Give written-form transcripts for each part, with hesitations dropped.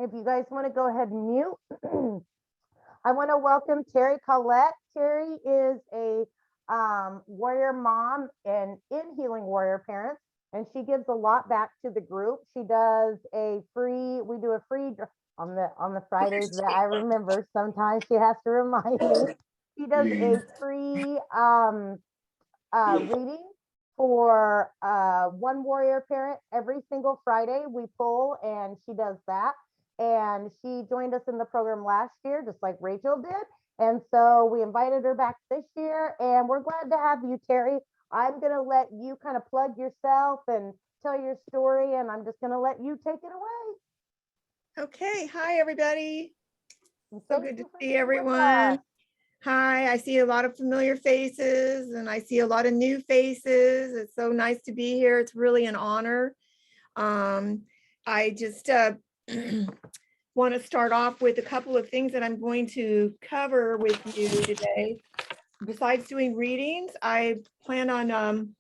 If you guys want to go ahead and mute, I want to welcome Teri Collette. Teri is a warrior mom and in Healing Warrior Parents, and she gives a lot back to the group. She does we do a free on the Fridays that I remember. Sometimes she has to remind me. She does a free reading for one warrior parent every single Friday. We pull, and she does that. And she joined us in the program last year, just like Rachel did. And so we invited her back this year, and we're glad to have you, Teri. I'm going to let you kind of plug yourself and tell your story, and I'm just going to let you take it away. Okay. Hi, everybody. So good to see everyone. Hi, I see a lot of familiar faces and I see a lot of new faces. It's so nice to be here. It's really an honor. I just want to start off with a couple of things that I'm going to cover with you today. Besides doing readings, I plan on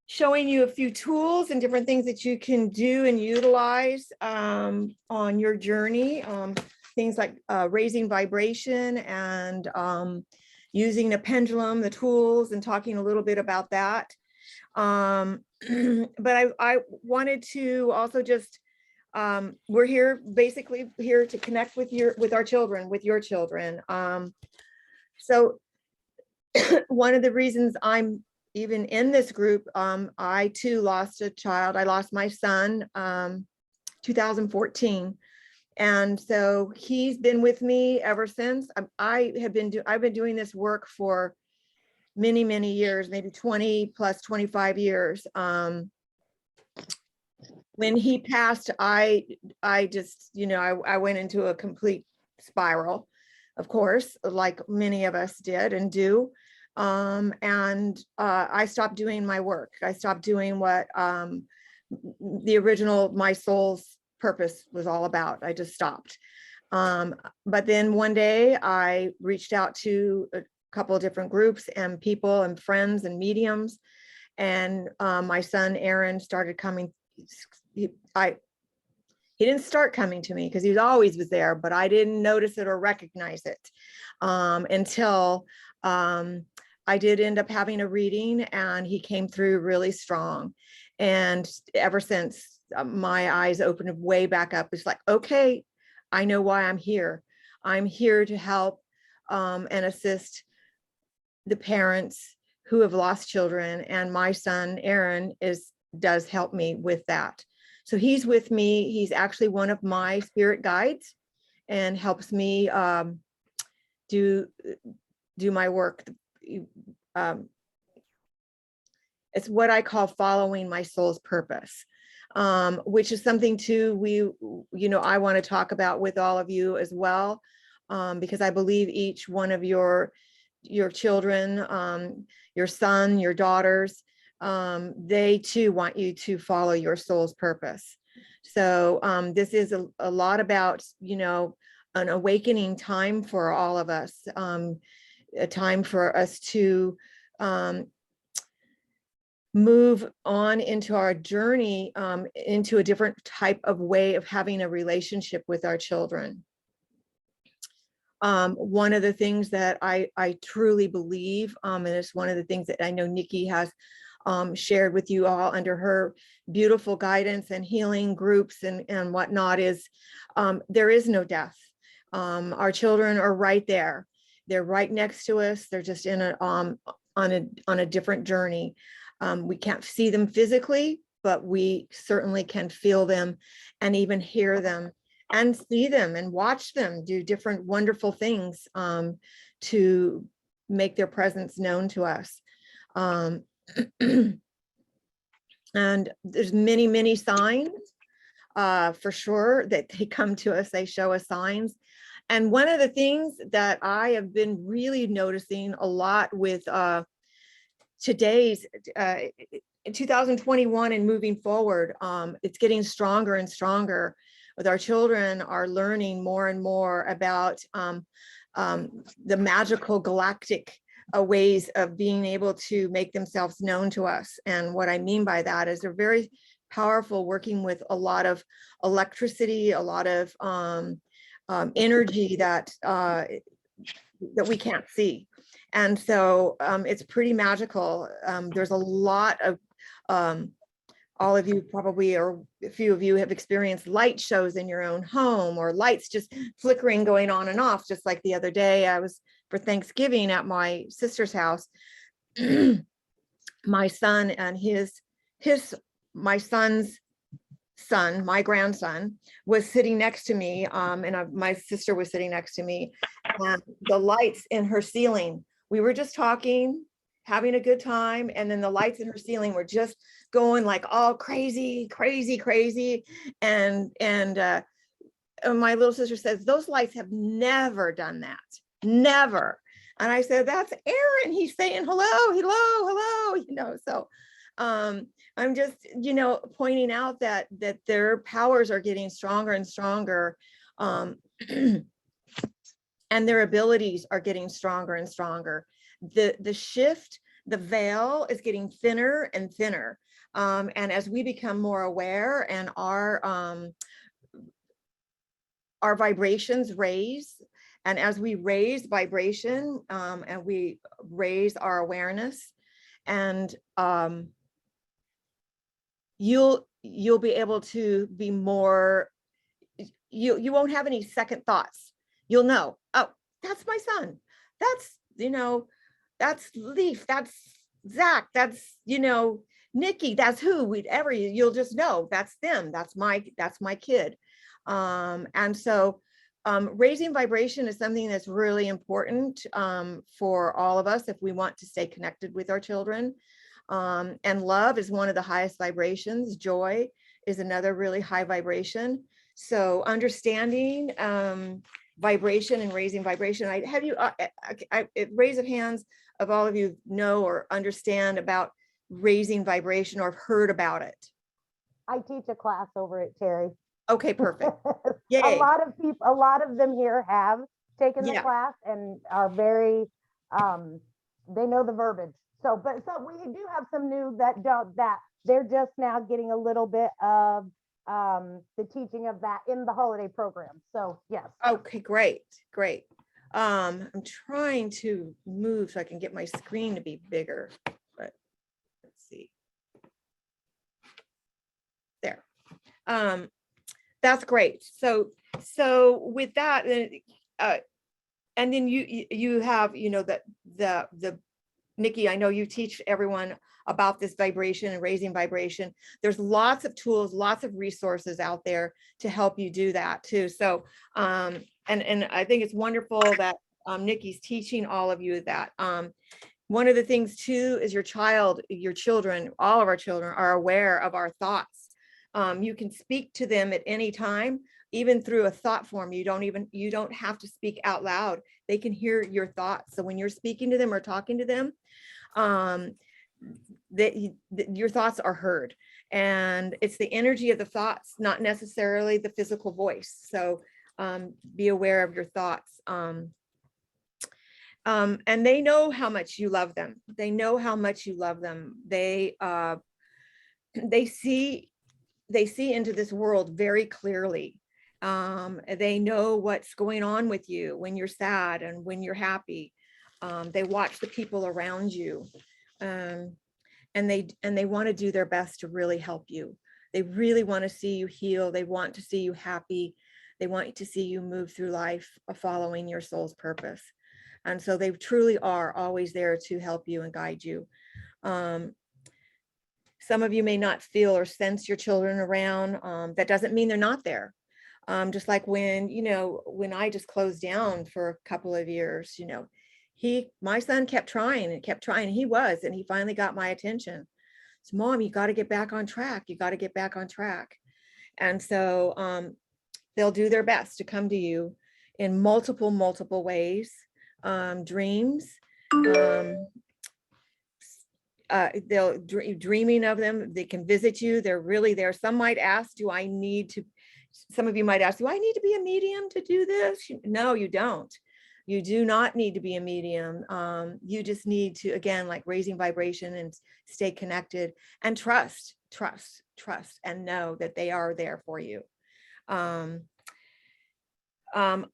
showing you a few tools and different things that you can do and utilize on your journey. Things like raising vibration and using a pendulum, the tools, and talking a little bit about that. But I wanted to also just, we're here basically here to connect with our children, with your children. So one of the reasons I'm even in this group, I too lost a child. I lost my son 2014. And so he's been with me ever since. I've been doing this work for many, many years, maybe 20 plus 25 years. When he passed, I just, I went into a complete spiral, of course, like many of us did and do. I stopped doing my work. I stopped doing what the original, my soul's purpose was all about. I just stopped. But then one day I reached out to a couple of different groups and people and friends and mediums. And my son, Aaron, started coming. He didn't start coming to me because he always was there, but I didn't notice it or recognize it until I did end up having a reading, and he came through really strong. And ever since, my eyes opened way back up. It's like, okay, I know why I'm here. I'm here to help and assist the parents who have lost children. And my son, Aaron, does help me with that. So he's with me. He's actually one of my spirit guides and helps me do my work. It's what I call following my soul's purpose, which is something too I want to talk about with all of you as well, because I believe each one of your children, your son, your daughters, they too want you to follow your soul's purpose. So this is a lot about, an awakening time for all of us, a time for us to move on into our journey, into a different type of way of having a relationship with our children. One of the things that I truly believe, and it's one of the things that I know Nikki has shared with you all under her beautiful guidance and healing groups and whatnot, is there is no death. Our children are right there. They're right next to us. They're just on a different journey. We can't see them physically, but we certainly can feel them and even hear them and see them and watch them do different wonderful things to make their presence known to us. And there's many, many signs for sure that they come to us, they show us signs. And one of the things that I have been really noticing a lot with today's 2021 and moving forward, it's getting stronger and stronger. With our children are learning more and more about the magical galactic ways of being able to make themselves known to us. And what I mean by that is they're very powerful working with a lot of electricity, a lot of energy that we can't see. And so it's pretty magical. There's a lot of, all of you probably, or a few of you have experienced light shows in your own home, or lights just flickering, going on and off. Just like the other day, I was for Thanksgiving at my sister's house. My son and my son's son, my grandson, was sitting next to me, and my sister was sitting next to me, and the lights in her ceiling, we were just talking, having a good time, and then the lights in her ceiling were just going like all crazy, crazy, crazy. And my little sister says, those lights have never done that, never. And I said, that's Aaron, he's saying hello, hello, hello, so I'm just, pointing out that their powers are getting stronger and stronger, and their abilities are getting stronger and stronger. The shift, the veil is getting thinner and thinner, and as we become more aware and our vibrations raise, and as we raise vibration, and we raise our awareness, and you'll be able to be more, you won't have any second thoughts. You'll know, oh, that's my son, that's that's Leaf, that's Zach, that's Nikki, that's whoever, you'll just know that's them, that's my kid. And so raising vibration is something that's really important for all of us if we want to stay connected with our children. And love is one of the highest vibrations. Joy is another really high vibration. So understanding vibration and raising vibration. I have you raise of hands of all of you know or understand about raising vibration or have heard about it. I teach a class over at Teri. Okay, perfect. Yay. A lot of them here have taken the class and are very, they know the verbiage. So we do have some new that they're just now getting a little bit of the teaching of that in the holiday program. So yes. Okay, great. I'm trying to move so I can get my screen to be bigger, but let's see. There. That's great. So with that, and then you have, the Nikki, I know you teach everyone about this vibration and raising vibration. There's lots of tools, lots of resources out there to help you do that too. So, and I think it's wonderful that Nikki's teaching all of you that. One of the things too is your children, all of our children are aware of our thoughts. You can speak to them at any time, even through a thought form. You don't have to speak out loud. They can hear your thoughts. So when you're speaking to them or talking to them, your thoughts are heard, and it's the energy of the thoughts, not necessarily the physical voice. So be aware of your thoughts. And they know how much you love them. They know how much you love them. They see into this world very clearly. They know what's going on with you when you're sad and when you're happy. They watch the people around you, and they want to do their best to really help you. They really want to see you heal. They want to see you happy. They want to see you move through life following your soul's purpose. And so they truly are always there to help you and guide you. Some of you may not feel or sense your children around. That doesn't mean they're not there. Just like when I just closed down for a couple of years, my son kept trying and kept trying. And he finally got my attention. So, Mom, you got to get back on track. You got to get back on track. And so they'll do their best to come to you in multiple ways. Dreams, they'll dreaming of them. They can visit you. They're really there. Some might ask, some of you might ask, do I need to be a medium to do this? No, you don't. You do not need to be a medium. You just need to, again, like raising vibration and stay connected and trust trust and know that they are there for you. Um, um,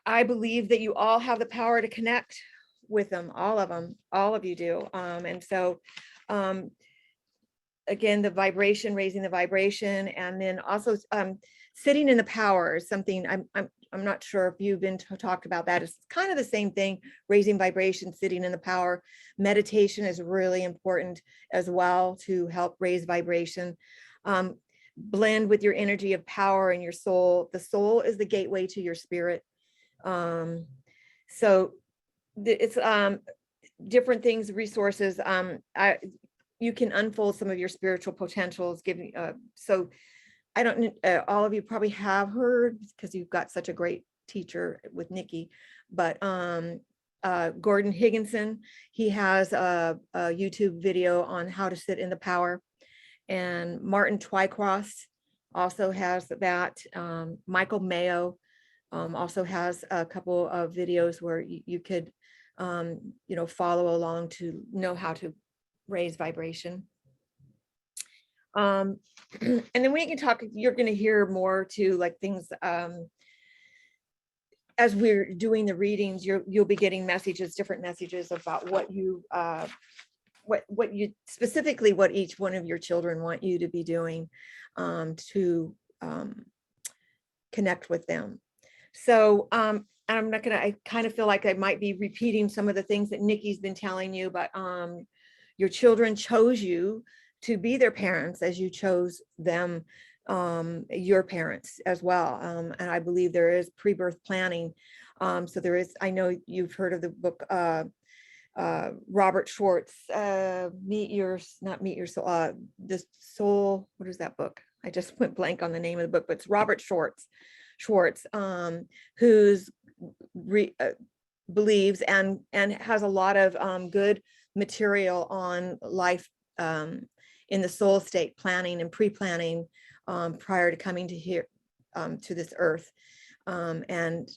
I believe that you all have the power to connect with them, all of you do. And so, again, the vibration, raising the vibration, and then also sitting in the power is something I'm not sure if you've been talked about that. It's kind of the same thing, raising vibration, sitting in the power. Meditation is really important as well to help raise vibration. Blend with your energy of power and your soul. The soul is the gateway to your spirit. So it's different things, resources. You can unfold some of your spiritual potentials, giving so I don't all of you probably have heard, because you've got such a great teacher with Nikki, but Gordon Higginson, he has a YouTube video on how to sit in the power, and Martin Twycross also has that. Michael Mayo also has a couple of videos where you could follow along to know how to raise vibration. And then we can talk, you're going to hear more too, like things, as we're doing the readings, you'll be getting messages, different messages about what you specifically, what each one of your children want you to be doing to connect with them. So I'm not gonna, I kind of feel like I might be repeating some of the things that Nikki's been telling you, but your children chose you to be their parents as you chose them, your parents as well. And I believe there is pre-birth planning. So there is, I know you've heard of the book, Robert Schwartz, Meet Your Soul, the Soul, what is that book? I just went blank on the name of the book, but it's Robert Schwartz, who's believes and has a lot of good material on life in the soul state, planning and pre-planning prior to coming to here to this earth, and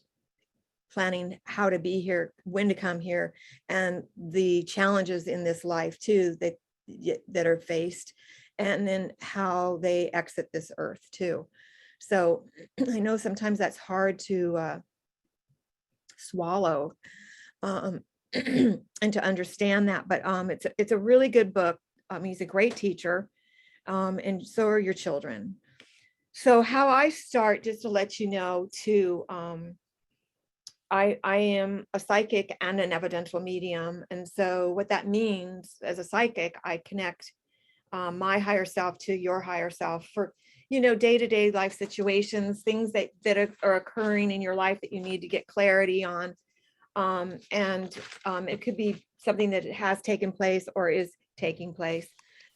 planning how to be here, when to come here, and the challenges in this life too that are faced, and then how they exit this earth too. So I know sometimes that's hard to swallow and to understand that, but it's a really good book. He's a great teacher, and so are your children. So how I start, just to let you know too, I am a psychic and an evidential medium. And so what that means, as a psychic, I connect my higher self to your higher self for, day-to-day life situations, things that are occurring in your life that you need to get clarity on. And it could be something that has taken place or is taking place.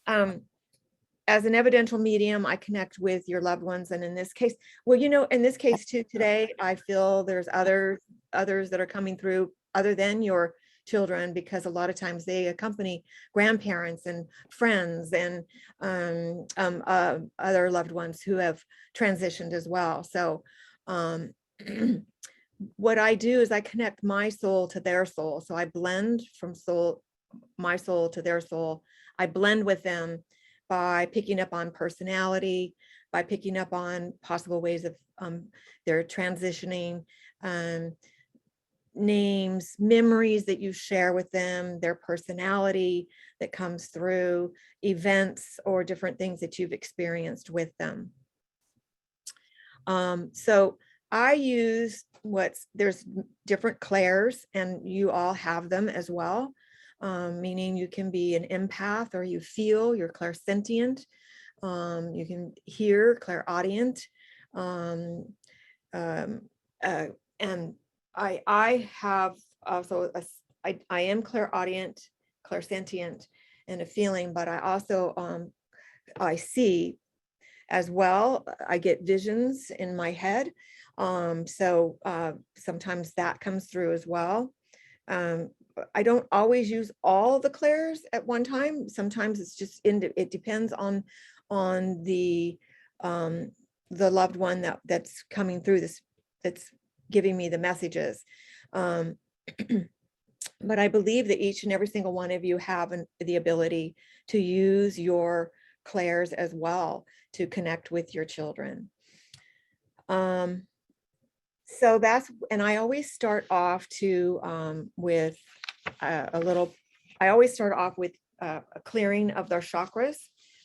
As an evidential medium, I connect with your loved ones. And in this case, in this case too, today, I feel there's others that are coming through other than your children, because a lot of times they accompany grandparents and friends and other loved ones who have transitioned as well. So what I do is I connect my soul to their soul. So I blend from my soul to their soul. I blend with them by picking up on personality, by picking up on possible ways of their transitioning, names, memories that you share with them, their personality that comes through, events or different things that you've experienced with them. So I use there's different clairs, and you all have them as well. Meaning you can be an empath, or you feel, you're clairsentient. You can hear, clairaudient. And I have also, I am clairaudient, clairsentient, and a feeling, but I also, I see as well. I get visions in my head. So sometimes that comes through as well. I don't always use all the clairs at one time. Sometimes it's just it depends on the loved one that's coming through that's giving me the messages. But I believe that each and every single one of you have the ability to use your clairs as well to connect with your children. So that's, and I always start off with I always start off with a clearing of their chakras,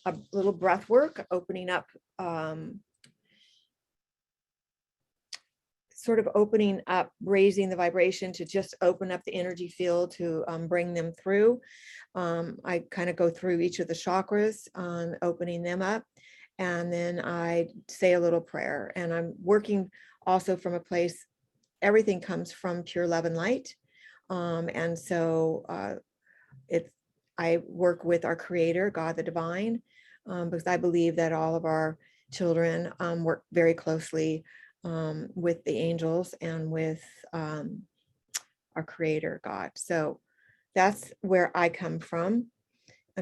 a little breath work, opening up, sort of opening up, raising the vibration to just open up the energy field to bring them through. I kind of go through each of the chakras, opening them up, and then I say a little prayer. And I'm working also from a place, everything comes from pure love and light. And so I work with our creator, God the divine, because I believe that all of our children work very closely with the angels and with our creator, God. So that's where I come from.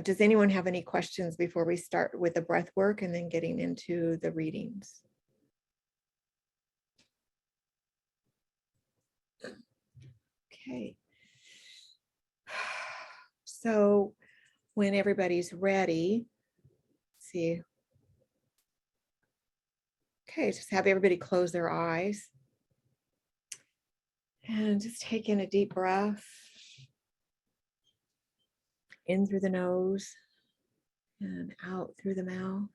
Does anyone have any questions before we start with the breath work and then getting into the readings? Okay. So when everybody's ready, see. Okay, just have everybody close their eyes and just take in a deep breath in through the nose and out through the mouth.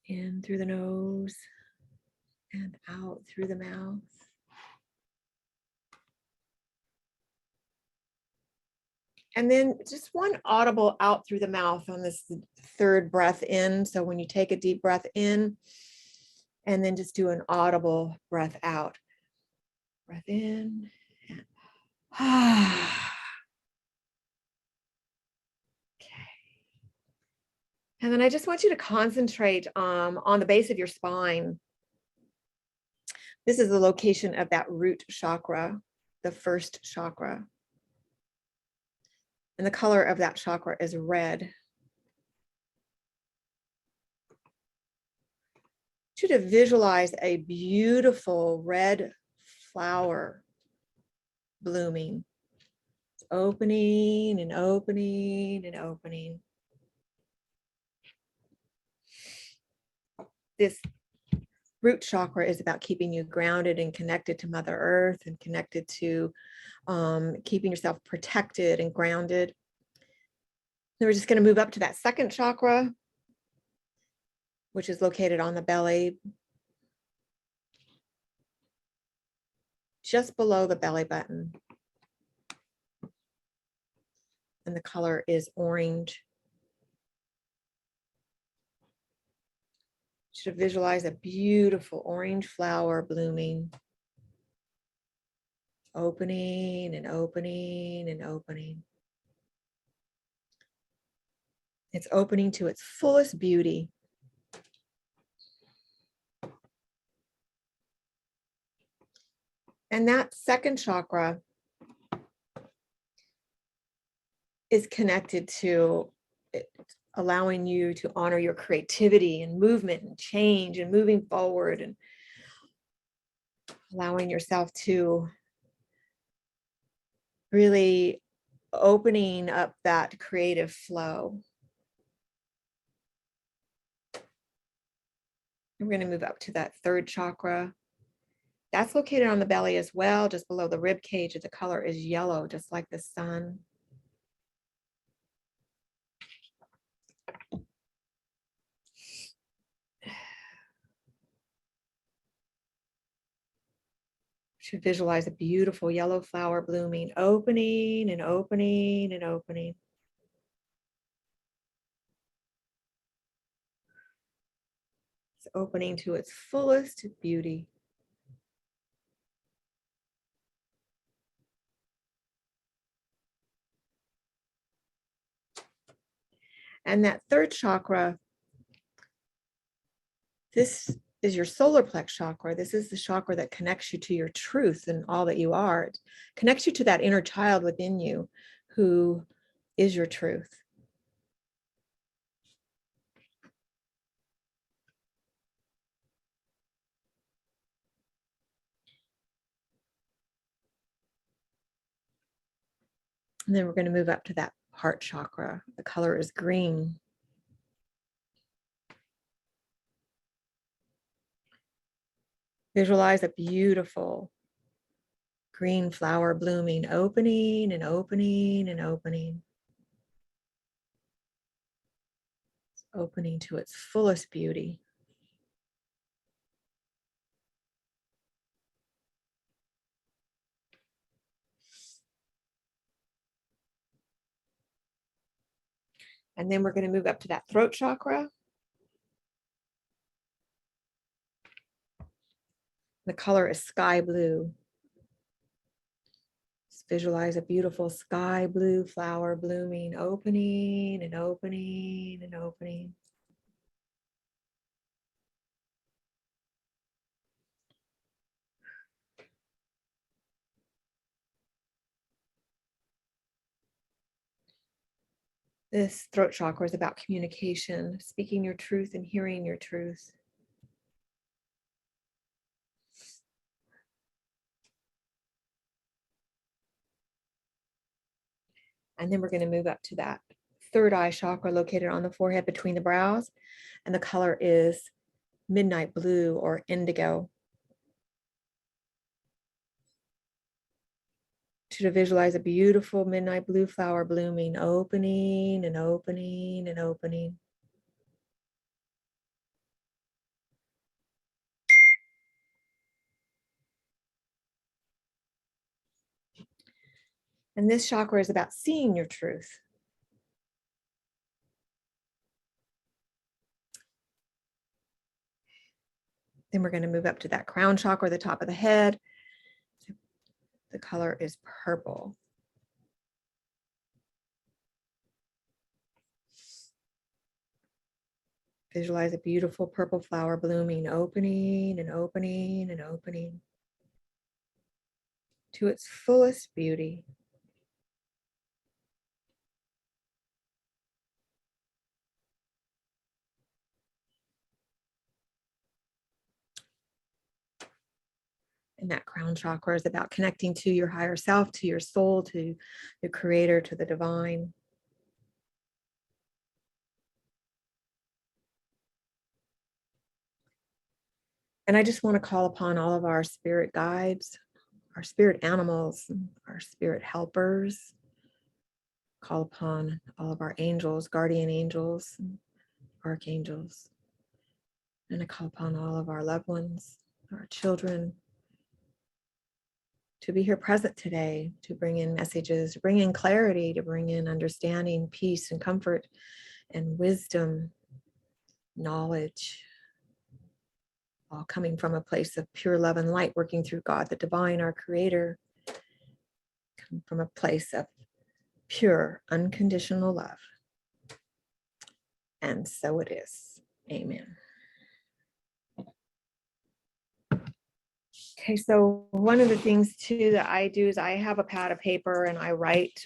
In through the nose and out through the mouth. And then just one audible out through the mouth on this third breath in. So when you take a deep breath in, and then just do an audible breath out. Breath in. And okay. And then I just want you to concentrate on the base of your spine. This is the location of that root chakra, the first chakra. And the color of that chakra is red. I want you to visualize a beautiful red flower blooming. It's opening and opening and opening. This root chakra is about keeping you grounded and connected to Mother Earth and connected to keeping yourself protected and grounded. Then we're just going to move up to that second chakra, which is located on the belly, just below the belly button. And the color is orange. You should visualize a beautiful orange flower blooming, opening and opening and opening. It's opening to its fullest beauty. And that second chakra is connected to allowing you to honor your creativity and movement and change and moving forward and allowing yourself to really opening up that creative flow. We're going to move up to that third chakra. That's located on the belly as well, just below the rib cage. The color is yellow, just like the sun. Should visualize a beautiful yellow flower blooming, opening and opening and opening. It's opening to its fullest beauty. And that third chakra, this is your solar plex chakra. This is the chakra that connects you to your truth and all that you are. It connects you to that inner child within you who is your truth. And then we're going to move up to that heart chakra. The color is green. Visualize a beautiful green flower blooming, opening and opening and opening. It's opening to its fullest beauty. And then we're going to move up to that throat chakra. The color is sky blue. Just visualize a beautiful sky blue flower blooming, opening and opening and opening. This throat chakra is about communication, speaking your truth and hearing your truth. And then we're going to move up to that third eye chakra located on the forehead between the brows. And the color is midnight blue or indigo. To visualize a beautiful midnight blue flower blooming, opening and opening and opening. And this chakra is about seeing your truth. Then we're going to move up to that crown chakra, the top of the head. The color is purple. Visualize a beautiful purple flower blooming, opening and opening and opening to its fullest beauty. And that crown chakra is about connecting to your higher self, to your soul, to the creator, to the divine. And I just want to call upon all of our spirit guides, our spirit animals, our spirit helpers. Call upon all of our angels, guardian angels, archangels. And I call upon all of our loved ones, our children, to be here present today, to bring in messages, to bring in clarity, to bring in understanding, peace, and comfort, and wisdom, knowledge, all coming from a place of pure love and light, working through God, the divine, our creator, come from a place of pure, unconditional love. And so it is. Amen. Okay, so one of the things too that I do is I have a pad of paper and I write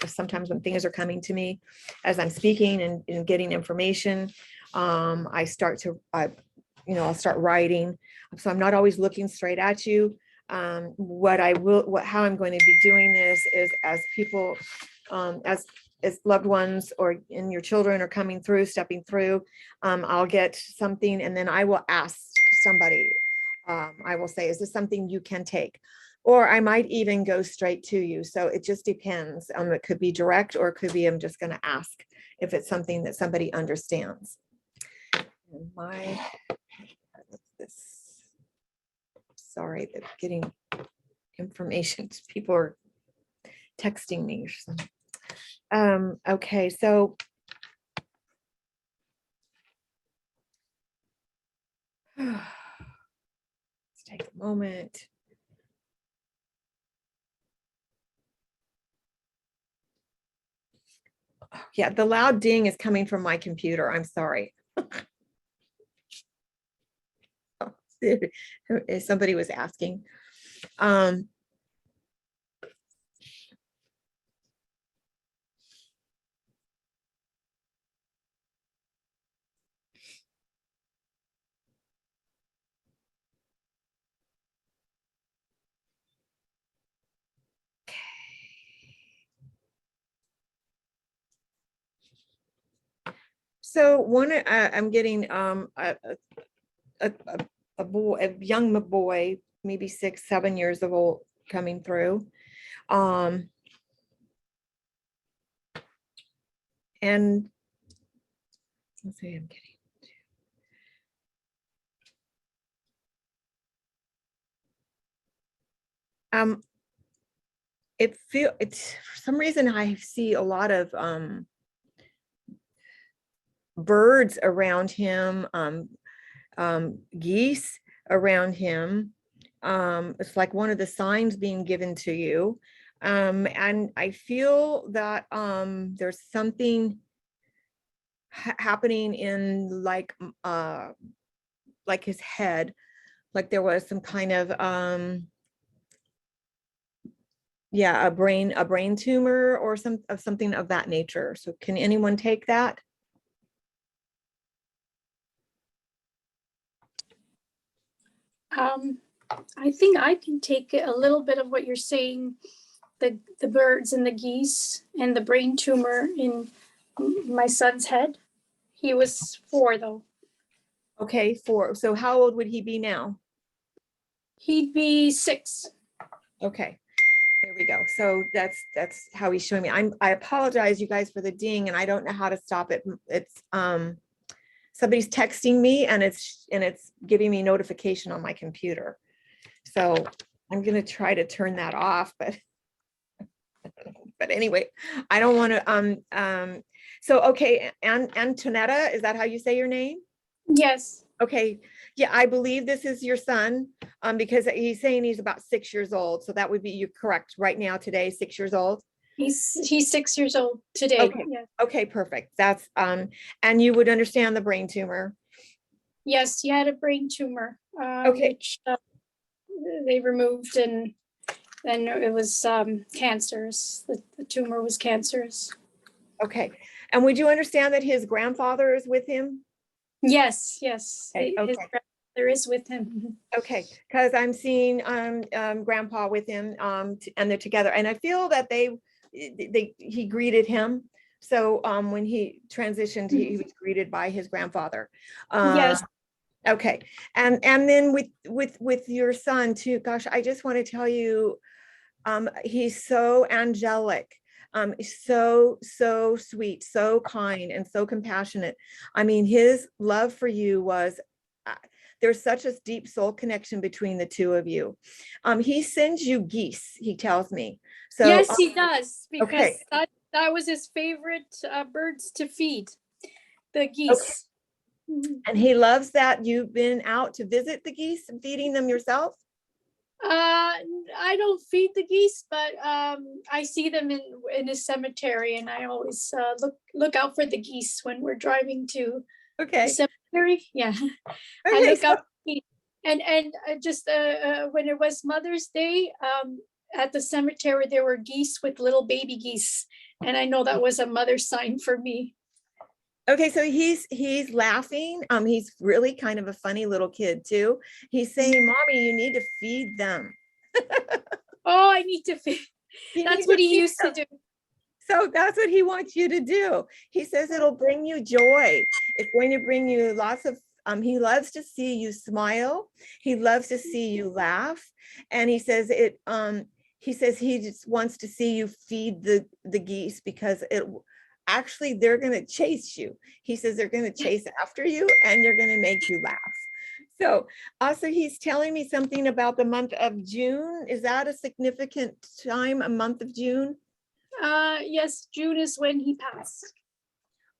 sometimes when things are coming to me as I'm speaking and getting information. I start to, I'll start writing. So I'm not always looking straight at you. How I'm going to be doing this is as people, as loved ones or in your children are coming through, stepping through, I'll get something and then I will ask somebody. I will say, is this something you can take? Or I might even go straight to you. So it just depends. It could be direct or it could be, I'm just going to ask if it's something that somebody understands. What's this? Sorry, that getting information. People are texting me. Okay, so let's take a moment. Yeah, the loud ding is coming from my computer. I'm sorry. Somebody was asking. So I'm getting a, a boy, a young boy, maybe 6, 7 years old coming through. And let's see, I'm getting. It's for some reason I see a lot of birds around him, geese around him. It's like one of the signs being given to you. And I feel that there's something happening in like his head, like there was some kind of yeah, a brain tumor or something of that nature. So can anyone take that? I think I can take a little bit of what you're saying, the birds and the geese and the brain tumor in my son's head. He was 4 though. Okay, 4. So how old would he be now? He'd be 6. Okay, there we go. So that's how he's showing me. I apologize, you guys, for the ding, and I don't know how to stop it. It's somebody's texting me, and it's giving me notification on my computer. So I'm gonna try to turn that off, but anyway, I don't want to so okay, Antonetta, is that how you say your name? Yes. Okay, yeah, I believe this is your son, because he's saying he's about 6 years old. So that would be, you're correct, right now, today, 6 years old. He's 6 years old today. Okay. Yes. Okay, perfect. That's and you would understand the brain tumor. Yes, he had a brain tumor, Okay. which they removed, and then it was cancerous. The tumor was cancerous. Okay, and would you understand that his grandfather is with him? Yes, yes. Okay, His okay. grandmother is with him. Okay, because I'm seeing grandpa with him, and they're together, and I feel that he greeted him. So when he transitioned, he was greeted by his grandfather. Yes. Okay, and then with your son too. Gosh, I just want to tell you, he's so angelic. So sweet, so kind, and so compassionate. I mean, his love for you was, there's such a deep soul connection between the two of you. He sends you geese, he tells me. So Yes, he does, because okay. that was his favorite birds to feed, the Okay. geese. And he loves that you've been out to visit the geese and feeding them yourself. I don't feed the geese, but I see them in a cemetery, and I always look out for the geese when we're driving to the Okay. cemetery. Yeah, I Okay, look out for geese. And just when it was Mother's Day, at the cemetery there were geese with little baby geese, and I know that was a mother sign for me. Okay, so he's laughing. He's really kind of a funny little kid too. He's saying, "Mommy, you need to feed them." Oh, I need to feed. That's what he used to do. So that's what he wants you to do. He says it'll bring you joy. It's going to bring you lots of, he loves to see you smile. He loves to see you laugh. And he says he just wants to see you feed the geese, because actually they're going to chase you. He says they're going to chase after you, and they're going to make you laugh. So also he's telling me something about the month of June. Is that a significant time, a month of June? Yes, June is when he passed.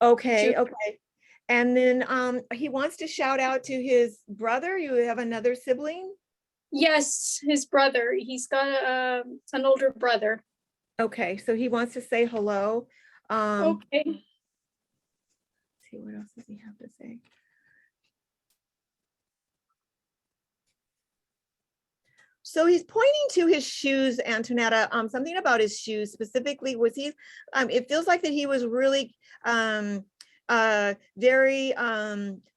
Okay, June. okay. And then he wants to shout out to his brother. You have another sibling? Yes, his brother. He's got an older brother. Okay, so he wants to say hello. Okay. Let's see, what else does he have to say? So he's pointing to his shoes, Antonetta, something about his shoes specifically. Was he, it feels like that he was really very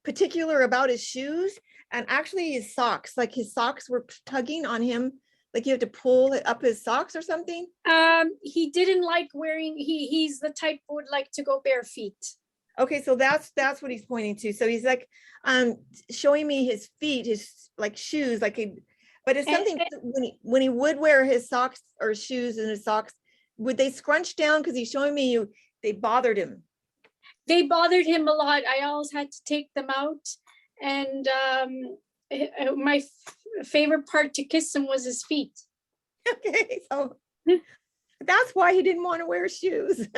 particular about his shoes, and actually his socks, like his socks were tugging on him, like you have to pull up his socks or something. He didn't like wearing, he's the type who would like to go bare feet. Okay, so that's what he's pointing to. So he's like showing me his feet, his like shoes, like he, but it's And- something when he would wear his socks or shoes and his socks, would they scrunch down? Because he's showing me they bothered him. They bothered him a lot. I always had to take them out. And my favorite part to kiss him was his feet. Okay, so that's why he didn't want to wear shoes.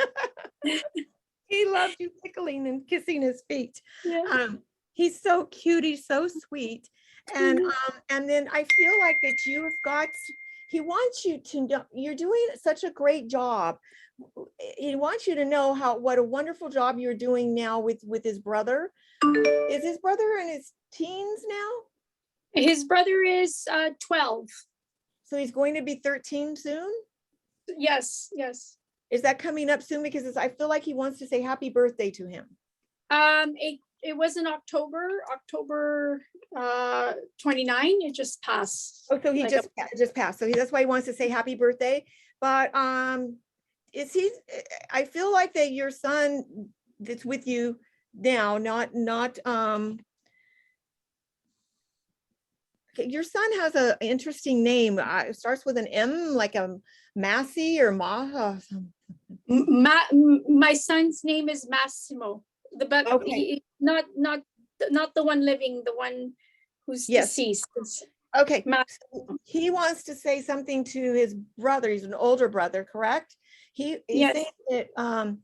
He loved you tickling and kissing his feet. Yeah. He's so cute. He's so sweet. And then I feel like that you have got, he wants you to know, you're doing such a great job. He wants you to know what a wonderful job you're doing now with his brother. Is his brother in his teens now? His brother is 12. So he's going to be 13 soon? Yes, yes. Is that coming up soon? Because I feel like he wants to say happy birthday to him. It was in October 29. It just passed. Oh, so he Like just passed. So that's why he wants to say happy birthday. But is he? I feel like that your son that's with you now, not okay, your son has an interesting name. It starts with an M, like a Massey or Ma. My son's name is Massimo. But Okay. he not the one living, the one who's Yes. deceased. It's Okay. Massimo. He wants to say something to his brother. He's an older brother, correct? He's Yes. saying that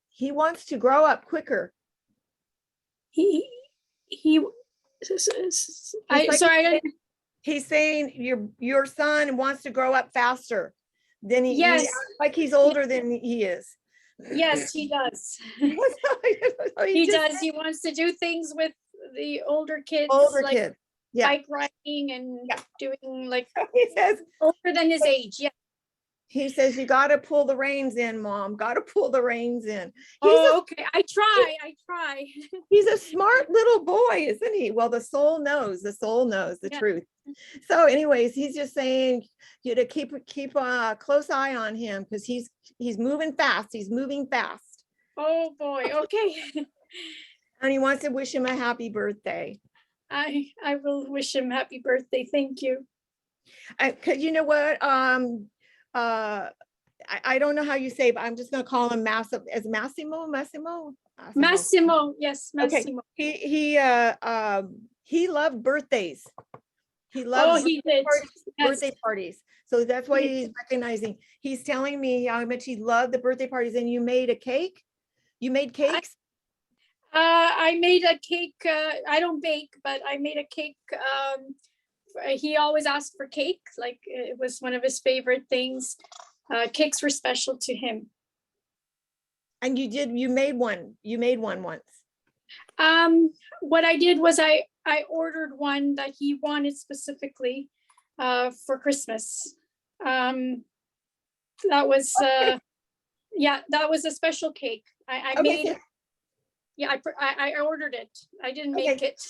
he wants to grow up quicker. He like sorry. He's saying your son wants to grow up faster than he Yes. like he's older than he is. Yes, he does. So He does. He wants to do things with the older kids, like kid. Yeah. bike riding and doing like He says older than his age. Yeah. he says you got to pull the reins in, Mom. Got to pull the reins in. Okay. I try. He's a smart little boy, isn't he? Well, the soul knows the Yeah. truth. So anyways, he's just saying you to keep a close eye on him because he's moving fast. He's moving fast. Oh boy. Okay. And he wants to wish him a happy birthday. I will wish him happy birthday. Thank you. Cause you know what? I don't know how you say, but I'm just gonna call him Massimo. Massimo. Yes, Massimo. Okay. He loved birthdays. He loves He did. birthday parties. So that's why he's recognizing. He's telling me how much he loved the birthday parties. And you made a cake? You made cakes? I made a cake. I don't bake, but I made a cake. He always asked for cake. Like it was one of his favorite things. Cakes were special to him. And you made one. You made one once. What I did was I ordered one that he wanted specifically for Christmas. That was that was a special cake. I made. Yeah, I ordered it. I didn't make it.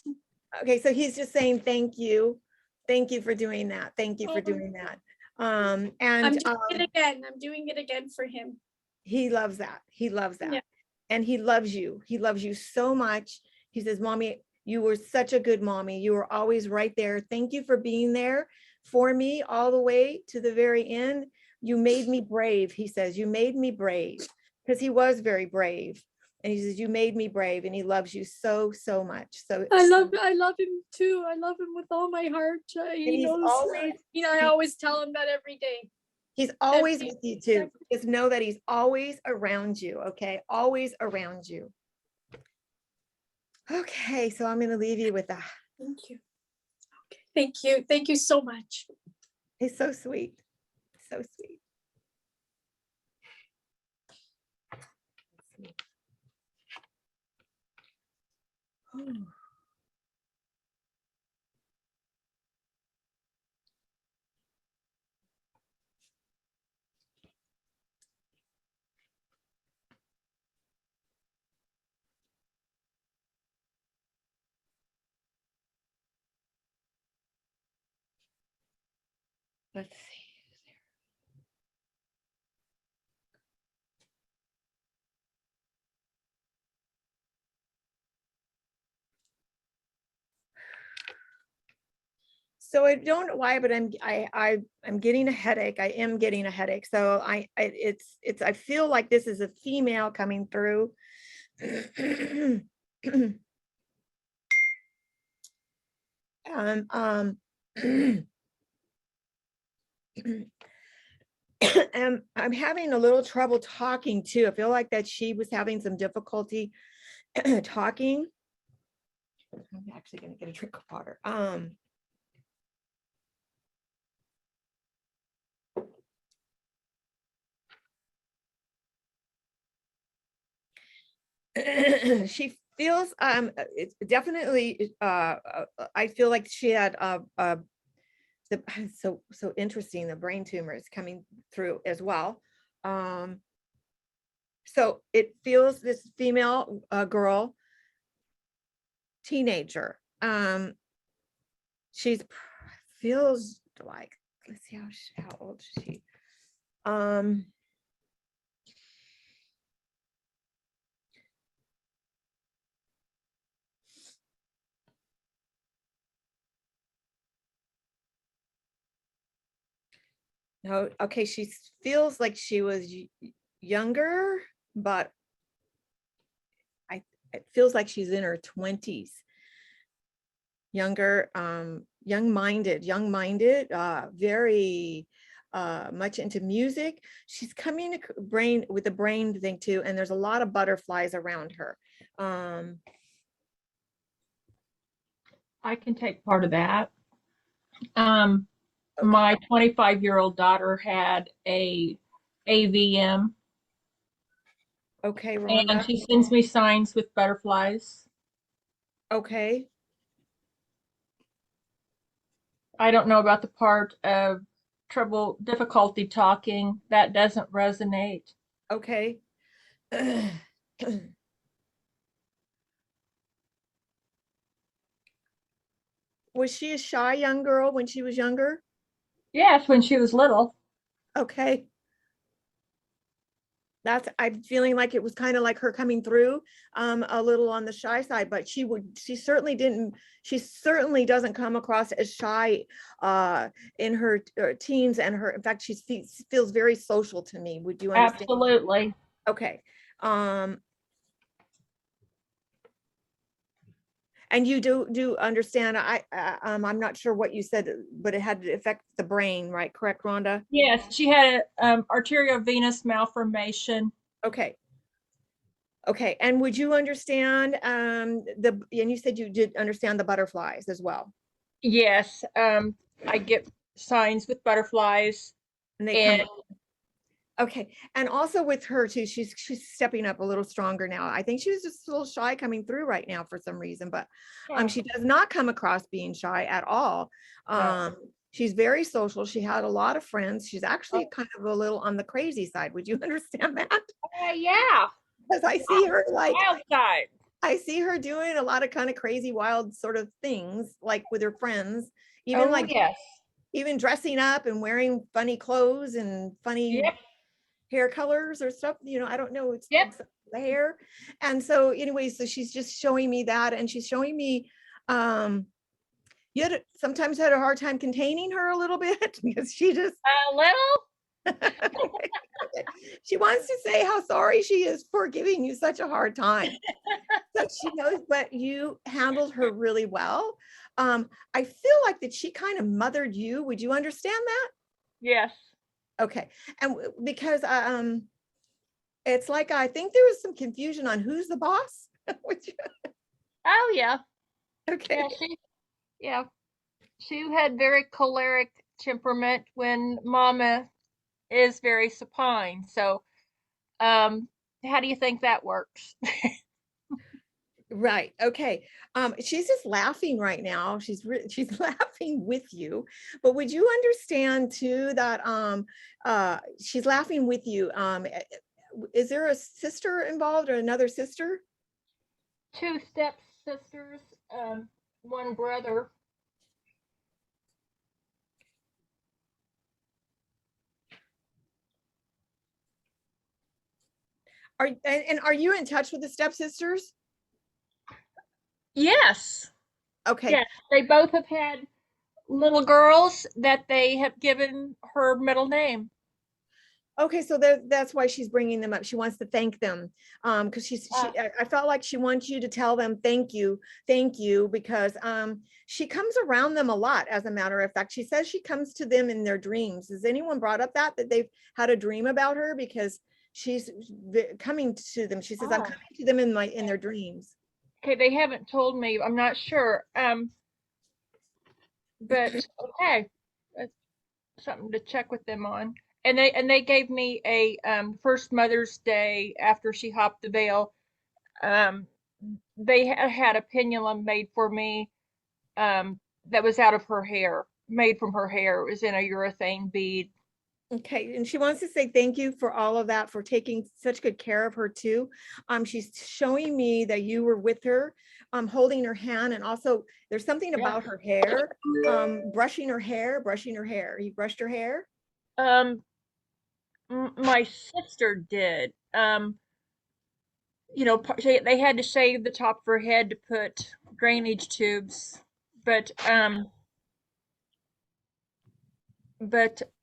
Okay, so he's just saying thank you. Thank you for doing that. Thank you for doing that. And I'm doing it again. I'm doing it again for him. He loves that. He loves that. Yeah. And he loves you. He loves you so much. He says, Mommy, you were such a good mommy. You were always right there. Thank you for being there for me all the way to the very end. You made me brave. He says, you made me brave, because he was very brave. And he says, you made me brave, and he loves you so, so much. So I love him too. I love him with all my heart. He knows, I always tell him that every day. He's always with you too. Just know that he's always around you. Okay. Always around you. Okay. So I'm going to leave you with that. Thank you. Okay. Thank you. Thank you so much. He's so sweet. So sweet. Oh. Let's see. So I don't know why, but I'm getting a headache. I am getting a headache. So it's I feel like this is a female coming through. um and I'm having a little trouble talking too. I feel like that she was having some difficulty talking. I'm actually going to get a drink of water. She feels it's definitely I feel like she had the so interesting, the brain tumor is coming through as well. So it feels this female girl, teenager. She's feels like, let's see how old is she? No, okay, she feels like she was younger, but it feels like she's in her 20s. Younger, young-minded, very much into music. She's coming to brain with the brain thing too, and there's a lot of butterflies around her. I can take part of that. My 25-year-old daughter had a AVM, Okay, and Rhonda. she sends me signs with butterflies. Okay. I don't know about the part of difficulty talking. That doesn't resonate. Okay. Was she a shy young girl when she was younger? Yes, when she was little. Okay. I'm feeling like it was kind of like her coming through a little on the shy side, but she certainly doesn't come across as shy in her teens, and in fact, she feels very social to me. Would you understand? Absolutely. Okay. And you do understand, I'm not sure what you said, but it had to affect the brain, right? Correct, Rhonda? Yes, she had an arteriovenous malformation. Okay. Okay, and would you understand and you said you did understand the butterflies as well? Yes, I get signs with butterflies. And they And come. Okay, and also with her too, she's stepping up a little stronger now. I think she was just a little shy coming through right now for some reason, but she does not come across being shy at all. She's very social. She had a lot of friends. She's actually kind of a little on the crazy side. Would you understand that? yeah, Because I see her like wild side. I see her doing a lot of kind of crazy, wild sort of things, like with her friends, even like yes. even dressing up and wearing funny clothes and funny Yep. hair colors or stuff. I don't know. It's Yep. the hair. And so anyway, so she's just showing me that, and she's showing me, sometimes had a hard time containing her a little bit because she just A little. she wants to say how sorry she is for giving you such a hard time. So she knows, but you handled her really well. I feel like that she kind of mothered you. Would you understand that? Yes. Okay. And because it's like I think there was some confusion on who's the boss. Oh yeah. Okay. Yeah, she had very choleric temperament when Mama is very supine. So, how do you think that works? Right. Okay. She's just laughing right now. She's laughing with you. But would you understand too that she's laughing with you? Is there a sister involved or another sister? Two stepsisters, one brother. And are you in touch with the stepsisters? Yes. Okay. Yes, they both have had little girls that they have given her middle name. Okay, so that's why she's bringing them up. She wants to thank them. Because I felt like she wants you to tell them thank you, because she comes around them a lot. As a matter of fact, she says she comes to them in their dreams. Has anyone brought up that they've had a dream about her? Because she's coming to them. She says, I'm coming to them in their dreams. Okay, they haven't told me. I'm not sure. But okay, that's something to check with them on. And they gave me a first Mother's Day after she hopped the veil. Um, they had a pendulum made for me that was out of her hair, made from her hair. It was in a urethane bead. Okay, and she wants to say thank you for all of that, for taking such good care of her too. She's showing me that you were with her, holding her hand, and also there's something about her hair, brushing her hair. You brushed her hair? My sister did. You know, they had to shave the top of her head to put drainage tubes, but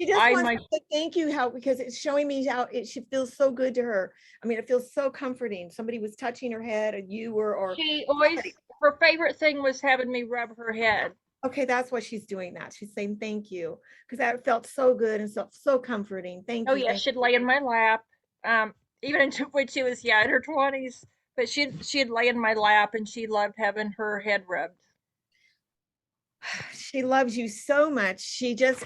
She just I wants my to say thank you, because it's showing me how she feels so good to her. I mean, it feels so comforting. Somebody was touching her head, and you were, or she always, her favorite thing was having me rub her head. okay, that's why she's doing that. She's saying thank you, because that felt so good and so comforting. Thank Oh you. yeah, she'd lay in my lap. Even into when she was in her 20s, but she'd lay in my lap and she loved having her head rubbed. She loves you so much. She's just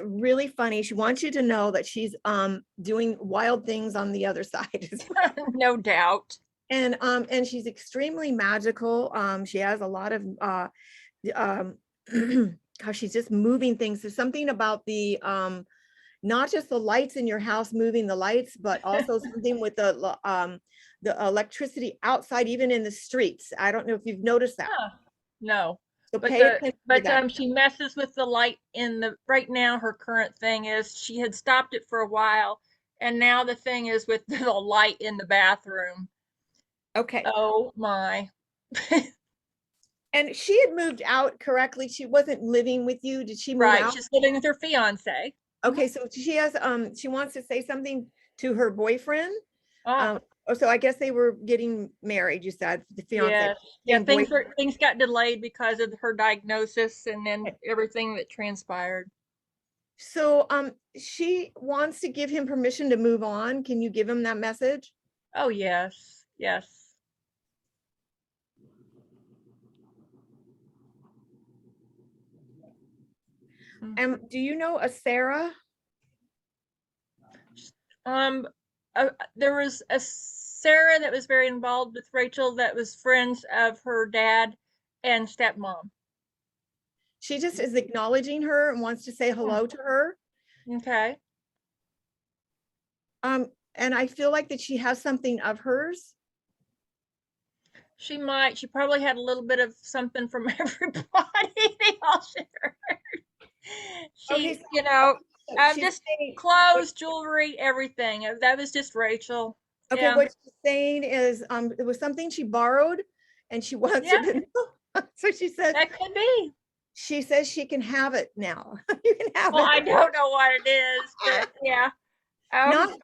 really funny. She wants you to know that she's doing wild things on the other side as well. No doubt. And she's extremely magical. She has a lot of um gosh, she's just moving things. There's something about the not just the lights in your house, moving the lights, but also something with the electricity outside, even in the streets. I don't know if you've noticed that. Huh. No. So But pay attention to that. she messes with the light in the right now. Her current thing is she had stopped it for a while, and now the thing is with the light in the bathroom. Okay. Oh my. And she had moved out correctly. She wasn't living with you. Did she move Right. out? She's living with her fiance. Okay, so she has she wants to say something to her boyfriend. Ah, So I guess they were getting married, you said, the fiance. yes. Yeah, Saying boyfriend. things got delayed because of her diagnosis and then everything that transpired. So she wants to give him permission to move on. Can you give him that message? Oh yes. Yes. And do you know a Sarah? Um, there was a Sarah that was very involved with Rachel that was friends of her dad and stepmom. She just is acknowledging her and wants to say hello to her. Okay. And I feel like that she has something of hers. She might. She probably had a little bit of something from everybody. They all shared. Okay, She, so you know, she's just saying, clothes, jewelry, everything. That was just Rachel. okay, Yeah. what she's saying is it was something she borrowed and she wants Yeah, you to know. So that could be. she says she can have it now. You can have Well, I it. don't know what it is, but yeah. Not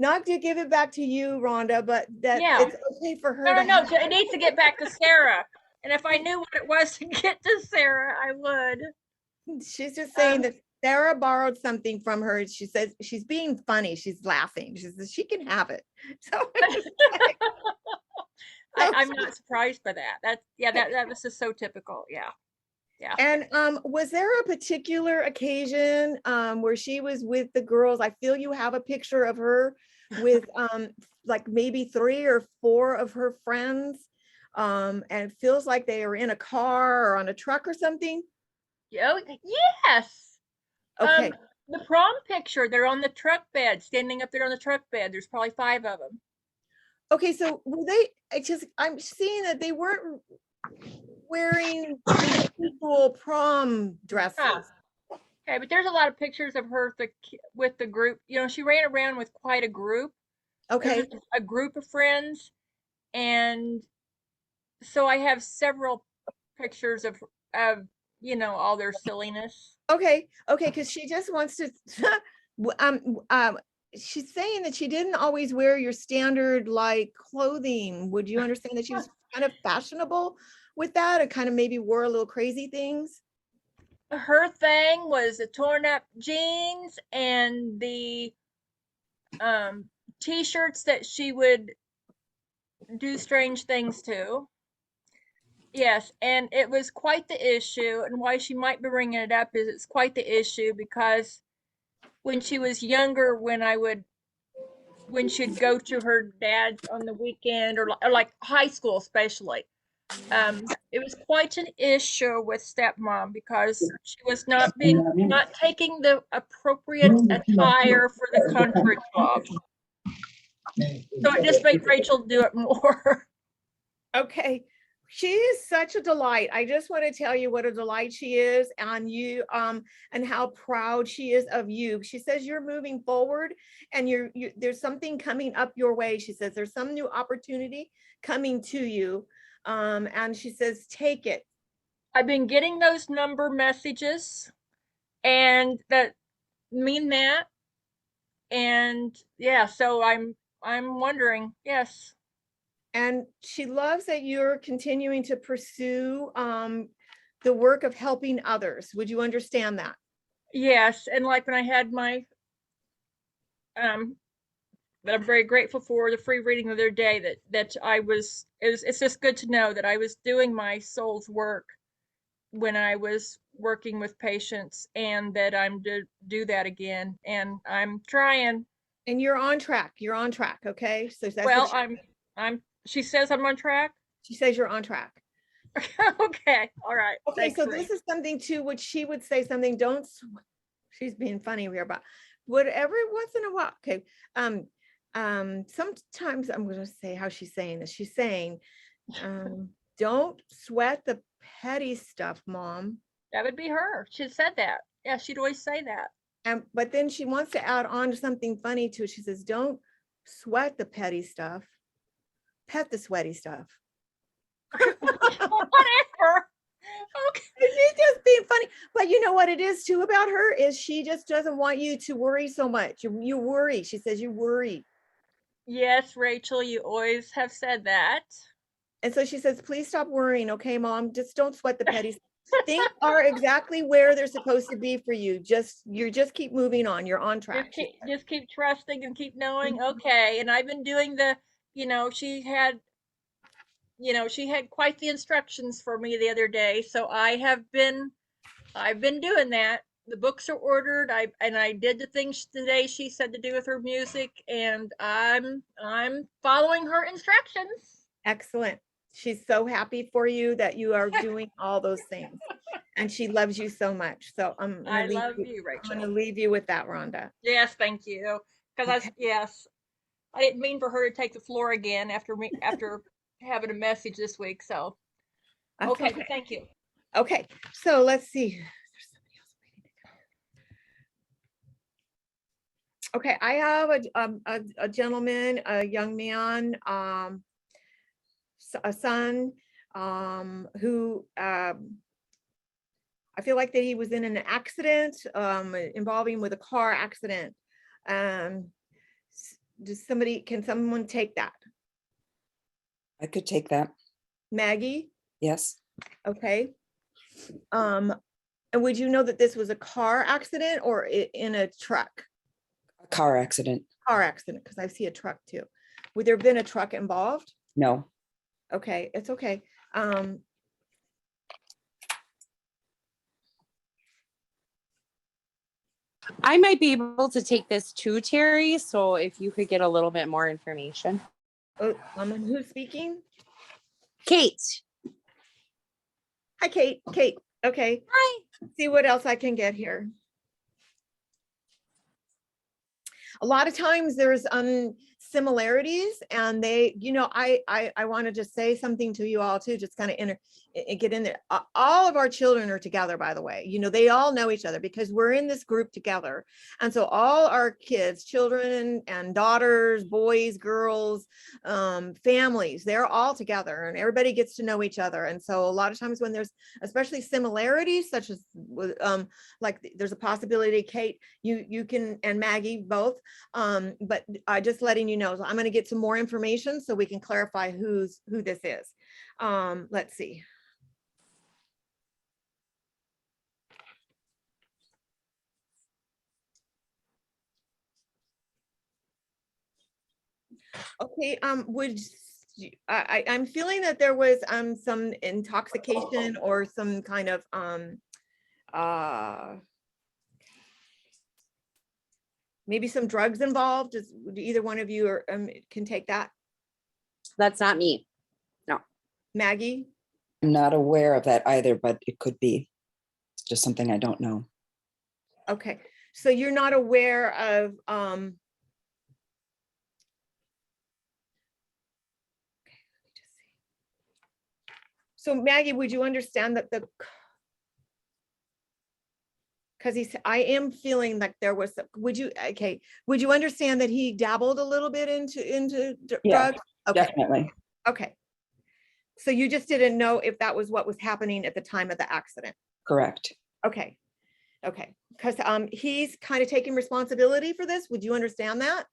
not to give it back to you, Rhonda, but that Yeah. it's okay for her No, to no, have no. It needs to get back to Sarah. And if I knew what it was to get to Sarah, I would. She's just saying that Sarah borrowed something from her. She says she's being funny. She's laughing. She says she can have it. So I'm not surprised by that. That was just so typical. Yeah. Yeah. and was there a particular occasion where she was with the girls? I feel you have a picture of her with like maybe 3 or 4 of her friends. And it feels like they are in a car or on a truck or something. Oh, yes. Okay. The prom picture, they're on the truck bed, standing up there on the truck bed. There's probably 5 of them. Okay, so were they, I'm seeing that they weren't wearing the usual prom dresses. Huh. Okay, but there's a lot of pictures of her with the group. You know, she ran around with quite a group. Okay. A group of friends, and so I have several pictures of all their silliness. Okay, because she just wants to, w- um, w- um, she's saying that she didn't always wear your standard like clothing. Would you understand that she was kind of fashionable with that, or kind of maybe wore a little crazy things? Her thing was the torn up jeans and the um t-shirts that she would do strange things to. Yes, and it was quite the issue, and why she might be bringing it up is it's quite the issue because when she was younger, when she'd go to her dad's on the weekend, or like high school especially, it was quite an issue with stepmom because she was not taking the appropriate attire for the country club. So it just made Rachel do it more. Okay, she is such a delight. I just want to tell you what a delight she is, and you and how proud she is of you. She says you're moving forward, and there's something coming up your way. She says there's some new opportunity coming to you, and she says take it. I've been getting those number messages and that mean that. And yeah, so I'm wondering, yes. And she loves that you're continuing to pursue the work of helping others. Would you understand that? Yes, and like when I had my that I'm very grateful for the free reading the other day, that it's just good to know that I was doing my soul's work when I was working with patients, and that I'm to do that again, and I'm trying. And you're on track. You're on track. Okay. So that's Well, what I'm she says I'm on track. she says you're on track. Okay, all right. Okay. Thanks, So Ray. this is something too, which she would say something, she's being funny here, but whatever once in a while. Okay. Sometimes I'm going to say how she's saying this. She's saying, don't sweat the petty stuff, mom. That would be her. She said that. Yeah, she'd always say that. But then she wants to add on to something funny to it. She says, don't sweat the petty stuff, pet the sweaty stuff. Whatever. Okay. She's just being funny. But you know what it is too about her is she just doesn't want you to worry so much. You worry. She says you worry. Yes, Rachel, you always have said that. And so she says, please stop worrying. Okay, mom, just don't sweat the petty stuff. Things are exactly where they're supposed to be for you. You just keep moving on. You're on track. Just keep trusting and keep knowing. Okay. And I've been doing she had quite the instructions for me the other day. So I've been doing that. The books are ordered. I did the things today she said to do with her music, and I'm following her instructions. Excellent. She's so happy for you that you are doing all those things. And she loves you so much. So I love you, I'm going to Rachel. leave you with that, Rhonda. Yes, thank you. Because Okay. yes, I didn't mean for her to take the floor again after having a message this week. So That's okay, thank you. Okay, so let's see. There's somebody else waiting to come. Okay, I have a gentleman, a young man, a son, who I feel like that he was in an accident involving with a car accident. Can someone take that? I could take that. Maggie? Yes. Okay. And would you know that this was a car accident or in a truck? A car accident. Car accident, because I see a truck too. Would there have been a truck involved? No. Okay, it's okay. I might be able to take this too, Terry. So if you could get a little bit more information. Who's speaking? Kate. Hi, Kate. Kate. Okay. Hi. See what else I can get here. A lot of times there's similarities, and they, I want to just say something to you all too, just kind of get in there. All of our children are together, by the way. They all know each other because we're in this group together. And so all our kids, children and daughters, boys, girls, families, they're all together and everybody gets to know each other. And so a lot of times when there's especially similarities, such as like there's a possibility, Kate, you can, and Maggie both, but I just letting you know, so I'm going to get some more information so we can clarify who this is. Let's see. Okay, I'm feeling that there was some intoxication or some kind of maybe some drugs involved. Do either one of you or can take that? That's not me. No. Maggie? I'm not aware of that either, but it could be. It's just something I don't know. Okay, so you're not aware of so Maggie, would you understand that because I am feeling like there was, would you understand that he dabbled a little bit into Yeah, drugs? Okay. definitely. Okay. So you just didn't know if that was what was happening at the time of the accident? Correct. Okay. Okay. Because he's kind of taking responsibility for this. Would you understand that?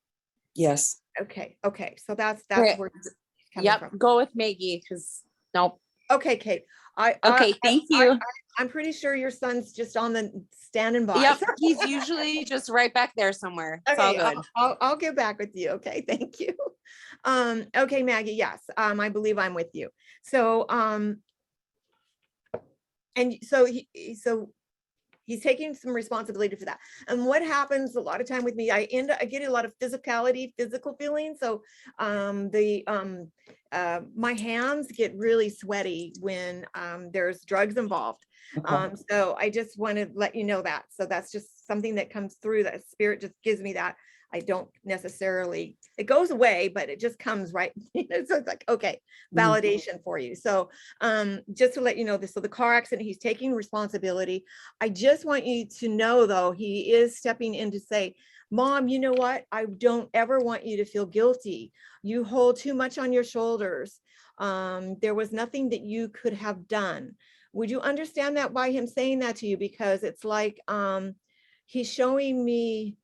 Yes. Okay. Okay. So that's Right. where he's coming Yep. from. Go with Maggie because nope. Okay, Kate. Okay. Thank you. I'm pretty sure your son's just on the standing by. Yep. He's usually just right back there somewhere. It's all Okay, good. I'll get back with you. Okay, thank you. Okay, Maggie, yes, I believe I'm with you. So, and so he's taking some responsibility for that. And what happens a lot of time with me, I get a lot of physical feelings. So, my hands get really sweaty when there's drugs involved. Okay. So I just want to let you know that. So that's just something that comes through, that spirit just gives me that. I don't necessarily, it goes away, but it just comes right. So it's like, okay, validation for you. So just to let you know this, so the car accident, he's taking responsibility. I just want you to know though, he is stepping in to say, Mom, you know what? I don't ever want you to feel guilty. You hold too much on your shoulders. There was nothing that you could have done. Would you understand that by him saying that to you? Because it's like he's showing me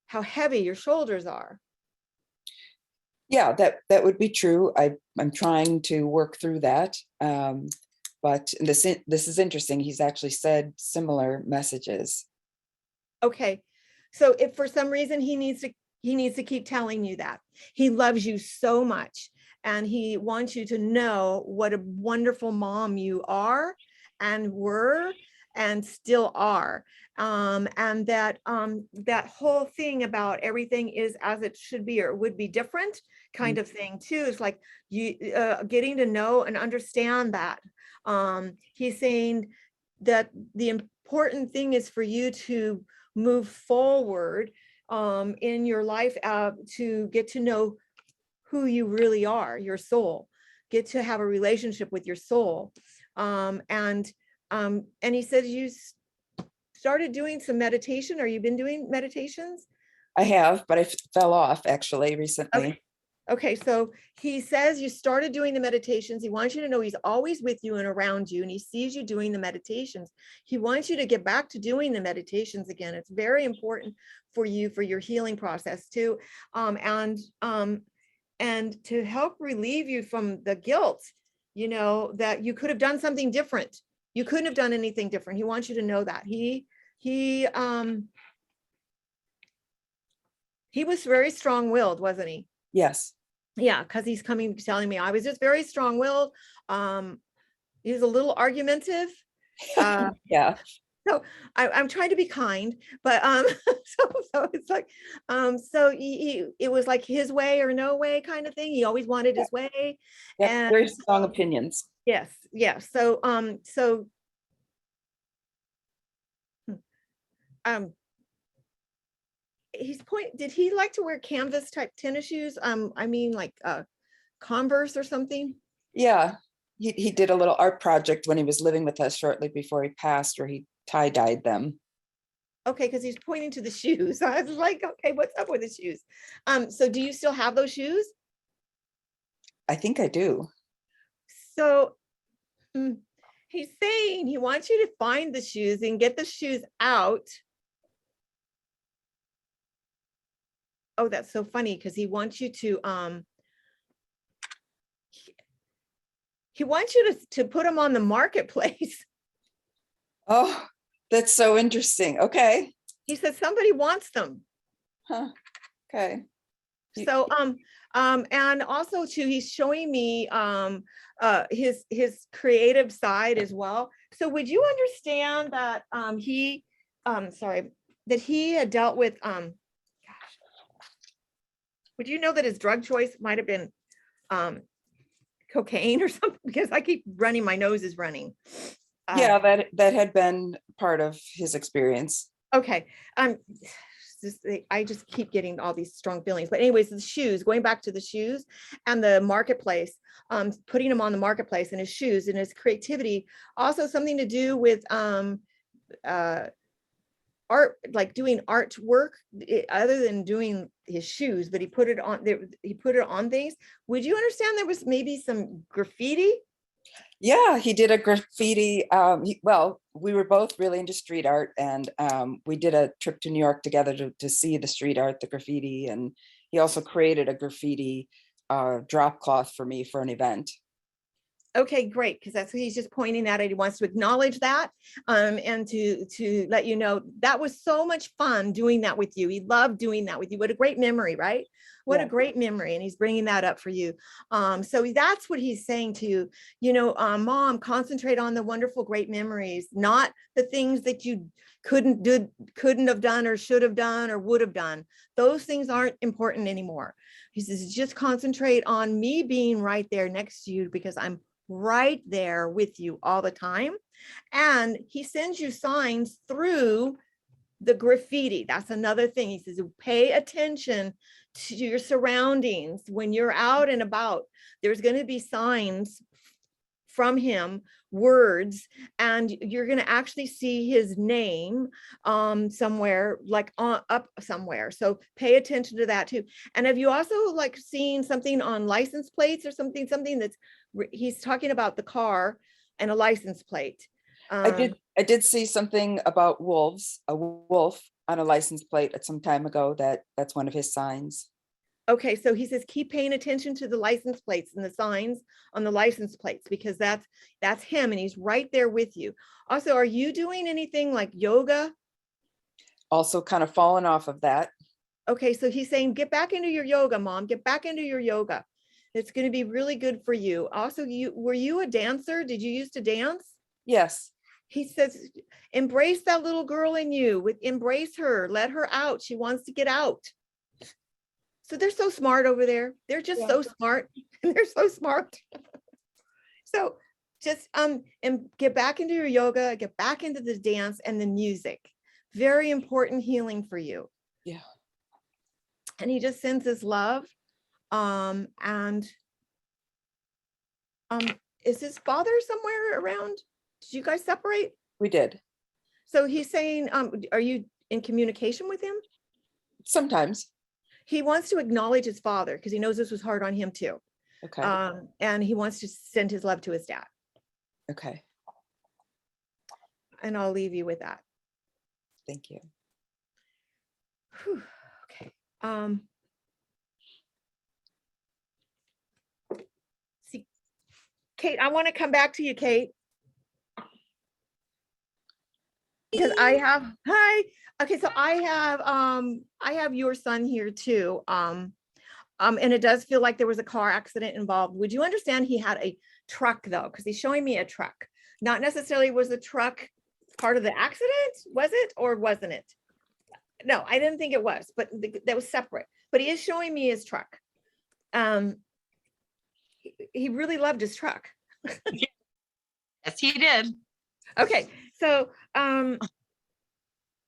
how heavy your shoulders are. Yeah, that would be true. I'm trying to work through that. But this is interesting. He's actually said similar messages. Okay. So if for some reason he needs to keep telling you that he loves you so much and he wants you to know what a wonderful mom you are and were and still are. And that that whole thing about everything is as it should be or would be different kind of thing too. It's like you getting to know and understand that. He's saying that the important thing is for you to move forward in your life to get to know who you really are, your soul, get to have a relationship with your soul. And he says you started doing some meditation, or you've been doing meditations? I have, but I fell off actually recently. Okay, so he says you started doing the meditations. He wants you to know he's always with you and around you, and he sees you doing the meditations. He wants you to get back to doing the meditations again. It's very important for you, for your healing process too. And to help relieve you from the guilt, that you could have done something different. You couldn't have done anything different. He wants you to know that. He was very strong-willed, wasn't he? Yes. Yeah, because he's telling me I was just very strong-willed. He was a little argumentative. Yeah. So I'm trying to be kind, but so it's like so it was like his way or no way kind of thing. He always wanted his way. Yep, And very strong opinions. yes. So did he like to wear canvas type tennis shoes? I mean like Converse or something? Yeah, he did a little art project when he was living with us shortly before he passed, where he tie-dyed them. Okay, because he's pointing to the shoes. I was like, okay, what's up with the shoes? So do you still have those shoes? I think I do. So he's saying he wants you to find the shoes and get the shoes out. Oh, that's so funny because he wants you to he wants you to put them on the marketplace. Oh, that's so interesting. Okay. He says somebody wants them. Huh. Okay. So and also too, he's showing me his creative side as well. So would you understand that that he had dealt with would you know that his drug choice might have been cocaine or something? Because I keep running, my nose is running. Yeah, that had been part of his experience. Okay. I just keep getting all these strong feelings. But anyways, the shoes, going back to the shoes and the marketplace, putting them on the marketplace and his shoes and his creativity, also something to do with art, like doing artwork other than doing his shoes, but he put it on there, he put it on things. Would you understand there was maybe some graffiti? Yeah, he did a graffiti. Well, we were both really into street art, and we did a trip to New York together to see the street art, the graffiti, and he also created a graffiti drop cloth for me for an event. Okay, great, because that's what he's just pointing at it. He wants to acknowledge that and to let you know that was so much fun doing that with you. He loved doing that with you. What a great memory, right? What Yeah. a great memory. And he's bringing that up for you. So that's what he's saying to you, Mom, concentrate on the wonderful, great memories, not the things that you couldn't have done or should have done or would have done. Those things aren't important anymore. He says, just concentrate on me being right there next to you because I'm right there with you all the time. And he sends you signs through the graffiti. That's another thing. He says, pay attention to your surroundings when you're out and about. There's going to be signs from him, words, and you're going to actually see his name somewhere, like up somewhere. So pay attention to that too. And have you also like seen something on license plates or something that's he's talking about the car and a license plate? I did see something about wolves, a wolf on a license plate at some time ago. That's one of his signs. Okay, so he says keep paying attention to the license plates and the signs on the license plates because that's him and he's right there with you. Also, are you doing anything like yoga? Also kind of fallen off of that. Okay, so he's saying get back into your yoga, Mom. Get back into your yoga. It's going to be really good for you. Also, were you a dancer? Did you used to dance? Yes. He says embrace that little girl in you. Embrace her. Let her out. She wants to get out. So they're so smart over there. They're just so smart. They're so smart. So just and get back into your yoga, get back into the dance and the music. Very important healing for you. Yeah. And he just sends his love. Is his father somewhere around? Did you guys separate? We did. So he's saying, are you in communication with him? Sometimes. He wants to acknowledge his father because he knows this was hard on him too. Okay. And he wants to send his love to his dad. Okay. And I'll leave you with that. Thank you. Whew, okay. See, Kate, I want to come back to you, Kate. Because hi. Okay, so I have your son here too. And it does feel like there was a car accident involved. Would you understand he had a truck though? Because he's showing me a truck. Not necessarily was the truck part of the accident, was it, or wasn't it? No, I didn't think it was, but that was separate. But he is showing me his truck. He really loved his truck. Yes, he did. Okay, so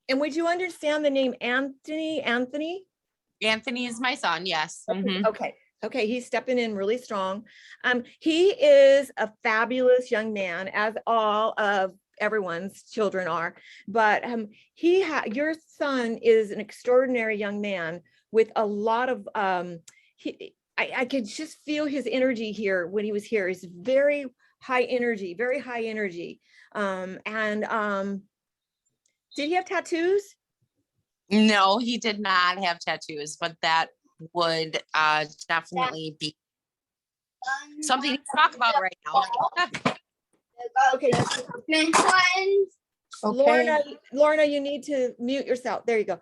And would you understand the name Anthony? Anthony? Anthony is my son. Yes. Mhm. Okay. Okay. He's stepping in really strong. He is a fabulous young man, as all of everyone's children are. But your son is an extraordinary young man with a lot of I could just feel his energy here when he was here. He's very high energy, very high energy. Did he have tattoos? No, he did not have tattoos, but that would definitely be something to talk about right now. Okay. Lorna, you need to mute yourself. There you go.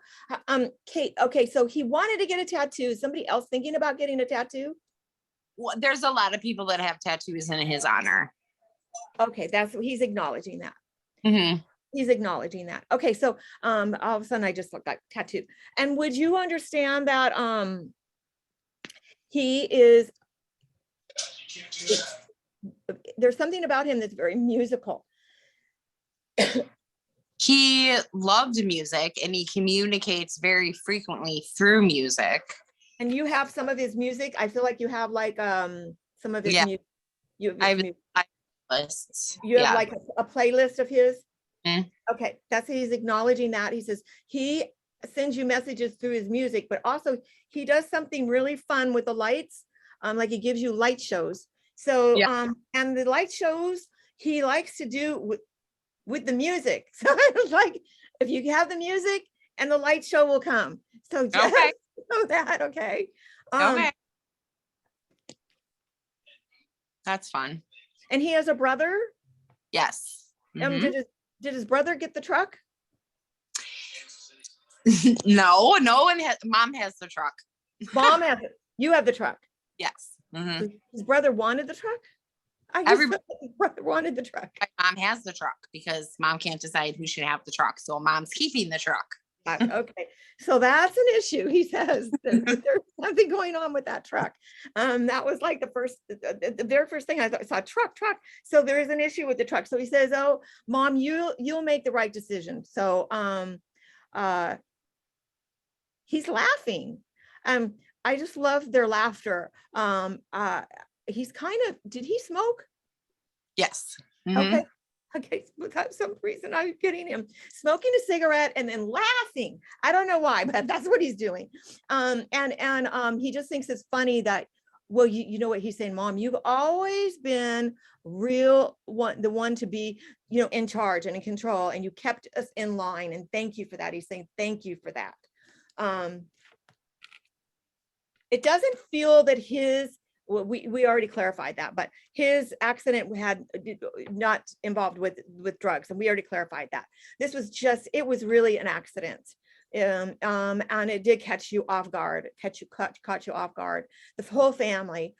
Kate, okay, so he wanted to get a tattoo. Is somebody else thinking about getting a tattoo? Well, there's a lot of people that have tattoos in his honor. Okay, he's acknowledging that. Mhm. He's acknowledging that. Okay, so all of a sudden I just looked like tattoo. And would you understand that there's something about him that's very musical. He loved music and he communicates very frequently through music. And you have some of his music. I feel like you have like some of his music. I have lists. You have like a playlist of his. Mm. Okay, he's acknowledging that. He says he sends you messages through his music, but also he does something really fun with the lights. Like he gives you light shows. So and the light shows he likes to do with the music. So it's like if you have the music and the light show will come. So just know that, okay. Okay. That's fun. And he has a brother? Yes. Mhm. Did his brother get the truck? No one has. Mom has the truck. Mom has it. You have the truck. Yes. Mhm. His brother wanted the truck? Everybody, his brother wanted the truck. Mom has the truck because mom can't decide who should have the truck. So mom's keeping the truck. Okay, so that's an issue. He says there's something going on with that truck. That was like the very first thing I saw, truck. So there is an issue with the truck. So he says, "Oh, Mom, you'll make the right decision." So he's laughing. I just love their laughter. He's did he smoke? Yes. Mhm. Okay. Okay, for some reason I'm getting him smoking a cigarette and then laughing. I don't know why, but that's what he's doing. He just thinks it's funny that, well, you know what he's saying, Mom, you've always been the one to be, in charge and in control, and you kept us in line, and thank you for that. He's saying thank you for that. It doesn't feel that we already clarified that, but his accident had not involved with drugs, and we already clarified that. This was it was really an accident. And it did catch you off guard, caught you off guard, the whole family.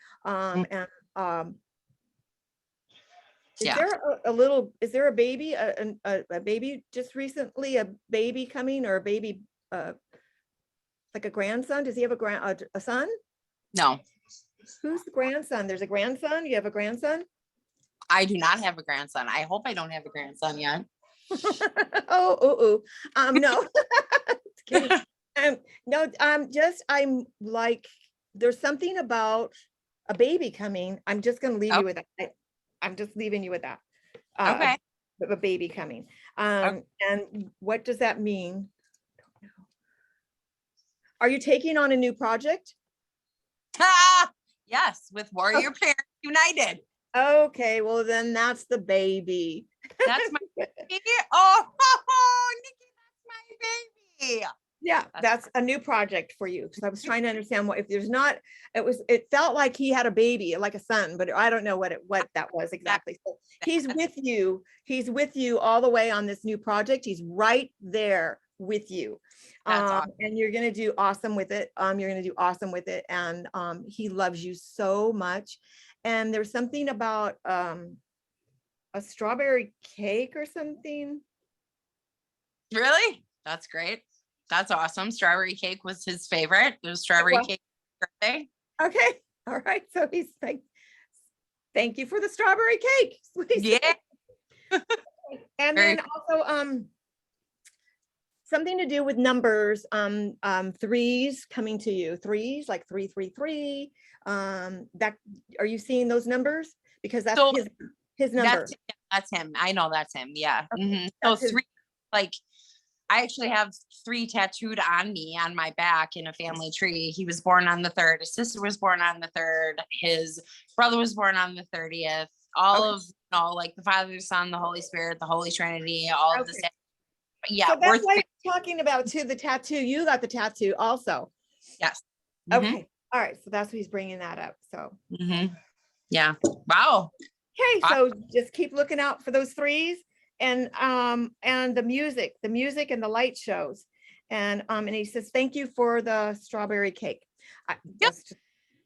Is there a baby, a baby just recently, a baby coming, or a baby, like a grandson? Does he have a son? No. Who's the grandson? There's a grandson. You have a grandson? I do not have a grandson. I hope I don't have a grandson yet. No. No, I'm like, there's something about a baby coming. I'm just going to leave you with that. I'm just leaving you with that. Okay. A baby coming. And what does that mean? Don't know. Are you taking on a new project? Yes, with Warrior Parents United. Okay, well then that's the baby. That's my baby. Oh, Nikki, that's my baby. Yeah, that's a new project for you, because I was trying to understand if there's not, it felt like he had a baby, like a son, but I don't know what that was exactly. So he's with you all the way on this new project. He's right there with you. Awesome. And you're going to do awesome with it. And he loves you so much. And there's something about a strawberry cake or something. Really? That's great. That's awesome. Strawberry cake was his favorite. It was strawberry cake birthday. Okay. All right. So he's like, thank you for the strawberry cake. Yeah. And then also, something to do with numbers, threes coming to you, threes, like 333. That, are you seeing those numbers? Because that's So his number. That's him. I know that's him. Yeah. Okay, Mhm. So that's his- three, like, I actually have 3 tattooed on me on my back in a family tree. He was born on the 3rd. His sister was born on the 3rd. His brother was born on the 30th. All Okay. of, you know, like the Father, the Son, the Holy Spirit, the Holy Trinity, all of Okay. this. Yeah, So we're that's why three. I'm talking about too, the tattoo. You got the tattoo also. Yes. Mhm. Okay. All right. So that's what he's bringing that up. So, Mhm. Yeah. Wow. okay. Wow. So just keep looking out for those threes and the music and the light shows. And he says, thank you for the strawberry cake. That's just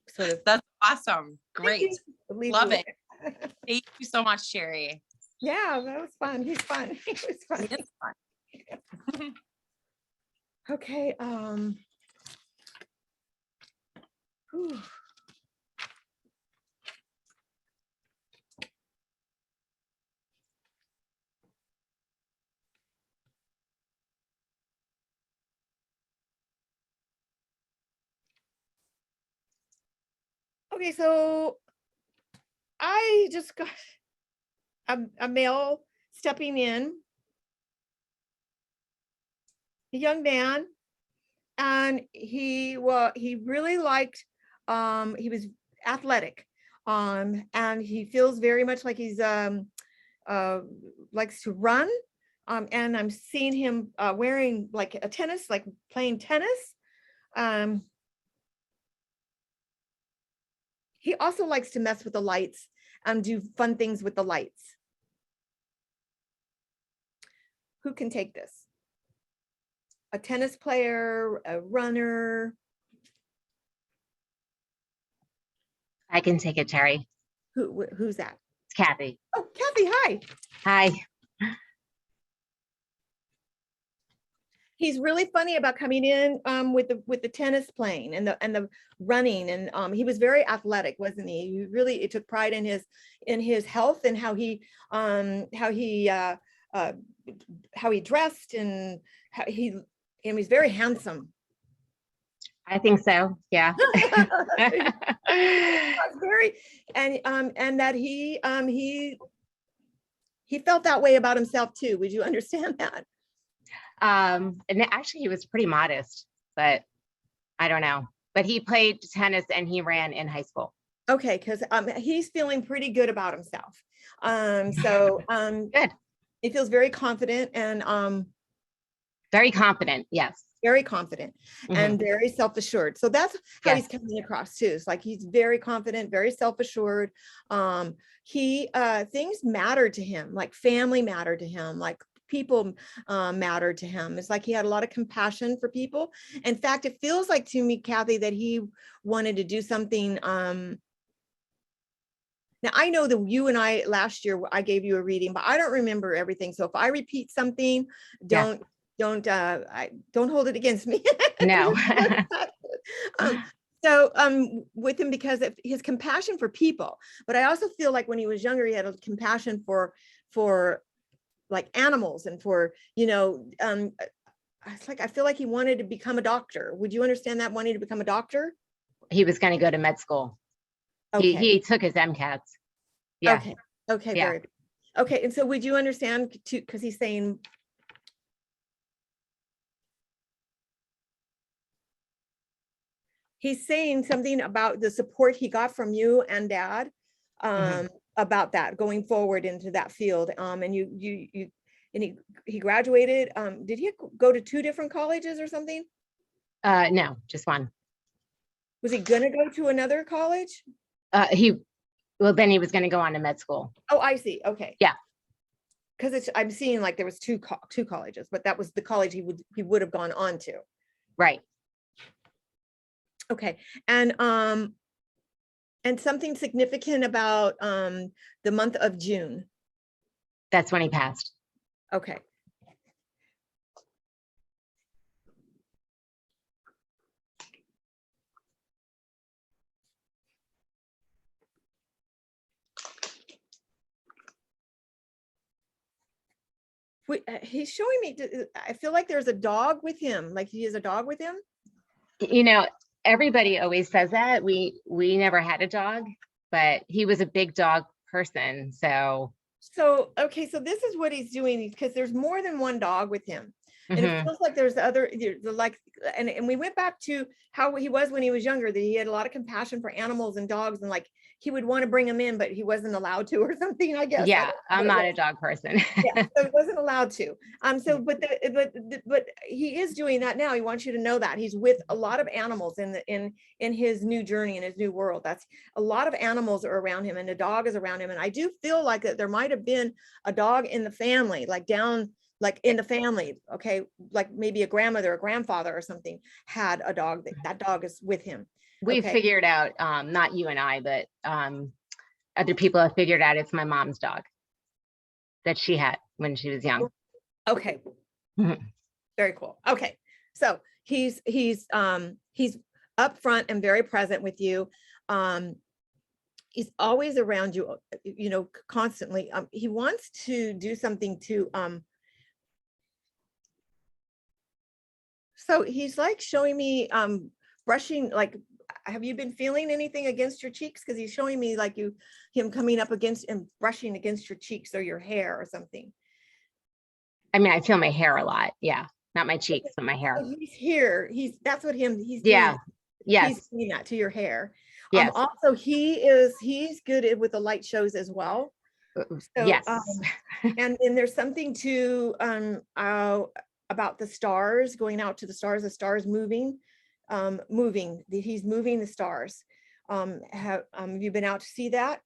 sort of. That's awesome. Thank Great. you. Leave Love you it. with it. Thank you so much, Sherry. Yeah, that was fun. He's fun. He was fun. It's fun. Okay. Whew. Okay, so I just got a male stepping in, a young man, and he really liked, he was athletic, and he feels very much like he's likes to run, and I'm seeing him wearing like a tennis, like playing tennis. He also likes to mess with the lights and do fun things with the lights. Who can take this? A tennis player, a runner? I can take it, Teri. Who's that? It's Kathy. Oh, Kathy, hi. Hi. He's really funny about coming in with the tennis playing and the running, and he was very athletic, wasn't he? He really took pride in his health and how he dressed, and how he's very handsome. I think so. Yeah. Very, and that he felt that way about himself too. Would you understand that? And actually he was pretty modest, but I don't know. But he played tennis and he ran in high school. Okay, because he's feeling pretty good about himself. So Good. he feels very confident and Very confident. Yes. very confident and very self-assured. So that's how Yes. he's coming across too. It's like he's very confident, very self-assured. Things matter to him, like family matter to him, like people matter to him. It's like he had a lot of compassion for people. In fact, it feels like to me, Kathy, that he wanted to do something. Now I know that you and I last year I gave you a reading, but I don't remember everything. So if I repeat something, don't hold it against me. No. With him, because of his compassion for people, but I also feel like when he was younger, he had a compassion for like animals and for, it's like I feel like he wanted to become a doctor. Would you understand that, wanting to become a doctor? He was going to go to med school. Okay. He took his MCATs. Yeah. Okay. Yeah. Very good. Okay. And so would you understand too, because he's saying, something about the support he got from you and Dad, about that going forward into that field. And he graduated. Did he go to 2 different colleges or something? No, just one. Was he gonna go to another college? Then he was going to go on to med school. Oh, I see. Okay. Yeah. Because I'm seeing like there was two colleges, but that was the college he would have gone on to. Right. Okay. And something significant about the month of June. That's when he passed. Okay. He's showing me, I feel like there's a dog with him, like he has a dog with him. You know, everybody always says that. We never had a dog, but he was a big dog person. So So, okay, so this is what he's doing, because there's more than one dog with him. And it mhm. feels like there's like, and we went back to how he was when he was younger, that he had a lot of compassion for animals and dogs, and like he would want to bring them in, but he wasn't allowed to or something, I guess. I Yeah, don't know I'm what it not was. a dog person. Yeah, so he wasn't allowed to. So, but he is doing that now. He wants you to know that he's with a lot of animals in his new journey, in his new world. That's a lot of animals are around him, and a dog is around him. And I do feel like that there might have been a dog in the family, like in the family. Okay, like maybe a grandmother or grandfather or something had a dog. That dog is with him. We Okay. figured out, not you and I, but other people have figured out it's my mom's dog that she had when she was young. Okay. Mhm. Very cool. Okay. So he's up front and very present with you. He's always around you, constantly. He wants to do something to, so he's like showing me, brushing, like, have you been feeling anything against your cheeks? Because he's showing me like him coming up against and brushing against your cheeks or your hair or something. I mean, I feel my hair a lot. Yeah. Not my cheeks, but my hair. So he's here. That's what he's Yeah. doing. Yes. He's doing that to your hair. Yes. Also, he's good with the light shows as well. So, Yes. and then there's something to about the stars, going out to the stars moving, he's moving the stars. Have you been out to see that?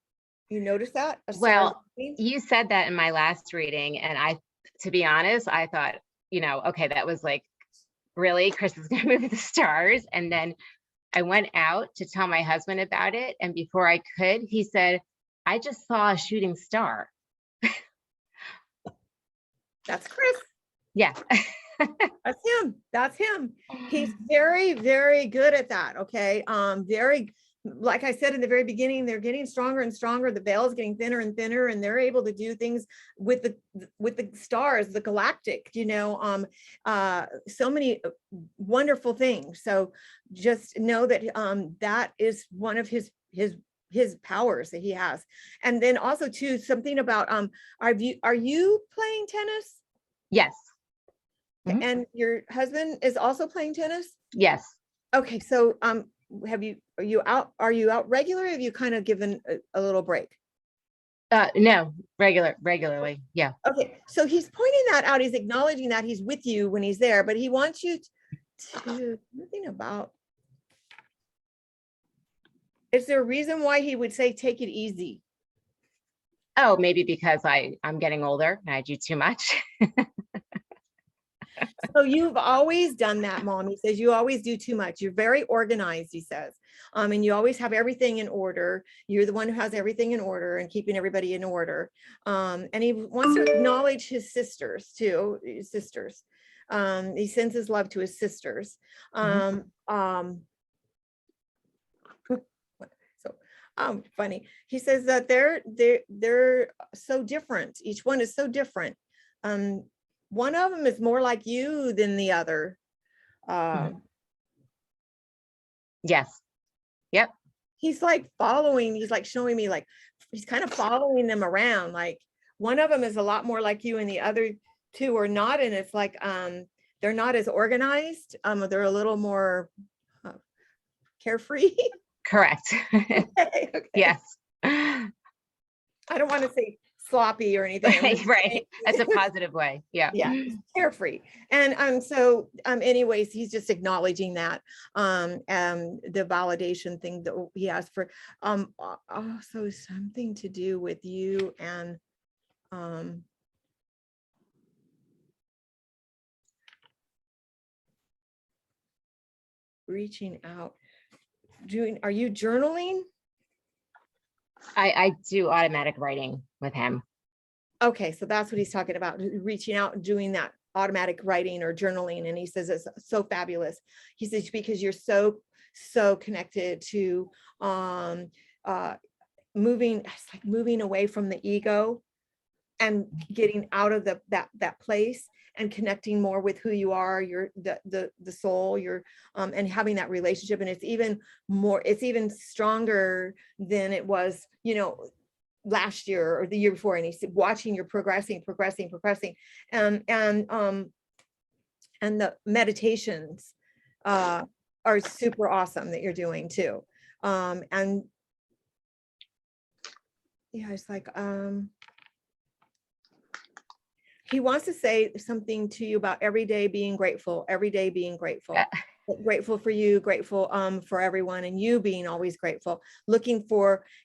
You notice that? Well, you said that in my last reading, and to be honest, I thought, okay, that was like, really, Chris is gonna move the stars. And then I went out to tell my husband about it, and before I could, he said, I just saw a shooting star. That's Chris. Yeah. That's him. He's very, very good at that. Okay. Very, like I said in the very beginning, they're getting stronger and stronger. The veil is getting thinner and thinner, and they're able to do things with the stars, the galactic, so many wonderful things. So just know that that is one of his powers that he has. And then also too, something about are you playing tennis? Yes. Mm-hmm. And your husband is also playing tennis? Yes. Okay, so are you out regularly? Have you kind of given a little break? No, regularly. Yeah. Okay, so he's pointing that out. He's acknowledging that he's with you when he's there, but he wants you to nothing about. Is there a reason why he would say take it easy? Oh, maybe because I'm getting older and I do too much. So you've always done that, Mom. He says you always do too much. You're very organized, he says. And you always have everything in order. You're the one who has everything in order and keeping everybody in order. And he wants to acknowledge his sisters too, He sends his love to his sisters. Funny. He says that they're so different. Each one is so different. One of them is more like you than the other. Yes. Yep. He's like showing me, like he's kind of following them around. Like one of them is a lot more like you and the other two are not. And it's like, they're not as organized. They're a little more carefree. Correct. Okay. Yes. I don't want to say sloppy or anything. Right. That's a positive way. Yeah. Yeah, carefree. And so anyways, he's just acknowledging that the validation thing that he asked for. Also something to do with you and reaching out. Are you journaling? I do automatic writing with him. Okay, so that's what he's talking about, reaching out and doing that automatic writing or journaling. And he says it's so fabulous. He says because you're so connected to moving, it's like moving away from the ego and getting out of that place and connecting more with who you are, the soul, and having that relationship. And it's even stronger than it was, last year or the year before. And he's watching you're progressing. And the meditations are super awesome that you're doing too. And yeah, it's like, he wants to say something to you about every day being grateful, grateful for you, grateful for everyone, and you being always grateful. He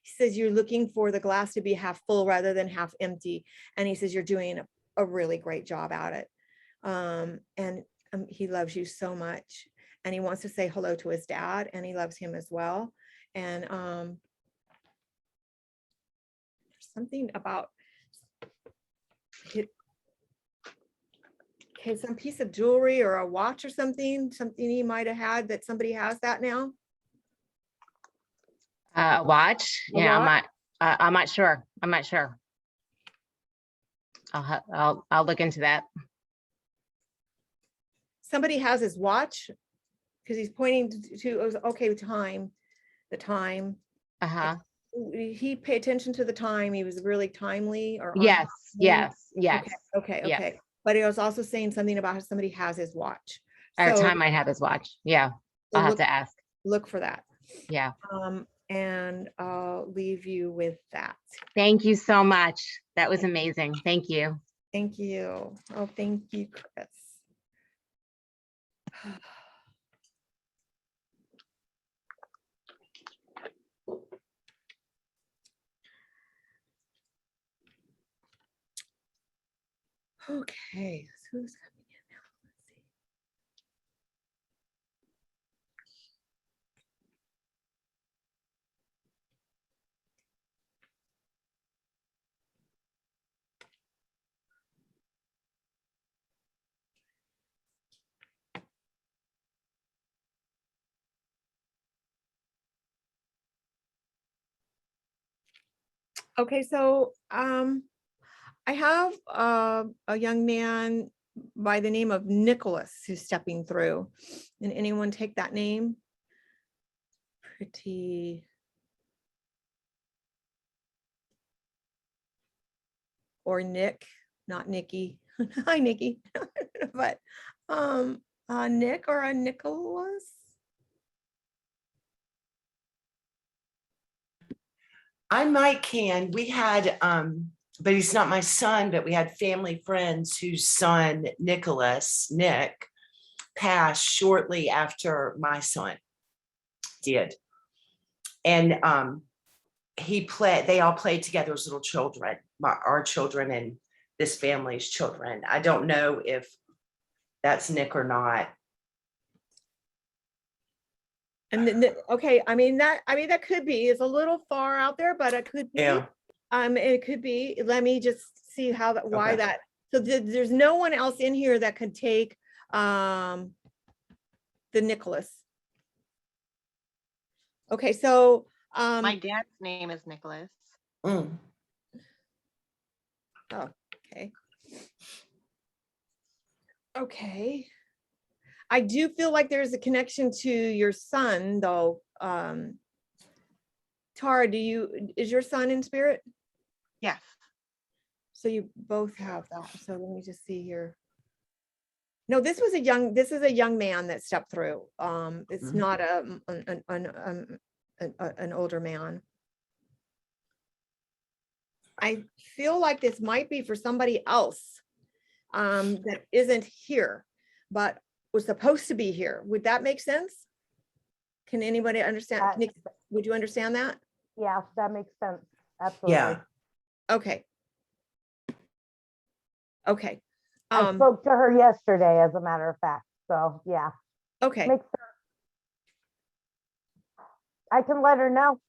says you're looking for the glass to be half full rather than half empty. And he says you're doing a really great job at it. And he loves you so much. And he wants to say hello to his dad, and he loves him as well. And something about it. Okay, some piece of jewelry or a watch or something he might have had that somebody has that now. Watch. A Yeah, watch? I'm not sure. I'll look into that. Somebody has his watch because he's pointing to okay, the time. Uh-huh. He paid attention to the time. He was really timely or on Yes, time. yes. Okay. Yes. But he was also saying something about how somebody has his watch. Our So time might have his watch. Yeah, so I'll have to ask. look for that. Yeah. And I'll leave you with that. Thank you so much. That was amazing. Thank you. Thank you. Oh, thank you, Chris. Okay, so who's coming in now? Let's see. Okay, so I have a young man by the name of Nicholas who's stepping through. And anyone take that name? Pretty. Or Nick, not Nikki. Hi, Nikki. But Nick or a Nicholas? I might can. We had, but he's not my son, but we had family friends whose son, Nick, passed shortly after my son did. And they all played together as little children, our children and this family's children. I don't know if that's Nick or not. And then, okay, I mean that could be. It's a little far out there, but it could be. Yeah. It could be. Let me just see how that. Why Okay. that? So there's no one else in here that could take the Nicholas. Okay, so My dad's name is Nicholas. Mm. oh, okay. Okay. I do feel like there's a connection to your son though. Tara, is your son in spirit? Yes. So you both have that. So let me just see here. No, this is a young man that stepped through. It's Mhm. not an older man. I feel like this might be for somebody else that isn't here, but was supposed to be here. Would that make sense? Can anybody understand? Nick, would you understand that? Yeah, that makes sense. Absolutely. Yeah. Okay. Okay. I spoke to her yesterday, as a matter of fact. So yeah, Okay. makes sense. I can let her know.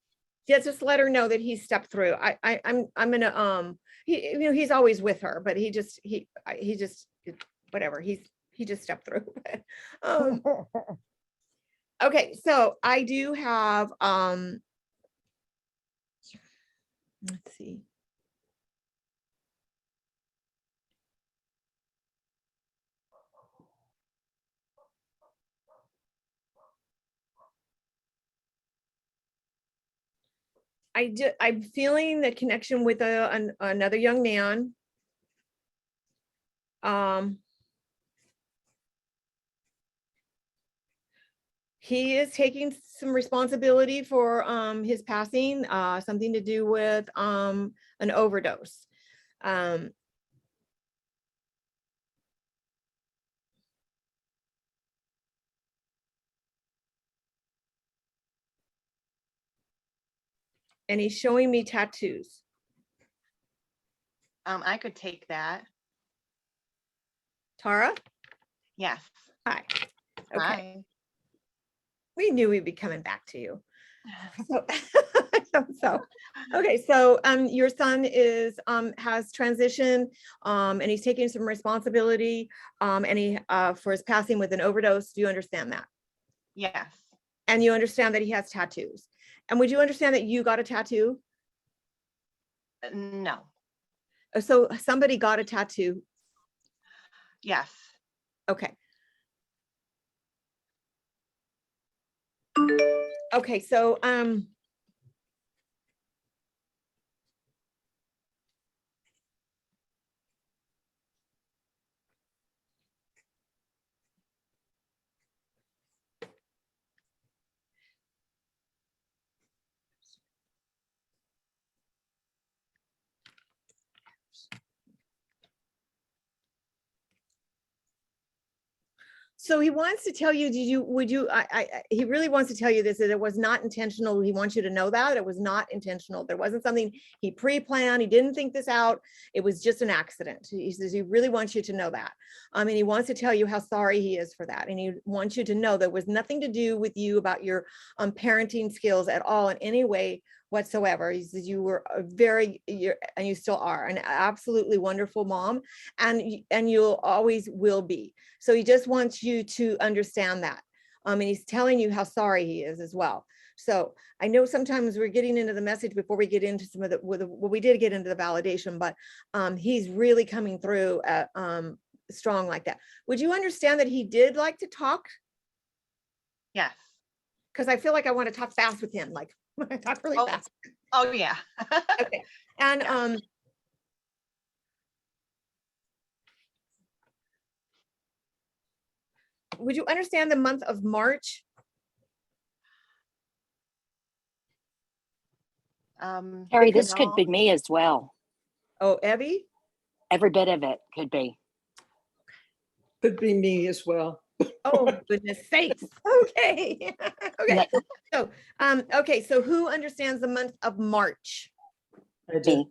Yeah, just let her know that he stepped through. I'm gonna he's always with her, but he just whatever, he just stepped through. Okay, so I do have let's see. I'm feeling the connection with another young man. He is taking some responsibility for his passing, something to do with an overdose. And he's showing me tattoos. I could take that. Tara, Yes. hi. Okay, Hi. we knew we'd be coming back to you. So, okay, so your son is has transitioned and he's taking some responsibility and he for his passing with an overdose. Do you understand that? Yes. And you understand that he has tattoos. And would you understand that you got a tattoo? No. So somebody got a tattoo. Yes. Okay. Okay, so so he wants to tell you, he really wants to tell you this, that it was not intentional. He wants you to know that it was not intentional. There wasn't something he pre-planned. He didn't think this out. It was just an accident. He says he really wants you to know that. And he wants to tell you how sorry he is for that. And he wants you to know there was nothing to do with you about your parenting skills at all in any way whatsoever. He says you were and you still are an absolutely wonderful mom, and you'll always will be. So he just wants you to understand that. And he's telling you how sorry he is as well. So I know sometimes we're getting into the message before we get into some of the, well, we did get into the validation, but he's really coming through strong like that. Would you understand that he did like to talk? Yes. Because I feel like I want to talk fast with him, like I talk really fast. Oh, yeah. Okay. And Yeah. would you understand the month of March? Terry, this no. could be me as well. Oh, Evie? Every bit of it could be. Could be me as well. Oh, goodness sakes. Okay. Okay. So, okay. So who understands the month of March? I do. Me.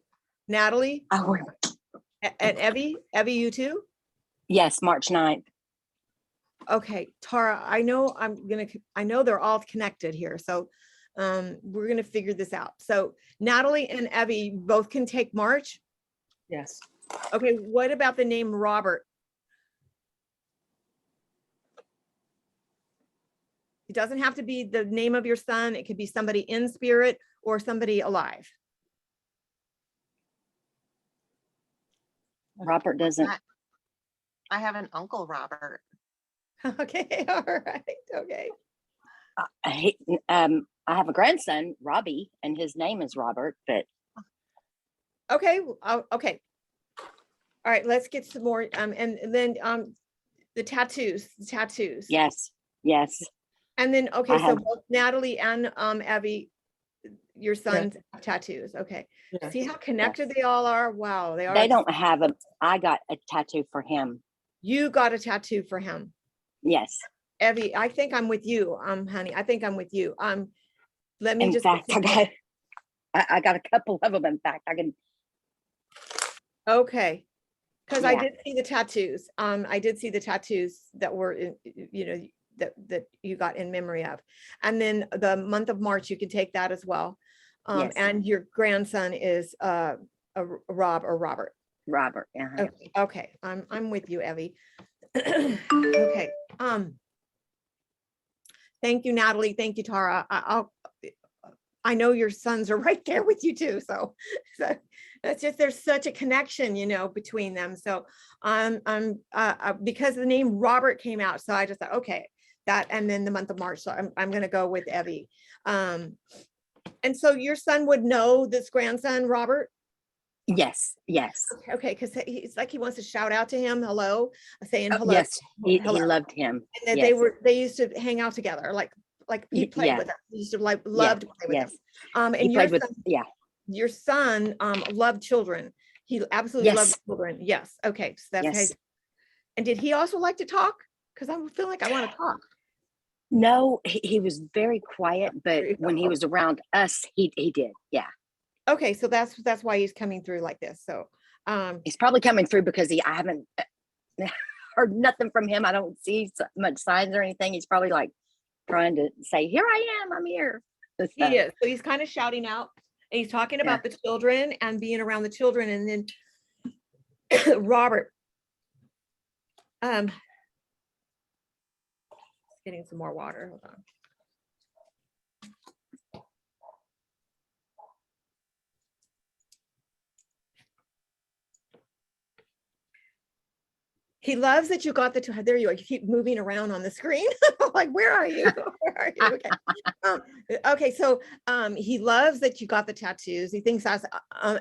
Natalie Oh, and Evie? Evie, you too? yes, March 9th. Okay, Tara, I know I know they're all connected here. So we're gonna figure this out. So Natalie and Evie both can take March. Yes. Okay, what about the name Robert? It doesn't have to be the name of your son. It could be somebody in spirit or somebody alive. Robert doesn't. I have an uncle, Robert. Okay, all right, okay. I have a grandson, Robbie, and his name is Robert, but Okay, okay. All right, let's get some more, and then the tattoos. yes, yes. And then, okay, I so have- both Natalie and Evie, your sons have tattoos, okay. Yes. See how connected they all are? Wow, they are. They don't have a, I got a tattoo for him. You got a tattoo for him. Yes. Evie, I think I'm with you, honey. I think I'm with you. Let me In just. fact, I got a couple of them. In fact, I can. Okay, because I Yeah. did see the tattoos. I did see the tattoos that were in, that you got in memory of. And then the month of March, you can take that as well. Yes. And your grandson is a Robert. Robert. Uh-huh. Okay, I'm with you, Evie. Okay. Thank you, Natalie. Thank you, Tara. I know your sons are right there with you too. So that's just, there's such a connection, between them. So because the name Robert came out, so I just thought, okay, that, and then the month of March. So I'm going to go with Evie. And so your son would know this grandson, Robert? Yes, yes. Okay, because he's like, he wants to shout out to him, hello, saying Oh, hello. yes, he hello. loved him. And that Yes. they used to hang out together, like he played yeah. with them. He used to like love to play with yes. them. He And your played with, son, yeah. your son loved children. He absolutely loved Yes. children. Yes. Okay. So that's Yes. okay. And did he also like to talk? Because I feel like I want to talk. No, he was very quiet, but when he Oh. was around us, he did. Yeah. Okay, so that's why he's coming through like this. So He's probably coming through because I haven't heard nothing from him. I don't see much signs or anything. He's probably like trying to say, here I am, I'm here. So, he is. So he's kind of shouting out and he's talking about the children and being around the children. And then Robert, getting some more water. Hold on. He loves that you got there you are. You keep moving around on the screen. Like, where are you? Where are you? Okay. Okay. So he loves that you got the tattoos. He thinks that's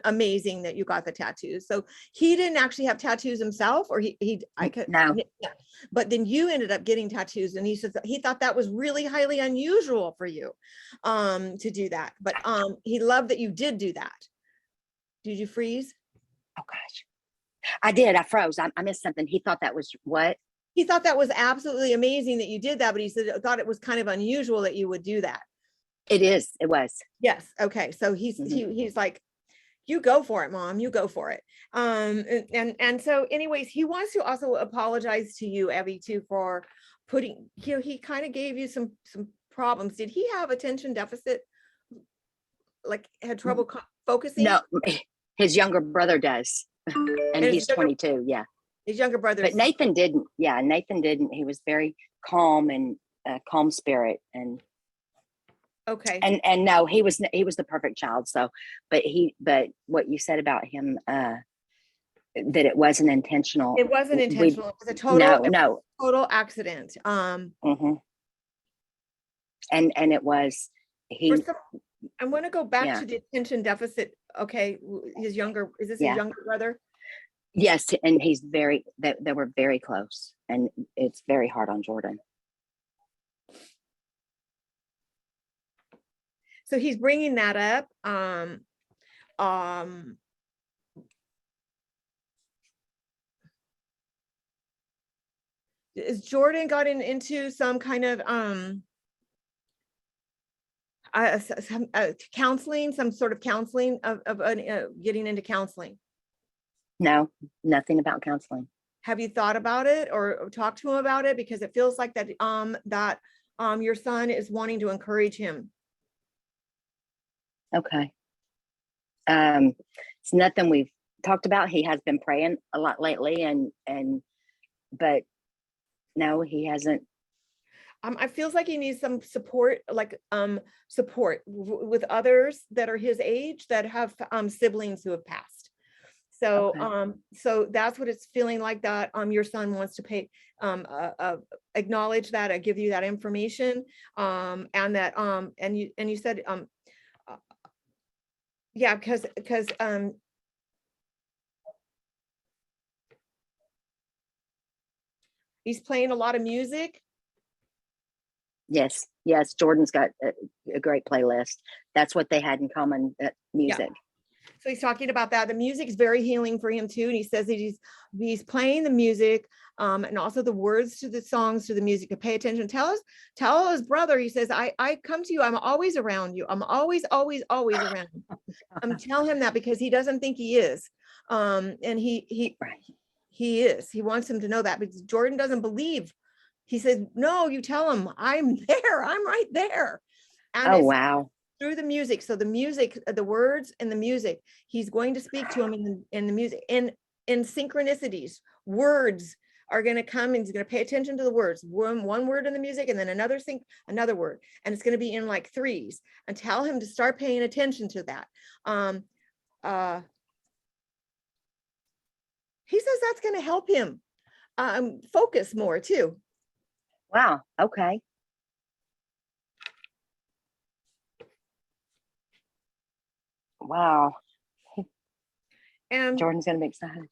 amazing that you got the tattoos. So he didn't actually have tattoos himself, or I could no. Yeah. But then you ended up getting tattoos, and he says he thought that was really highly unusual for you to do that. But he loved that you did do that. Did you freeze? Oh gosh. I did. I froze. I missed something. He thought that was what? He thought that was absolutely amazing that you did that, but he said thought it was kind of unusual that you would do that. It is. It was. Yes. Okay. So he's like, you go for it, Mom. You go for it. And so, anyways, he wants to also apologize to you, Abby, too, for putting. He kind of gave you some problems. Did he have attention deficit? Like had trouble focusing? No, his younger brother does. And he's 22, yeah. His younger brother. But Nathan didn't. Yeah, Nathan didn't. He was very calm and calm spirit. And okay. And no, he was the perfect child. So, but what you said about him, that it wasn't intentional. It wasn't intentional. It was a total total accident. And it was I want to go back to the attention deficit. Okay, his younger, is this his younger brother? Yes, and he's they were very close, and it's very hard on Jordan. So he's bringing that up. Is Jordan gotten into some kind of counseling, some sort of counseling of getting into counseling? No, nothing about counseling. Have you thought about it or talked to him about it? Because it feels like that your son is wanting to encourage him. Okay. It's nothing we've talked about. He has been praying a lot lately, but no, he hasn't. I feels like he needs some support, like support with others that are his age that have siblings who have passed. So so that's what it's feeling like, that your son wants to acknowledge that, give you that information, and that and you said yeah, because he's playing a lot of music. Yes, Jordan's got a great playlist. That's what they had in common, music. Yeah. So he's talking about that. The music is very healing for him too. And he says that he's playing the music and also the words to the songs, to the music, to pay attention. Tell his brother, he says, I come to you. I'm always around you. I'm always around you. Tell him that, because he doesn't think he is. And he is. He wants him to know that, because Jordan doesn't believe. He said, no, you tell him I'm there. I'm right there. And wow. Through the music. So the music, the words and the music, he's going to speak to him in the music, in synchronicities. Words are going to come, and he's going to pay attention to the words. One word in the music, and then another word. And it's going to be in like threes, and tell him to start paying attention to that. He says that's going to help him focus more too. Wow. Okay. Wow. And Jordan's gonna be excited.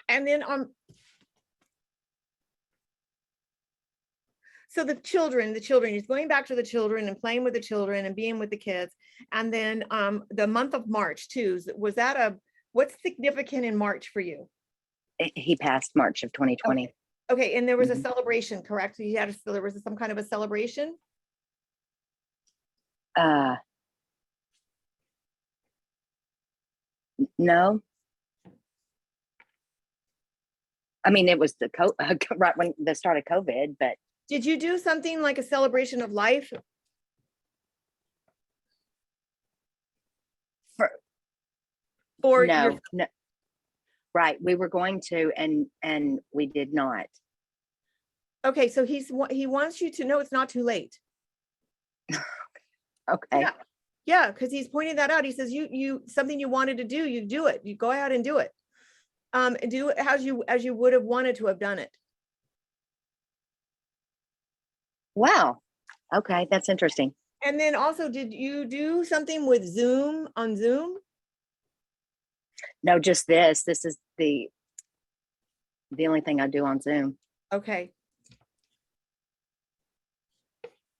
and then so the children, he's going back to the children and playing with the children and being with the kids. And then the month of March too, was that what's significant in March for you? He passed March of 2020. Okay, and there was a Mhm. celebration, correct? There was some kind of a celebration? No. I mean, it was the right when the start of COVID, but Did you do something like a celebration of life? Or no, no. Right, we were going to, and we did not. okay, so he wants you to know it's not too late. Okay. Yeah, because he's pointing that out. He says you something you wanted to do, you do it. You go ahead and do it. Do it as you would have wanted to have done it. Wow. Okay, that's interesting. And then also, did you do something with Zoom on Zoom? No, just this. This is the only thing I do on Zoom. Okay.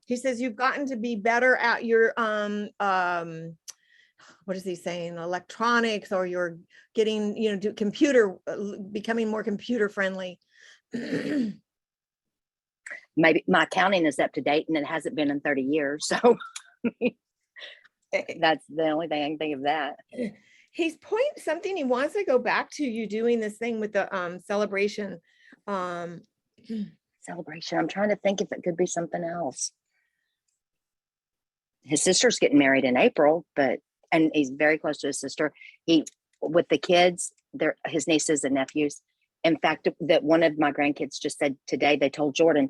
He says you've gotten to be better at your what is he saying? Electronics, or you're getting, do computer, becoming more computer friendly. Maybe my accounting is up to date and it hasn't been in 30 years. So that's the only thing I can think of that. He's pointing something, he wants to go back to you doing this thing with the celebration. Celebration. I'm trying to think if it could be something else. His sister's getting married in April, and he's very close to his sister. With the kids, his nieces and nephews. In fact, that one of my grandkids just said today, they told Jordan,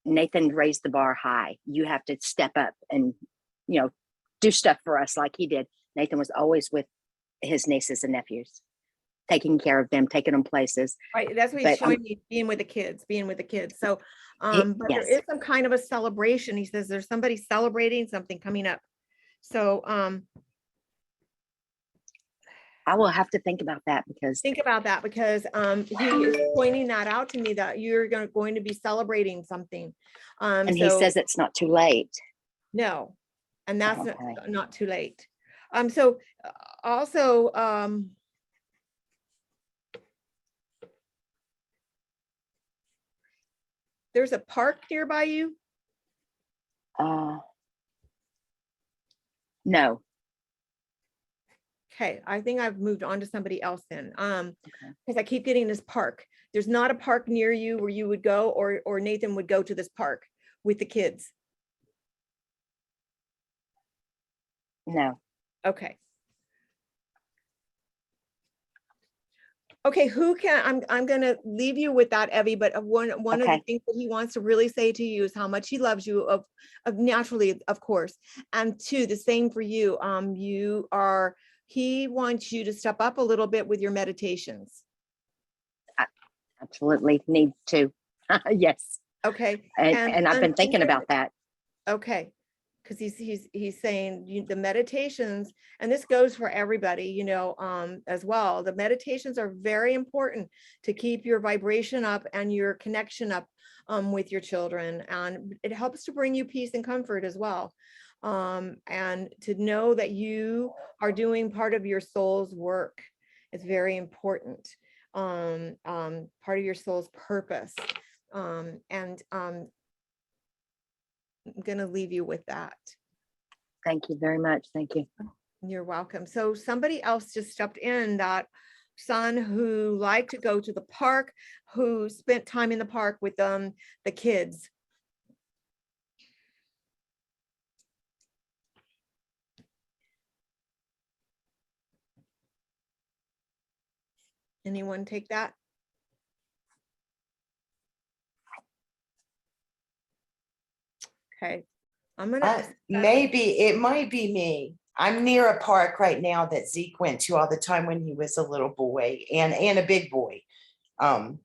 Nathan raised the bar high. You have to step up and, do stuff for us like he did. Nathan was always with his nieces and nephews, taking care of them, taking them places. Right, that's what he's showing me, being with the kids. So, but yes. there is some kind of a celebration. He says there's somebody celebrating something coming up. So, I will have to think about that because he is pointing that out to me, that you're going to be celebrating something. and he says it's not too late. No, and that's Okay. not too late. So also, there's a park nearby you? No. Okay, I think I've moved on to somebody else then. Because I keep getting this park. There's not a park near you where you would go, or Nathan would go to this park with the kids. No. Okay. Okay, I'm gonna leave you with that, Evie, but one of the things that he wants to really say to you is how much he loves you, of naturally, of course. And two, the same for you. He wants you to step up a little bit with your meditations. I absolutely need to. Yes. Okay. And I've been thinking about that. Okay. Because he's saying the meditations, and this goes for everybody, as well. The meditations are very important to keep your vibration up and your connection up with your children. And it helps to bring you peace and comfort as well. And to know that you are doing part of your soul's work is very important. Part of your soul's purpose. I'm going to leave you with that. Thank you very much. Thank you. You're welcome. So somebody else just stepped in, that son who liked to go to the park, who spent time in the park with the kids. Anyone take that? Okay. I'm gonna maybe it might be me. I'm near a park right now that Zeke went to all the time when he was a little boy and a big boy. And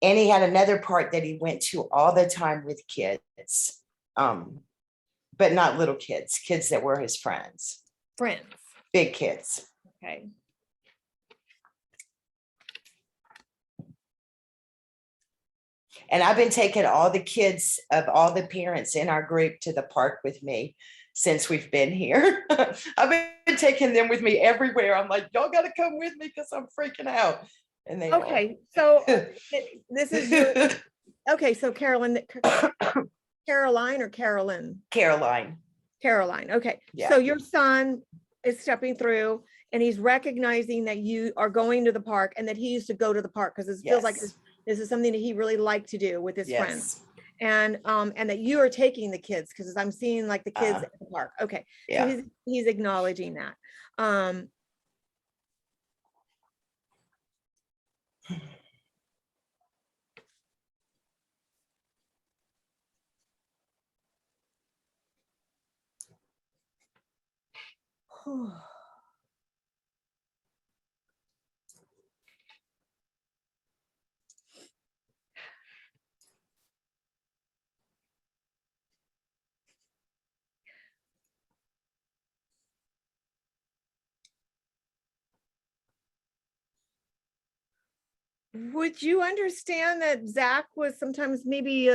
he had another park that he went to all the time with kids. but not little kids, kids that were his friends, Friends. big kids. Okay. And I've been taking all the kids of all the parents in our group to the park with me since we've been here. I've been taking them with me everywhere. I'm like, y'all got to come with me because I'm freaking out. And they all- Okay, so this is your, okay, so Caroline, Caroline or Carolyn? Caroline. Caroline, okay. Yeah. So your son is stepping through and he's recognizing that you are going to the park and that he used to go to the park because it feels like Yes. this is something that he really liked to do with his friends. Yes. And that you are taking the kids because I'm seeing like the kids at the park. Okay, Yeah. so he's acknowledging that. Would you understand that Zach was sometimes maybe I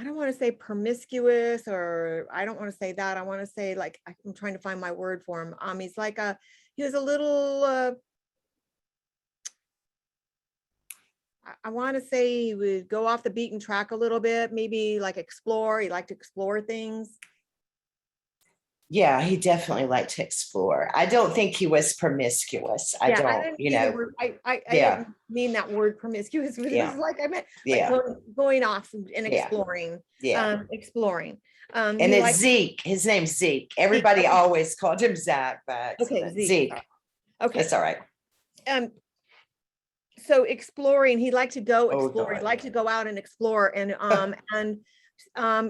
don't want to say promiscuous, or I don't want to say that. I want to say like I'm trying to find my word for him. He's like he was a little I want to say he would go off the beaten track a little bit, maybe like explore. He liked to explore things. Yeah, he definitely liked to explore. I don't think he was promiscuous. I Yeah, don't, didn't use the word- I yeah. didn't mean that word promiscuous, but it Yeah. was like I meant like Yeah. going off and Yeah. exploring. Yeah. Exploring. And he it's liked- Zeke. His name's Zeke. Everybody okay. always called him Zach by Okay, accident. Zeke. Zeke. Okay. That's all right. So exploring, he liked to go Oh, explore. He God. liked to go out and explore and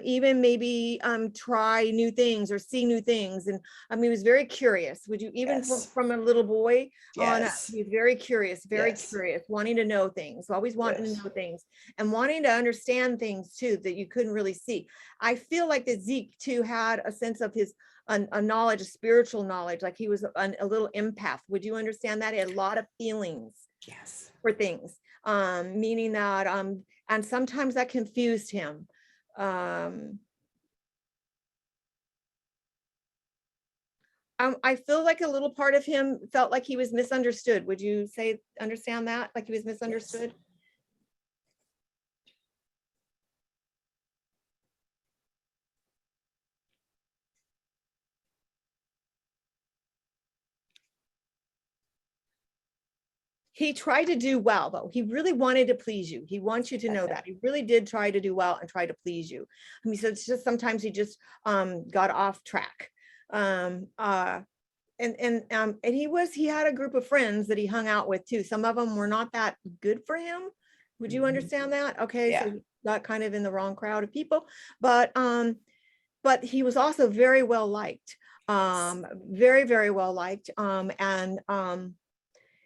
even maybe try new things or see new things. And he was very curious. Would you even Yes. from a little boy on up, Yes. he was very curious, Yes. wanting to know things, always wanting Yes. to know things and wanting to understand things too that you couldn't really see. I feel like that Zeke too had a sense of his a knowledge, a spiritual knowledge, like he was a little empath. Would you understand that? He had a lot of feelings Yes. for things, meaning that and sometimes that confused him. I feel like a little part of him felt like he was misunderstood. Would you say understand that, like he was misunderstood? He tried to do well, though. He really wanted to please you. He wants you to know that. He really did try to do well and try to please you. He said it's just sometimes he just got off track. And he had a group of friends that he hung out with too. Some of them were not that good for him. Would you understand that? Okay, Yeah. so he got kind of in the wrong crowd of people, but he was also very well liked, very, very well liked.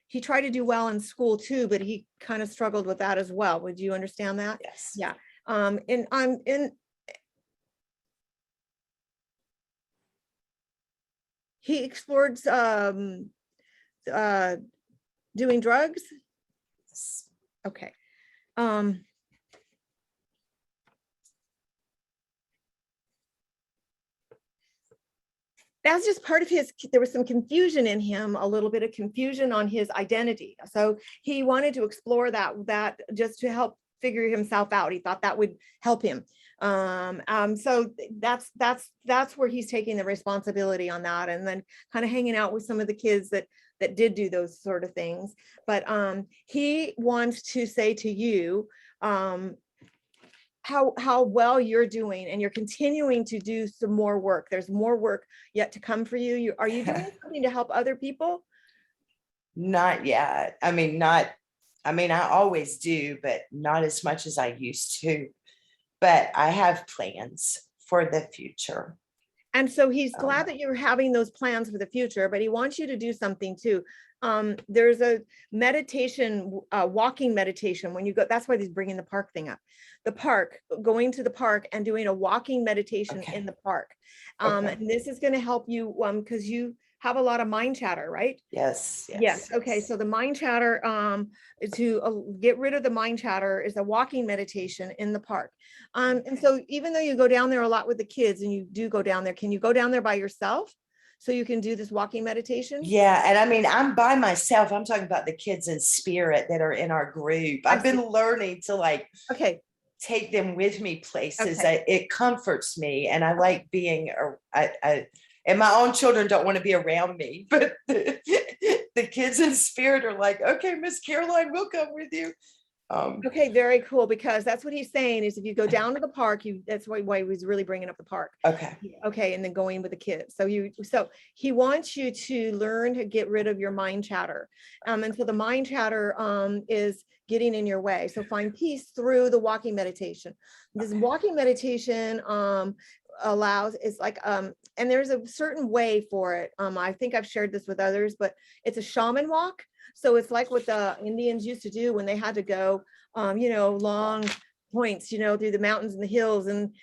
He tried to do well in school too, but he kind of struggled with that as well. Would you understand that? Yes. Yeah. And I'm in. He explored doing drugs. Okay. That's just part of his, there was some confusion in him, a little bit of confusion on his identity. So he wanted to explore that just to help figure himself out. He thought that would help him. So that's where he's taking the responsibility on that, and then kind of hanging out with some of the kids that did do those sort of things. But he wants to say to you, how well you're doing, and you're continuing to do some more work. There's more work yet to come for you. Are you doing something to help other people? Not yet. I always do, but not as much as I used to. But I have plans for the future. And so he's Oh, glad no. that you're having those plans for the future, but he wants you to do something too. There's a meditation, walking meditation when you go, that's why he's bringing the park thing up. The park, going to the park and doing a walking meditation Okay. in the park. Okay. And this is going to help you because you have a lot of mind chatter, right? Yes. Yes. Okay. yes. So the mind chatter, to get rid of the mind chatter is a walking meditation in the park. And so even though you go down there a lot with the kids and you do go down there, can you go down there by yourself? So you can do this walking meditation? Yeah, and I mean, I'm by myself. I'm talking about the kids in spirit that are in our group. I've been learning to like Okay. take them with me places. Okay. It comforts me, and I like being. And my own children don't want to be around me, but the kids in spirit are like, okay, Miss Caroline, we'll come with you. Okay, very cool, because that's what he's saying is if you go down to the park, that's why he's really bringing up the park. Okay. Okay, and then going with the kids. So he wants you to learn to get rid of your mind chatter. And so the mind chatter is getting in your way. So find peace through the walking meditation. This walking meditation allows, it's like and there's a certain way for it. I think I've shared this with others, but it's a shaman walk. So it's like what the Indians used to do when they had to go long points, through the mountains and the hills and,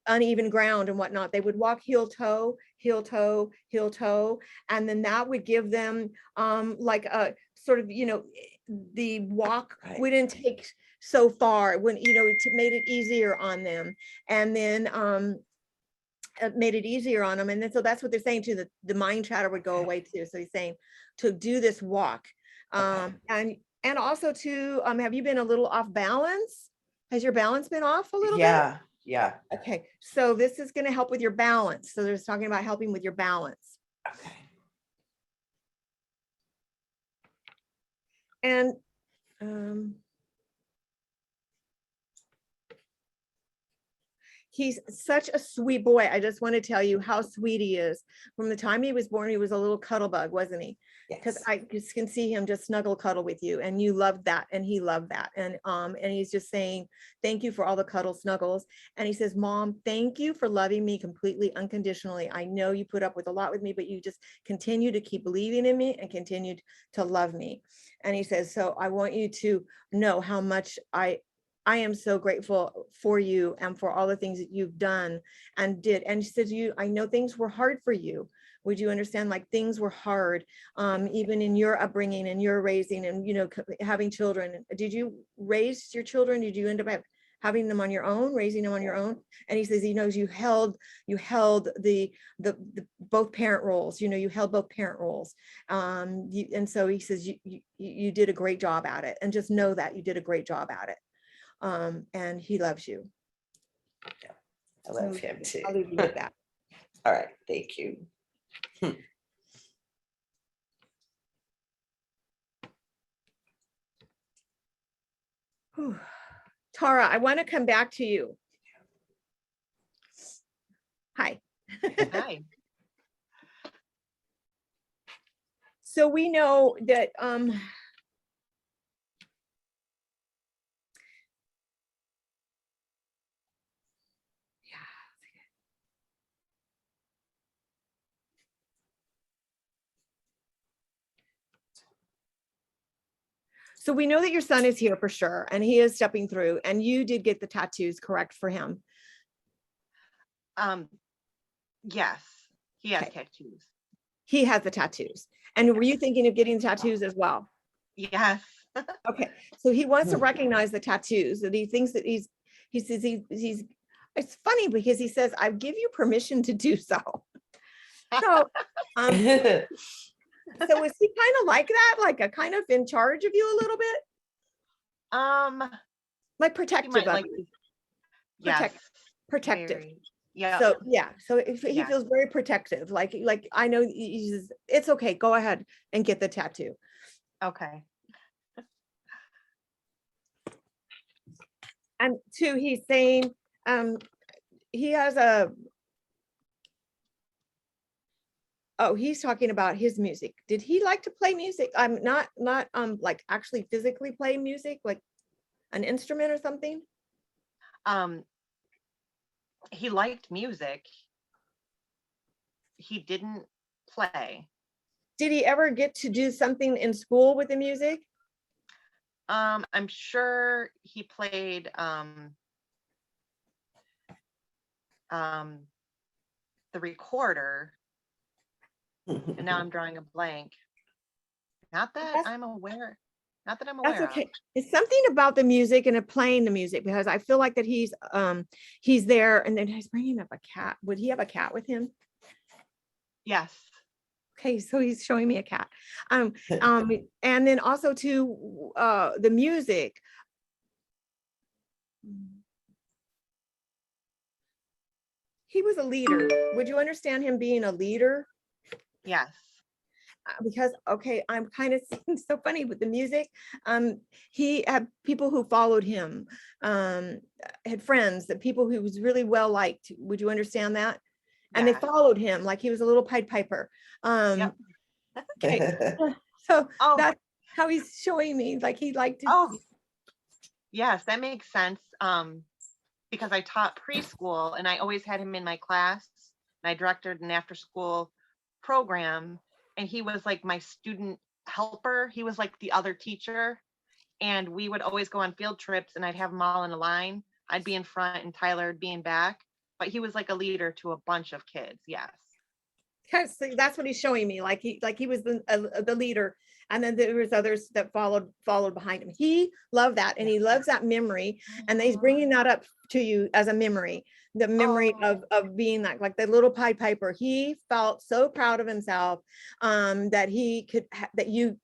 uneven ground and whatnot. They would walk heel toe, heel toe, heel toe. And then that would give them like a sort of, the walk wouldn't take so far when, it made it easier on them. And then it made it easier on them. And then, so that's what they're saying too, that the mind chatter would go away too. So he's saying to do this walk. And also to, have you been a little off balance? Has your balance been off a little bit? Yeah. Okay. So this is going to help with your balance. So there's talking about helping with your balance. Okay. And, he's such a sweet boy. I just want to tell you how sweet he is. From the time he was born, he was a little cuddle bug, wasn't he? Because I just can see him just snuggle cuddle with you, and you loved that, and he loved that. And he's just saying, thank you for all the cuddle snuggles. And he says, Mom, thank you for loving me completely unconditionally. I know you put up with a lot with me, but you just continue to keep believing in me and continued to love me. And he says, so I want you to know how much I am so grateful for you and for all the things that you've done and did. And she says, I know things were hard for you. Would you understand? Like things were hard, even in your upbringing and your raising and, having children. Did you raise your children? Did you end up having them on your own, raising them on your own? And he says, he knows you held the both parent roles, you held both parent roles. And so he says, you did a great job at it, and just know that you did a great job at it. And he loves you. Yeah, I love him too. I'll leave you with that. All right, thank you. Tara, I want to come back to you. Hi. Hi. So we know that so we know that your son is here for sure, and he is stepping through, and you did get the tattoos, correct, for him? Yes, he has Okay. tattoos. He has the tattoos. And were you thinking of getting tattoos as well? Yes. Okay, so he wants to recognize the tattoos, that he thinks that he says he's it's funny because he says, I give you permission to do so. So so is he kind of like that, like a kind of in charge of you a little bit? Like protective of you. Yes. Protective. Yeah. So yeah, so if he Yeah. feels very protective, like I know he's, it's okay, go ahead and get the tattoo. Okay. And two, he's saying he has a, he's talking about his music. Did he like to play music? I'm not like actually physically play music, like an instrument or something? He liked music. he didn't play. Did he ever get to do something in school with the music? I'm sure he played the recorder, and now I'm drawing a blank. Not that That's- I'm aware. Not that I'm That's aware okay. of. It's something about the music and playing the music, because I feel like that he's there, and then he's bringing up a cat. Would he have a cat with him? Yes. Okay, so he's showing me a cat. And then also to the music. He was a leader. Would you understand him being a leader? Yes. Because, okay, I'm kind of seeing so funny with the music. He had people who followed him, had friends, that people who was really well liked. Would you understand that? And they Yes. followed him like he was a little Pied Piper. Yep. Okay. So Oh, that's how he's showing me, like he liked to. oh, yes, that makes sense. Because I taught preschool and I always had him in my class, and I directed an after school program, and he was like my student helper. He was like the other teacher, and we would always go on field trips, and I'd have them all in a line. I'd be in front and Tyler would be in back, but he was like a leader to a bunch of kids. Yes. Yes, that's what he's showing me. Like he was the leader, and then there was others that followed behind him. He loved that, and he loves that memory, and he's bringing that up to you as a memory, the memory of being like the little Pied Piper. He felt so proud of himself, that he could that you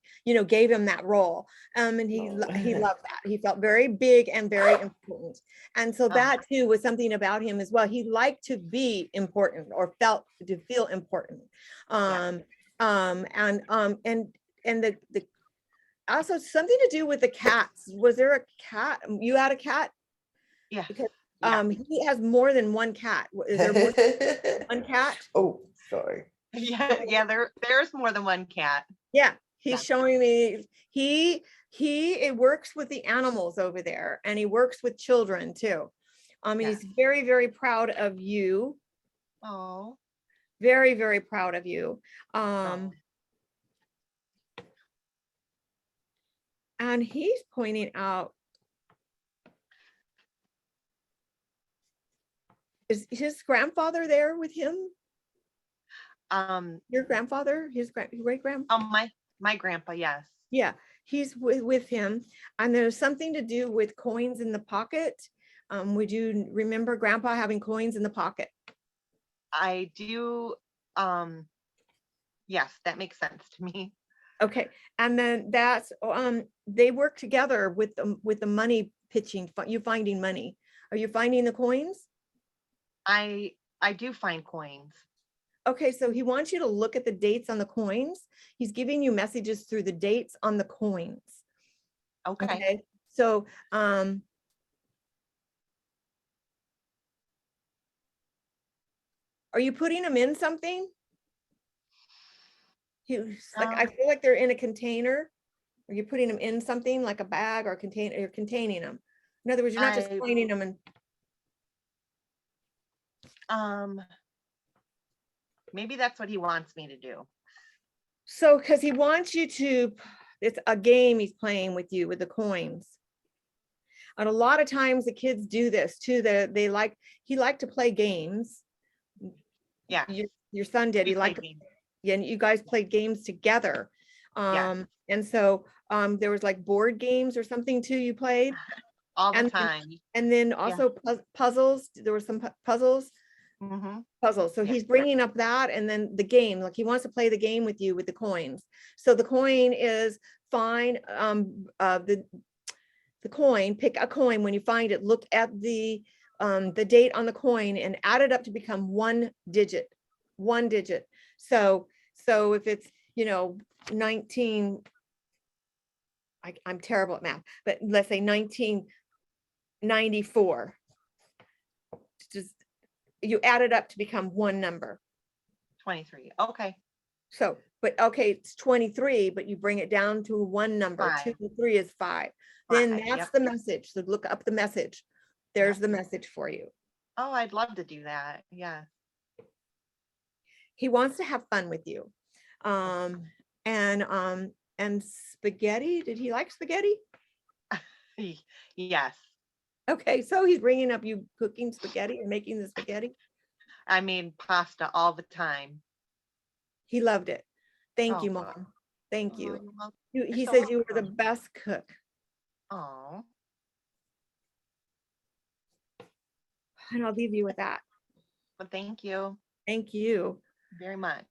gave him that role, and he loved that. He felt very big and very important, and so that too was something about him as well. He liked to be important, or felt to feel important. And the also something to do with the cats. Was there a cat? You had a cat? Yeah. Because Yeah. he has more than one cat. Is there more than one cat? Oh, sorry. Yeah, there's more than one cat. Yeah, he's Yeah. showing me it works with the animals over there, and he works with children too. He's very, very proud of you. Oh. Very, very proud of you. And he's pointing out, is his grandfather there with him? Your grandfather, his great grandfather? Oh, my grandpa, yes. Yeah, he's with him, and there's something to do with coins in the pocket. Would you remember Grandpa having coins in the pocket? I do. Yes, that makes sense to me. Okay, and then that's they work together with the money pitching. You finding money? Are you finding the coins? I do find coins. Okay, so he wants you to look at the dates on the coins. He's giving you messages through the dates on the coins. Okay, so are you putting them in something? I feel like they're in a container. Are you putting them in something like a bag or container? You're containing them. In other words, you're not just pointing them and. Maybe that's what he wants me to do. So, because he wants you to, it's a game he's playing with you with the coins. And a lot of times the kids do this too. He liked to play games. Yeah. Your son did. He liked to, yeah, and you guys played games together. Yes. And so there was like board games or something too you played? All the time. And then also puzzles. There were some puzzles. Puzzles. So he's bringing up that, and then the game, like he wants to play the game with you with the coins. So the coin is fine. The coin, pick a coin. When you find it, look at the date on the coin and add it up to become one digit. So if it's 19, I'm terrible at math, but let's say 1994. Just you add it up to become one number. 23. Okay. So, but okay, it's 23, but you bring it down to one number. 5. 2 and 3 is 5. Then that's the message. So look up the message. There's the message for you. Oh, I'd love to do that. Yeah. he wants to have fun with you. And spaghetti, did he like spaghetti? Yes. Okay, so he's bringing up you cooking spaghetti and making the spaghetti. I mean, pasta all the time. He loved it. Thank Oh, you, good. Mom. Thank Oh, you. you're welcome. He so says you were the welcome. best cook. Oh, And I'll leave you with that. well, thank you Thank you. very much.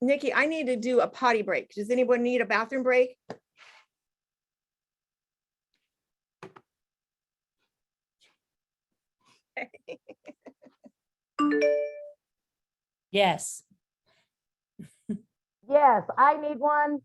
Nikki, I need to do a potty break. Does anyone need a bathroom break? Yes. Yes, I need one.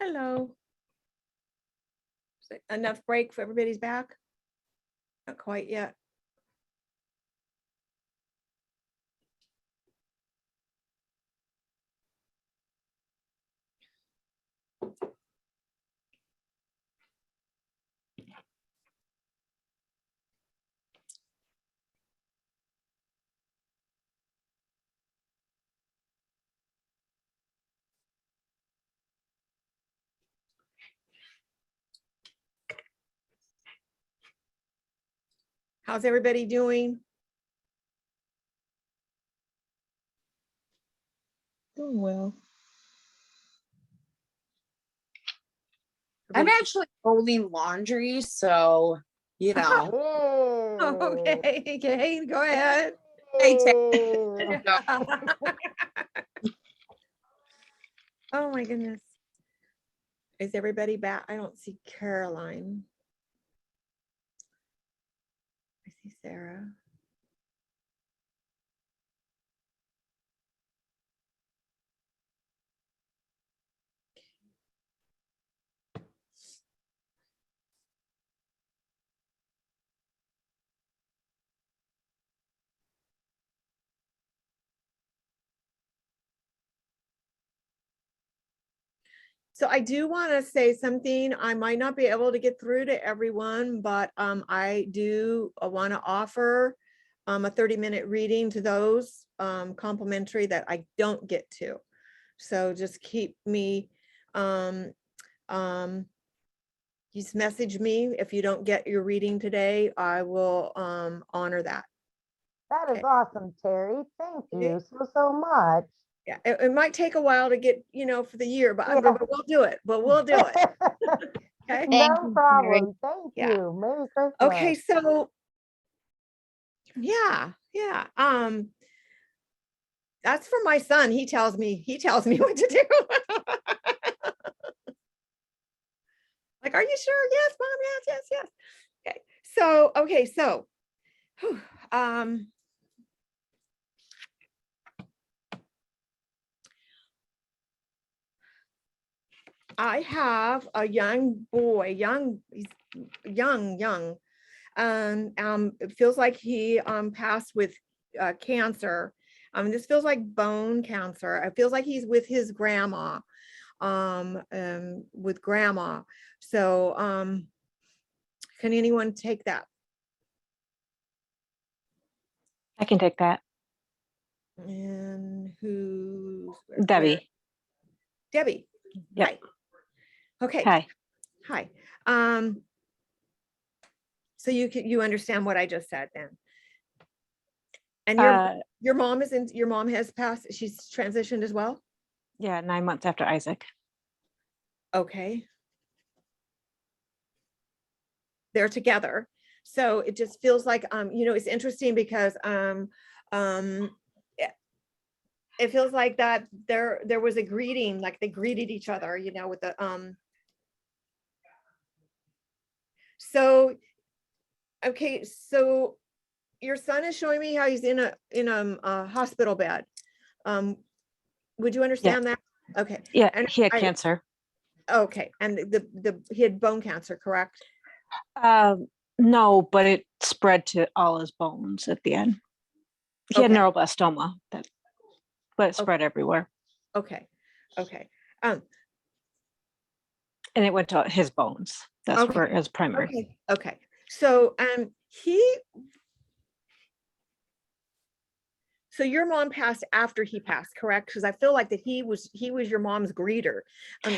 Hello. Is it enough break for everybody's back? Not quite yet. How's everybody doing? Doing well. I'm actually folding laundry, so you know. Okay, okay, go ahead. Hey, Yay. Oh my goodness. Is everybody back? I don't see Caroline. I see Sarah. So I do want to say something. I might not be able to get through to everyone, but I do want to offer a 30-minute reading to those complimentary that I don't get to. So just keep me, just message me if you don't get your reading today. I will honor that. That is Okay. awesome, Terry. Thank Okay. you so much. Yeah, it might take a while to get, for the year, but, Yeah. but we'll do it. But we'll do it. Okay. No problem. Thank Yeah. you. Merry Christmas. Okay, so yeah. That's for my son. He tells me what to do. Like, are you sure? Yes, mom. Yes. Okay. So, whew, I have a young boy, he's young. It feels like he passed with cancer. This feels like bone cancer. It feels like he's with his grandma, with grandma. So can anyone take that? I can take that. And who's Debbie. Debbie. Yep. Hi. Okay. Hi. Hi. So you understand what I just said then? And your mom has passed, she's transitioned as well? Yeah, 9 months after Isaac. Okay. They're together. So it just feels like, it's interesting because it feels like that there was a greeting, like they greeted each other, with the so okay, so your son is showing me how he's in a hospital bed. Would you understand that? Okay. Yeah, And he had cancer. Okay, and he had bone cancer, correct? No, but it spread to all his bones at the end. He had neuroblastoma, but it spread everywhere. Okay. And it went to his bones. That's where it was primary. Okay. So so your mom passed after he passed, correct? Because I feel like that he was your mom's greeter,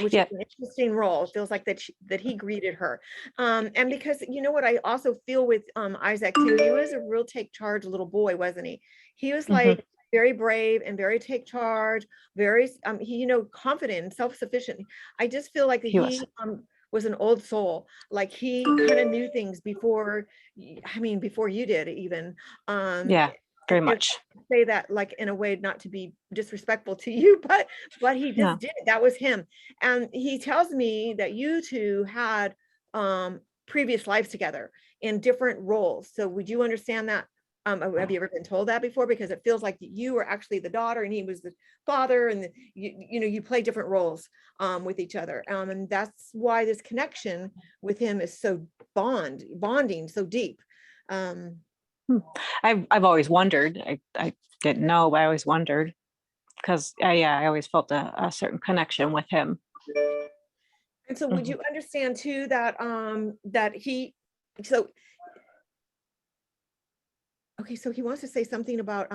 which is an interesting role. It feels like that he greeted her. And because what I also feel with Isaac too, he was a real take charge little boy, wasn't he? He was like very brave and very take charge, very he confident and self-sufficient. I just feel like he was an old soul, like he kind of knew things before you did even. Yeah, very much. Say that like in a way not to be disrespectful to you, but he just did. That was him. And he tells me that you two had previous lives together in different roles. So would you understand that? Have you ever been told that before? Because it feels like you were actually the daughter and he was the father, and you play different roles with each other. And that's why this connection with him is so bonding so deep. I've always wondered. I didn't know, but I always wondered because I always felt a certain connection with him. And so would you understand too that so he wants to say something about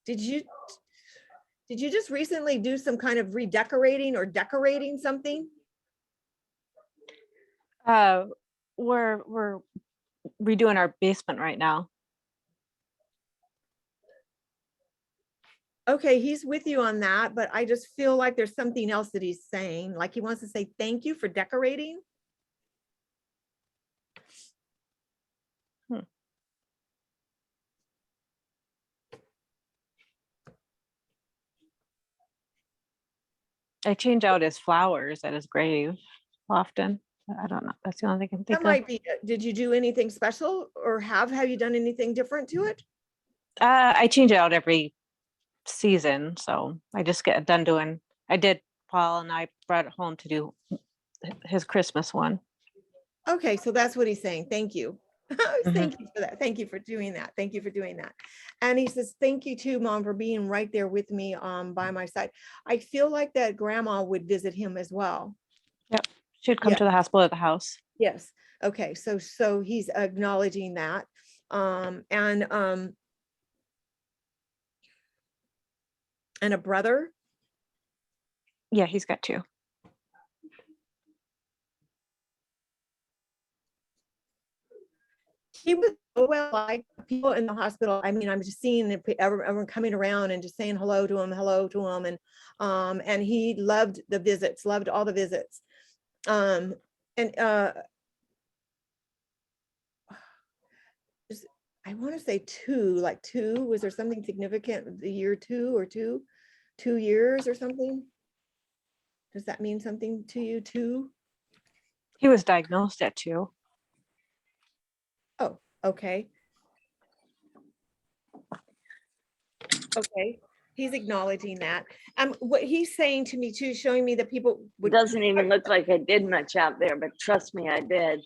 did you just recently do some kind of redecorating or decorating something? We're redoing our basement right now. Okay, he's with you on that, but I just feel like there's something else that he's saying, like he wants to say thank you for decorating. I change out his flowers at his grave often. I don't know. That's the only thing I can think That might be, did you do anything special or have you done anything different to it? I change it out every season, so I just get done doing. I did Paul and I brought it home to do his Christmas one. Okay, so that's what he's saying. Thank you. Thank you for that. Thank you for doing that. Thank you for doing that. And he says, thank you too, Mom, for being right there with me by my side. I feel like that grandma would visit him as well. Yep. She'd come to the hospital at the house. Yes. Okay. So he's acknowledging that. And a brother. Yeah, he's got two. He was so well liked. People in the hospital. I mean, I'm just seeing everyone coming around and just saying hello to him, and he loved the visits, loved all the visits. And I want to say two. Was there something significant the year 2 or 2 years or something? Does that mean something to you too? He was diagnosed at 2. Oh, okay. Okay, he's acknowledging that. What he's saying to me too, showing me that people It doesn't even look like I did much out there, but trust me, I did.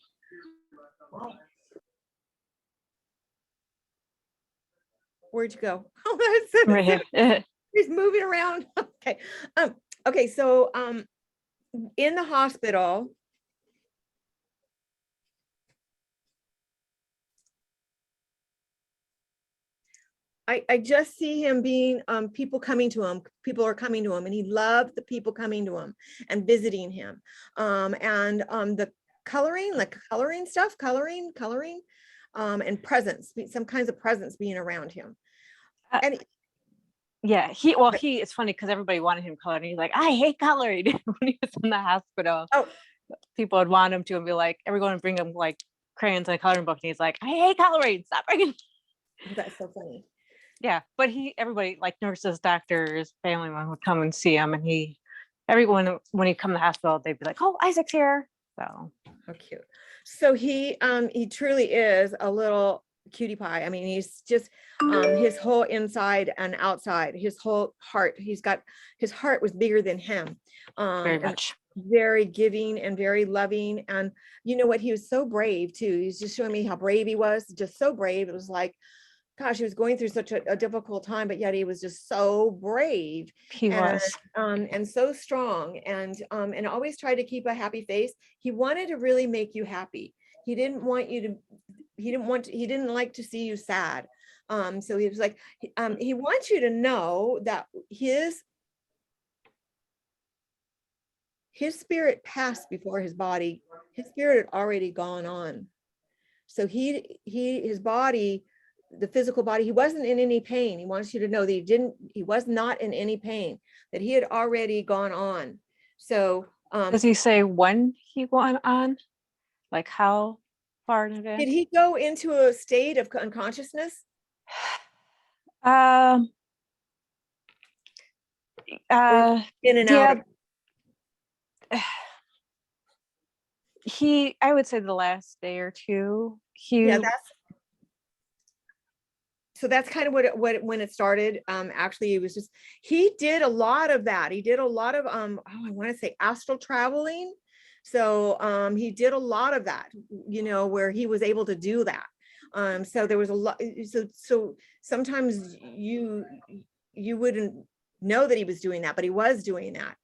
Where'd you go? Oh, right here. He's moving around. Okay. Okay, so in the hospital, I just see him being people coming to him. People are coming to him, and he loved the people coming to him and visiting him. The coloring stuff, and presents, some kinds of presents being around him. And yeah, it's funny because everybody wanted him colored, and he's like, I hate coloring. When he was in the hospital, people would want him to and be like, everyone would bring him like crayons and a coloring book, and he's like, I hate coloring. Stop bringing. That's so funny. Yeah, but everybody like nurses, doctors, family members would come and see him, and everyone when he'd come to the hospital, they'd be like, oh, Isaac's here. So how cute. So he truly is a little cutie pie. I mean, he's just his whole inside and outside, his whole heart. His heart was bigger than him. Very much. Very giving and very loving. And you know what? He was so brave too. He's just showing me how brave he was. Just so brave. It was like, gosh, he was going through such a difficult time, but yet he was just so brave. He was. And so strong, and always tried to keep a happy face. He wanted to really make you happy. He didn't like to see you sad. So he was like, he wants you to know that his spirit passed before his body. His spirit had already gone on. So his body, the physical body, he wasn't in any pain. He wants you to know that he was not in any pain, that he had already gone on. So does he say when he went on? Like how far in advance? Did he go into a state of unconsciousness? In and out. I would say the last day or two, Yeah, so that's kind of what when it started. Actually, it was just, he did a lot of that. He did a lot of I want to say astral traveling. So he did a lot of that, where he was able to do that. So there was a lot. So sometimes you wouldn't know that he was doing that, but he was doing that.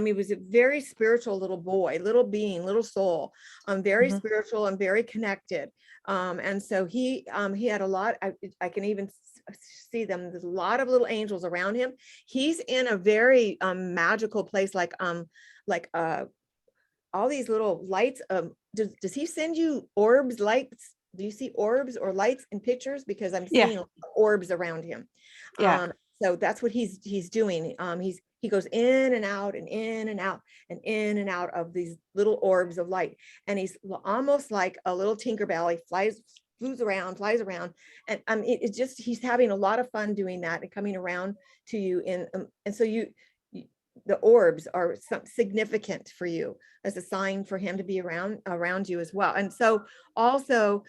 He was a very spiritual little boy, little being, little soul, very spiritual and very connected. And so he had a lot. I can even see them. There's a lot of little angels around him. He's in a very magical place, like all these little lights. Does he send you orbs, lights? Do you see orbs or lights in pictures? Because I'm seeing orbs around him. Yeah. So that's what he's doing. He goes in and out and in and out and in and out of these little orbs of light. And he's almost like a little Tinkerbell. He flies around. And it's just, he's having a lot of fun doing that and coming around to you. And so the orbs are significant for you as a sign for him to be around you as well. And so also,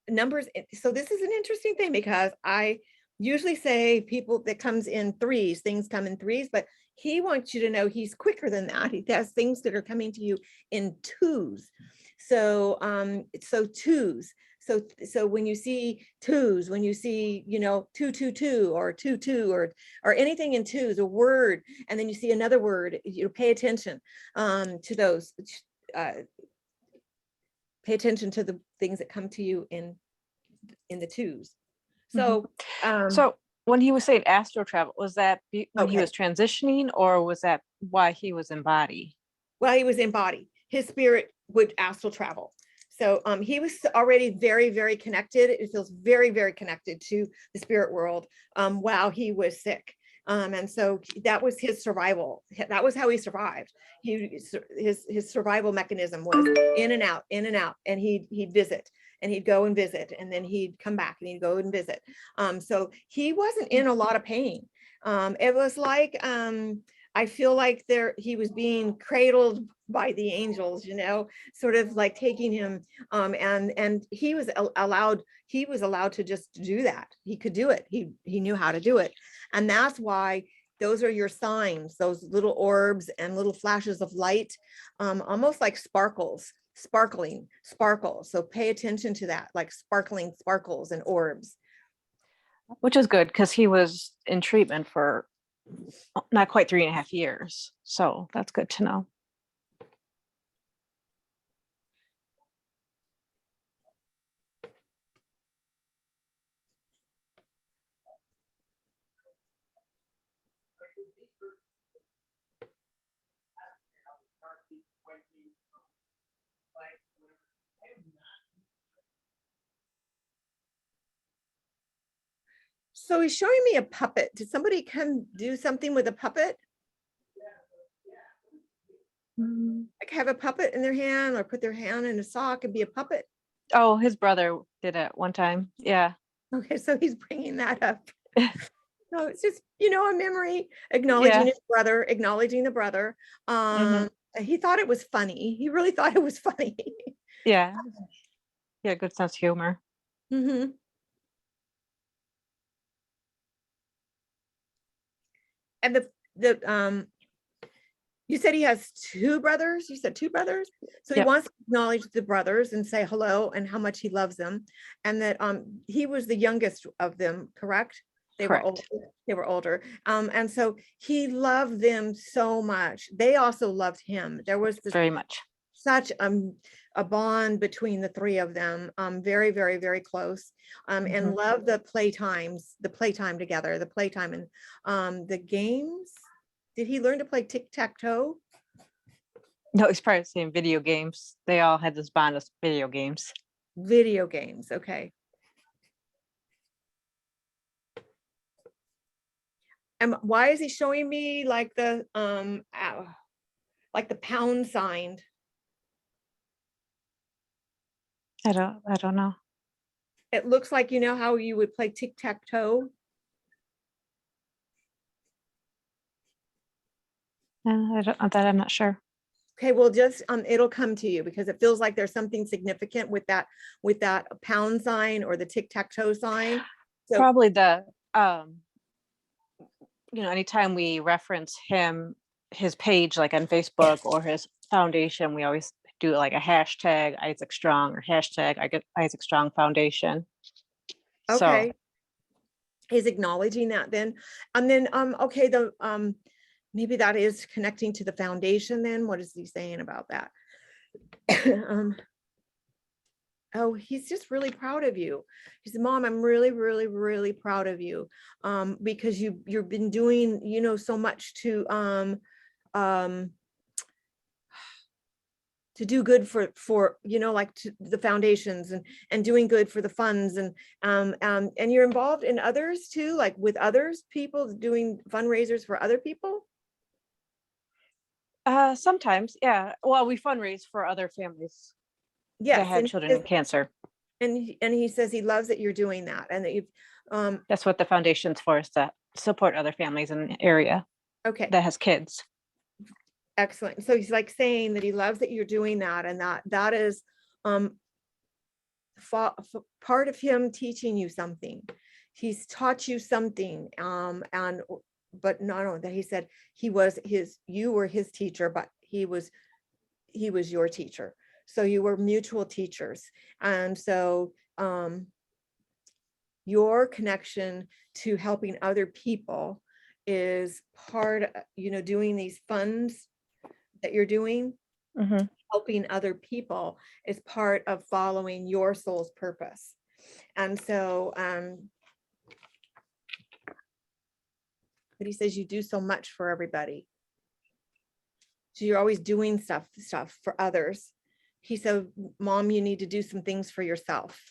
numbers. So this is an interesting thing, because I usually say people that comes in threes, things come in threes, but he wants you to know he's quicker than that. He has things that are coming to you in twos. So twos. So when you see twos, when you see, 222 or 22 or anything in twos, a word, and then you see another word, pay attention to those. Pay attention to the things that come to you in the twos. So, so when he was saying astral travel, was that when he was transitioning, or was that why he was in body? Well, he was in body. His spirit would astral travel. So he was already very, very connected. It feels very, very connected to the spirit world while he was sick. And so that was his survival. That was how he survived. His survival mechanism was in and out, and he'd visit, and he'd go and visit, and then he'd come back and he'd go and visit. So he wasn't in a lot of pain. It was like, I feel like he was being cradled by the angels, sort of like taking him, and he was allowed to just do that. He could do it. He knew how to do it. And that's why those are your signs, those little orbs and little flashes of light, almost like sparkles, sparkles. So pay attention to that, like sparkling sparkles and orbs. Which is good, because he was in treatment for not quite 3.5 years. So that's good to know. So he's showing me a puppet. Did somebody come do something with a puppet? Like have a puppet in their hand, or put their hand in a sock and be a puppet? Oh, his brother did it one time. Yeah. Okay, so he's bringing that up. So it's just, a memory, acknowledging his brother, acknowledging the brother. He thought it was funny. He really thought it was funny. Yeah. Yeah, good sense of humor. And you said he has two brothers. You said two brothers. So he wants to acknowledge the brothers and say hello and how much he loves them, and that he was the youngest of them, correct? They were older. They were older. And so he loved them so much. They also loved him. There was very much such a bond between the three of them, very, very, very close, and love the playtime together, the playtime and the games. Did he learn to play tic-tac-toe? No, he's probably saying video games. They all had this bond of video games. Video games, okay. And why is he showing me like the pound sign? I don't know. It looks like, how you would play tic-tac-toe. That I'm not sure. Okay, well, just, it'll come to you because it feels like there's something significant with that pound sign or the tic-tac-toe sign. So, Probably the, anytime we reference his page, like on Facebook or his foundation, we always do like a hashtag Isaac Strong or hashtag Isaac Strong Foundation. So okay. He's acknowledging that then. And then, okay, maybe that is connecting to the foundation then. What is he saying about that? Oh, he's just really proud of you. He said, Mom, I'm really, really, really proud of you. Because you've been doing, so much to do good for like to the foundations and doing good for the funds and you're involved in others too, like with others people doing fundraisers for other people. sometimes, yeah. Well, we fundraise for other families that Yes, have and children with cancer. he says he loves that you're doing that and that you've That's what the foundation's for, is to support other families in the area okay, that has kids. excellent. So he's like saying that he loves that you're doing that and that is part of him teaching you something. He's taught you something, but not only that, he said you were his teacher, but he was your teacher. So you were mutual teachers. And so your connection to helping other people is part of, doing these funds that you're doing. Mm-hmm. Helping other people is part of following your soul's purpose. And so, but he says you do so much for everybody. So you're always doing stuff for others. He said, Mom, you need to do some things for yourself.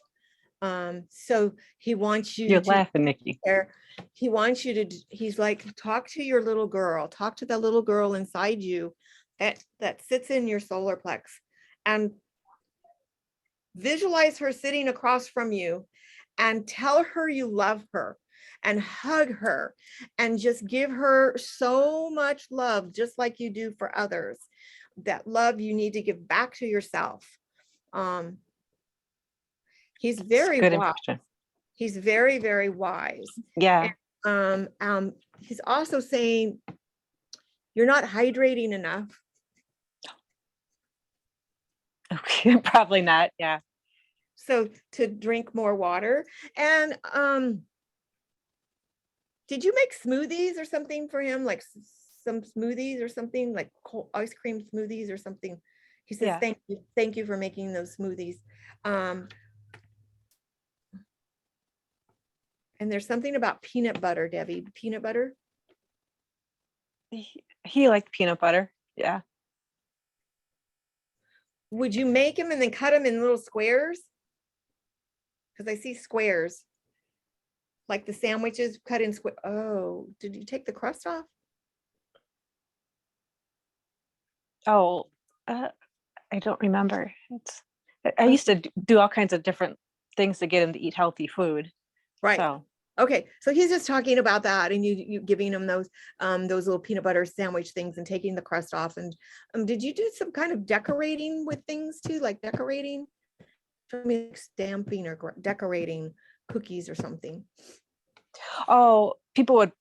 So he wants you You're to laughing, Nikki. he wants you to, he's like, talk to your little girl, talk to the little girl inside you that sits in your solar plex and visualize her sitting across from you and tell her you love her and hug her and just give her so much love, just like you do for others. That love you need to give back to yourself. He's very good wise. impression. He's very, very wise. Yeah. And, he's also saying you're not hydrating enough. Okay, probably not. Yeah. So to drink more water. And did you make smoothies or something for him? Like some smoothies or something, like ice cream smoothies or something? He says, Yeah. Thank you for making those smoothies. And there's something about peanut butter, Debbie. Peanut butter? He liked peanut butter. Yeah. Would you make them and then cut them in little squares? Because I see squares. Like the sandwiches cut in square. Oh, did you take the crust off? Oh, I don't remember. I used to do all kinds of different things to get him to eat healthy food. Right. So okay, so he's just talking about that, and you giving him those little peanut butter sandwich things and taking the crust off. And did you do some kind of decorating with things too, like decorating, stamping or decorating cookies or something? Oh, people would,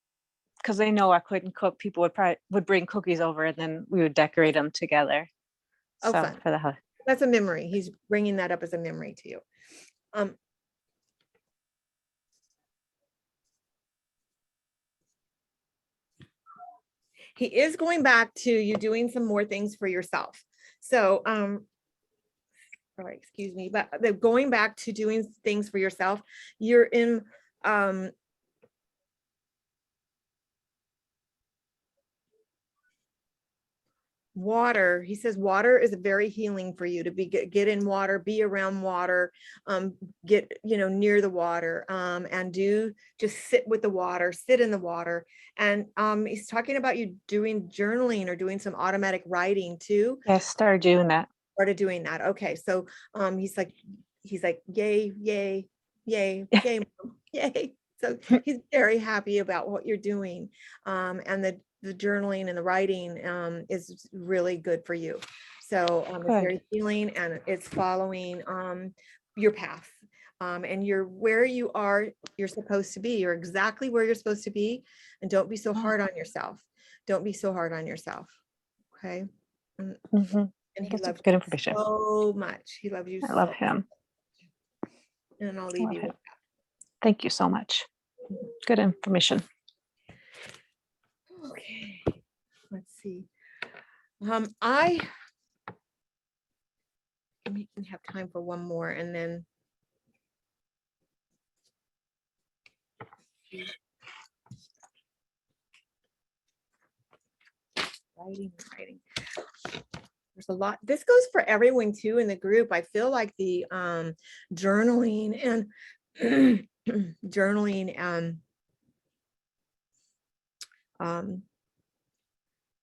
because they know I couldn't cook. People would bring cookies over, and then we would decorate them together. Oh, so fun. for the That's a memory. He's bringing that up as a memory to you. He is going back to you doing some more things for yourself. So, all right, excuse me, but the going back to doing things for yourself, you're in, water. He says water is very healing for you to get in water, be around water, get near the water, and just sit with the water, sit in the water. And he's talking about you doing journaling or doing some automatic writing too. Yeah, started doing that. Okay, so he's like yay, yay, yay, yay, Mom, yay. So he's very happy about what you're doing, and the journaling and the writing is really good for you. So it's very healing, and it's following your path. And you're where you are, you're supposed to be. You're exactly where you're supposed to be. And don't be so hard on yourself. Don't be so hard on yourself. Okay. And he That's loves good you information. so much. He loves you I love so him. much. And I'll I leave love you him. with that. Thank you so much. Good information. Okay. Let's see. We can have time for one more, and then writing. There's a lot. This goes for everyone too in the group. I feel like the journaling and journaling and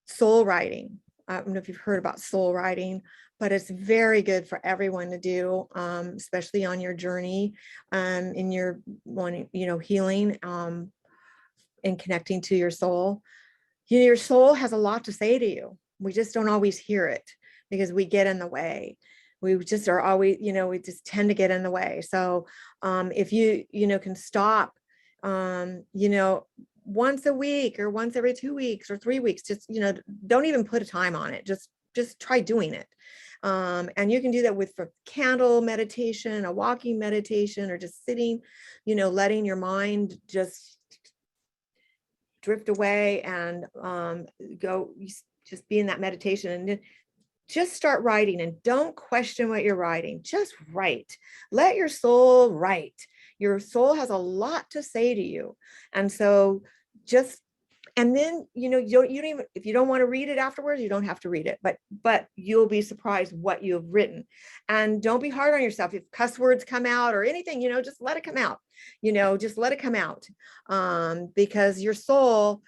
soul writing. I don't know if you've heard about soul writing, but it's very good for everyone to do, especially on your journey, in your one, healing, and connecting to your soul. Your soul has a lot to say to you. We just don't always hear it because we get in the way. We just are always, we just tend to get in the way. So if you, can stop, once a week or once every 2 weeks or 3 weeks, just, don't even put a time on it. Just try doing it. And you can do that with a candle meditation, a walking meditation, or just sitting, letting your mind just drift away and go, just be in that meditation, and then just start writing, and don't question what you're writing. Just write. Let your soul write. Your soul has a lot to say to you. And so and then, you don't even, if you don't want to read it afterwards, you don't have to read it, but you'll be surprised what you have written. And don't be hard on yourself. If cuss words come out or anything, just let it come out, just let it come out. Because your soul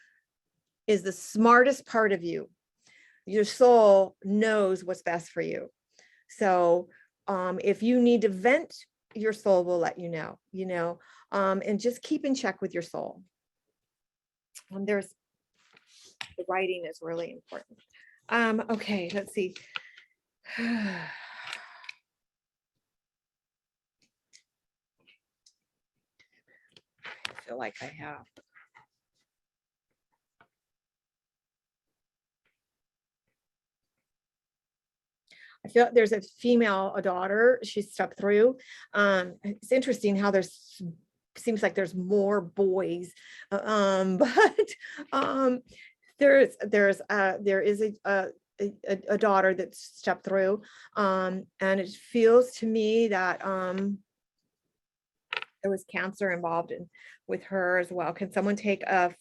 is the smartest part of you. Your soul knows what's best for you. So if you need to vent, your soul will let you know, and just keep in check with your soul. The writing is really important. Okay, let's see. I feel like I have. I feel there's a female, a daughter, she stepped through. It's interesting how seems like there's more boys, but there is a daughter that stepped through, and it feels to me that there was cancer involved with her as well. Can someone take a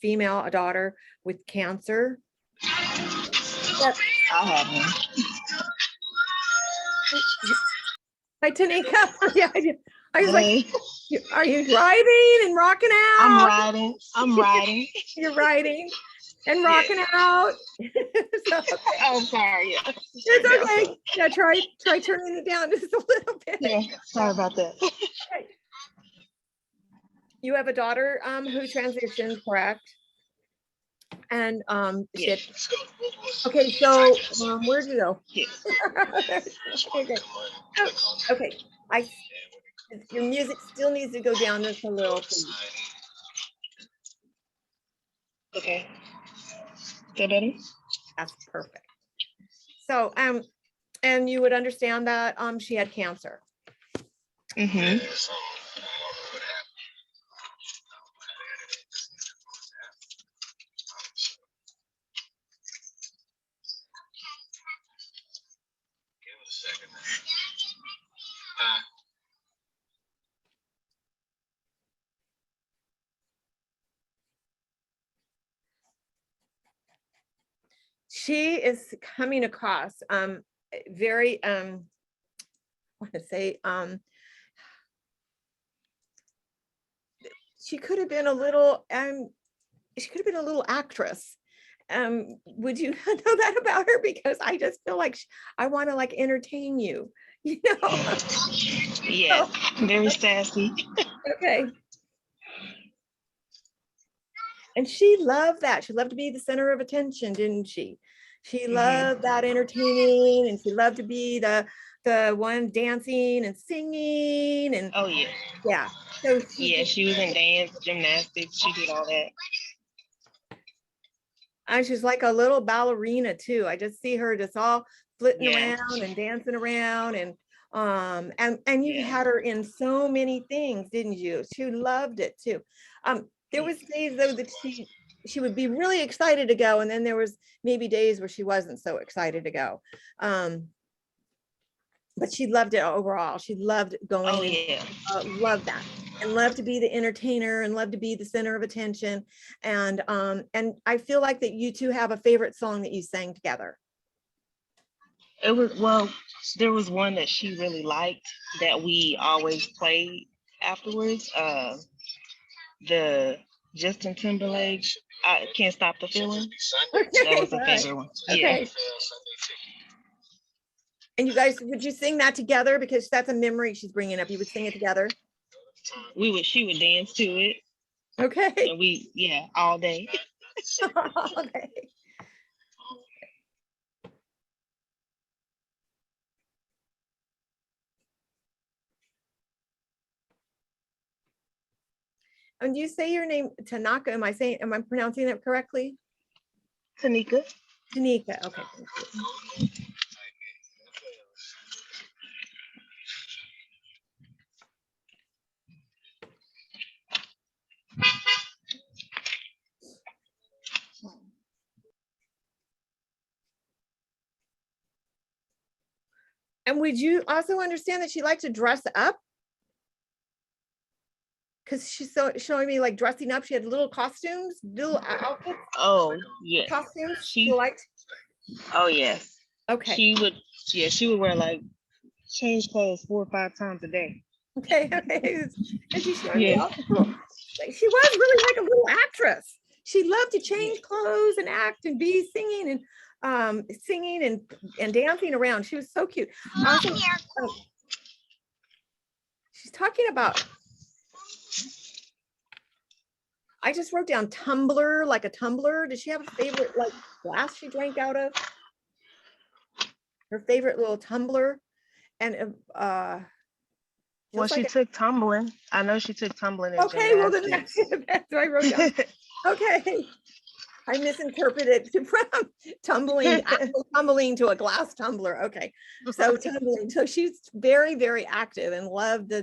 daughter with cancer? Yes. I'll have him. Hi, Tanika. Yeah, I was like, are you driving and rocking out? I'm riding. You're riding and rocking out. So, oh, sorry. Yeah. It's okay. Yeah, try turning it down just a little bit. Yeah, sorry about that. You have a daughter who transitioned, correct? And Yes. Okay, so where'd you go? Yes. Okay, your music still needs to go down just a little, please. Okay. Feel better? That's perfect. So and you would understand that she had cancer. Mm-hmm. She is coming across very I want to say she could have been a little actress. Would you know that about her? Because I just feel like I want to like entertain you, Yeah, very sassy. Okay. And she loved that. She loved to be the center of attention, didn't she? She loved that entertaining, and she loved to be the one dancing and singing, and Oh yeah. yeah. So Yeah, she was in dance, gymnastics, she did all that. and she's like a little ballerina too. I just see her just all flitting Yeah. around and dancing around, and you Yeah. had her in so many things, didn't you? She loved it too. There was days though that she would be really excited to go, and then there was maybe days where she wasn't so excited to go. But she loved it overall. She loved going. Oh and yeah. loved that, and loved to be the entertainer, and loved to be the center of attention. And I feel like that you two have a favorite song that you sang together. It was, well, there was one that she really liked that we always played afterwards. The Justin Timberlake, I Can't Stop the Feeling. That was a favorite one. Yeah. Okay. And you guys, would you sing that together? Because that's a memory she's bringing up. You would sing it together. She would dance to it. Okay. And yeah, all day. Okay. And you say your name, Tanaka? Am I pronouncing it correctly? Tanika. Tanika. Okay. Thank you. And would you also understand that she liked to dress up? Because she's showing me like dressing up. She had little costumes, little outfits. Oh yeah. Costumes. She liked. Oh yes. Okay. She would wear like change clothes 4 or 5 times a day. Okay. And she's showing me all cool. She was really like a little actress. She loved to change clothes and act and be singing and dancing around. She was so cute. Also, she's talking about, I just wrote down tumbler, like a tumbler. Does she have a favorite like glass she drank out of? Her favorite little tumbler? And well, she took tumbling. I know she took tumbling in okay, well then gymnastics. that's what I wrote down. Okay. I misinterpreted from tumbling to a glass tumbler. Okay, so tumbling. So she's very, very active and loved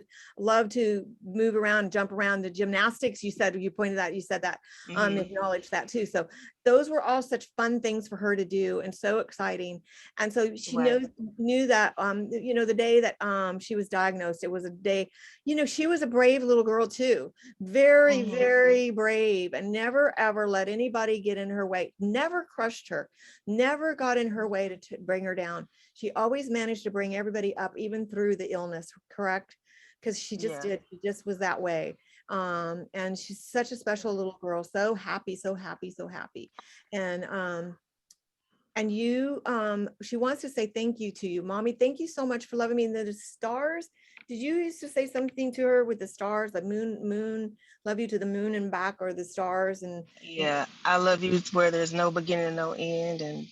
to move around, jump around. The gymnastics, you said that, acknowledged that too. So those were all such fun things for her to do and so exciting. And so she knew that the day that she was diagnosed, it was a day, she was a brave little girl too, very, very brave, and never ever let anybody get in her way, never crushed her, never got in her way to bring her down. She always managed to bring everybody up, even through the illness, correct? Because she just did, she just was that way. And she's such a special little girl, so happy, so happy, so happy. And you, she wants to say thank you to you. Mommy, thank you so much for loving me. And the stars, did you used to say something to her with the stars, like moon, love you to the moon and back, or the stars? And yeah, I love you where there's no beginning and no end. And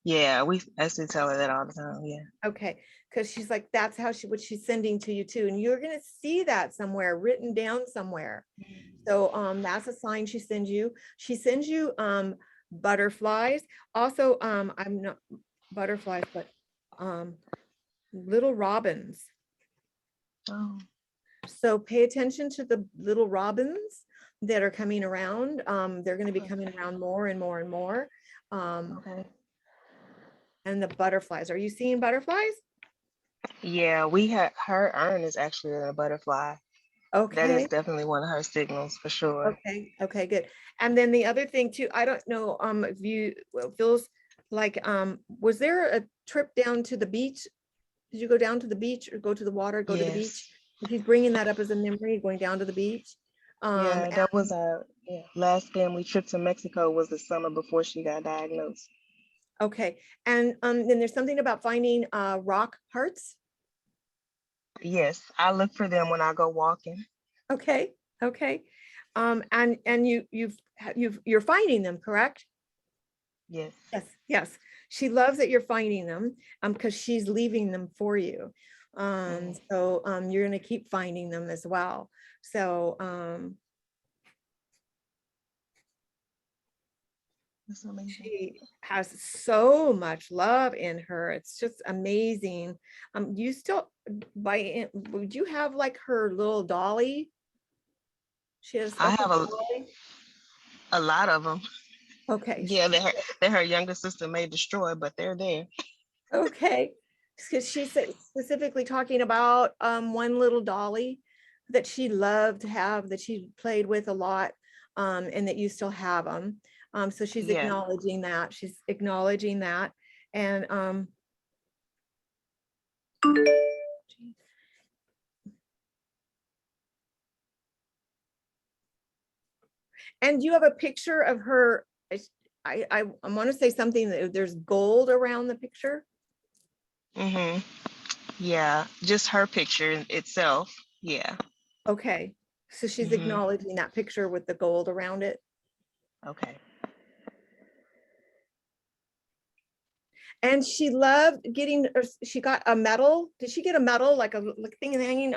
yeah, I used to tell her that all the time. Yeah. Okay, because she's like, that's how what she's sending to you too. And you're gonna see that somewhere written down somewhere. So that's a sign she sends you. She sends you butterflies. Also, I'm not butterflies, but little robins. Oh. So pay attention to the little robins that are coming around. They're going to be coming around more and more and more. Okay. And the butterflies. Are you seeing butterflies? Yeah, we had her urn is actually a butterfly. Okay. That is definitely one of her signals for sure. Okay, good. And then the other thing too, I don't know if you feels like was there a trip down to the beach? Did you go down to the beach or go to the water, go to the beach? He's bringing that up as a memory, going down to the beach. Yeah, that was our last family trip to Mexico, was the summer before she got diagnosed. Okay, and then there's something about finding rock hearts. Yes, I look for them when I go walking. Okay. And you're finding them, correct? Yes. Yes, yes. She loves that you're finding them, because she's leaving them for you. So you're gonna keep finding them as well. So That's amazing. she has so much love in her. It's just amazing. You still would you have like her little dolly? She has I like a have dolly? a lot of them. Okay. Yeah, that her younger sister may destroy, but they're there. Okay, because she's specifically talking about one little dolly that she loved to have, that she played with a lot, and that you still have them. So she's Yeah. acknowledging that. She's acknowledging that. And you have a picture of her. I want to say something that there's gold around the picture. Mm-hmm. Yeah, just her picture itself. Yeah. Okay, so she's Mhm. acknowledging that picture with the gold around it. Okay. And she loved getting, she got a medal. Did she get a medal, like a thing hanging?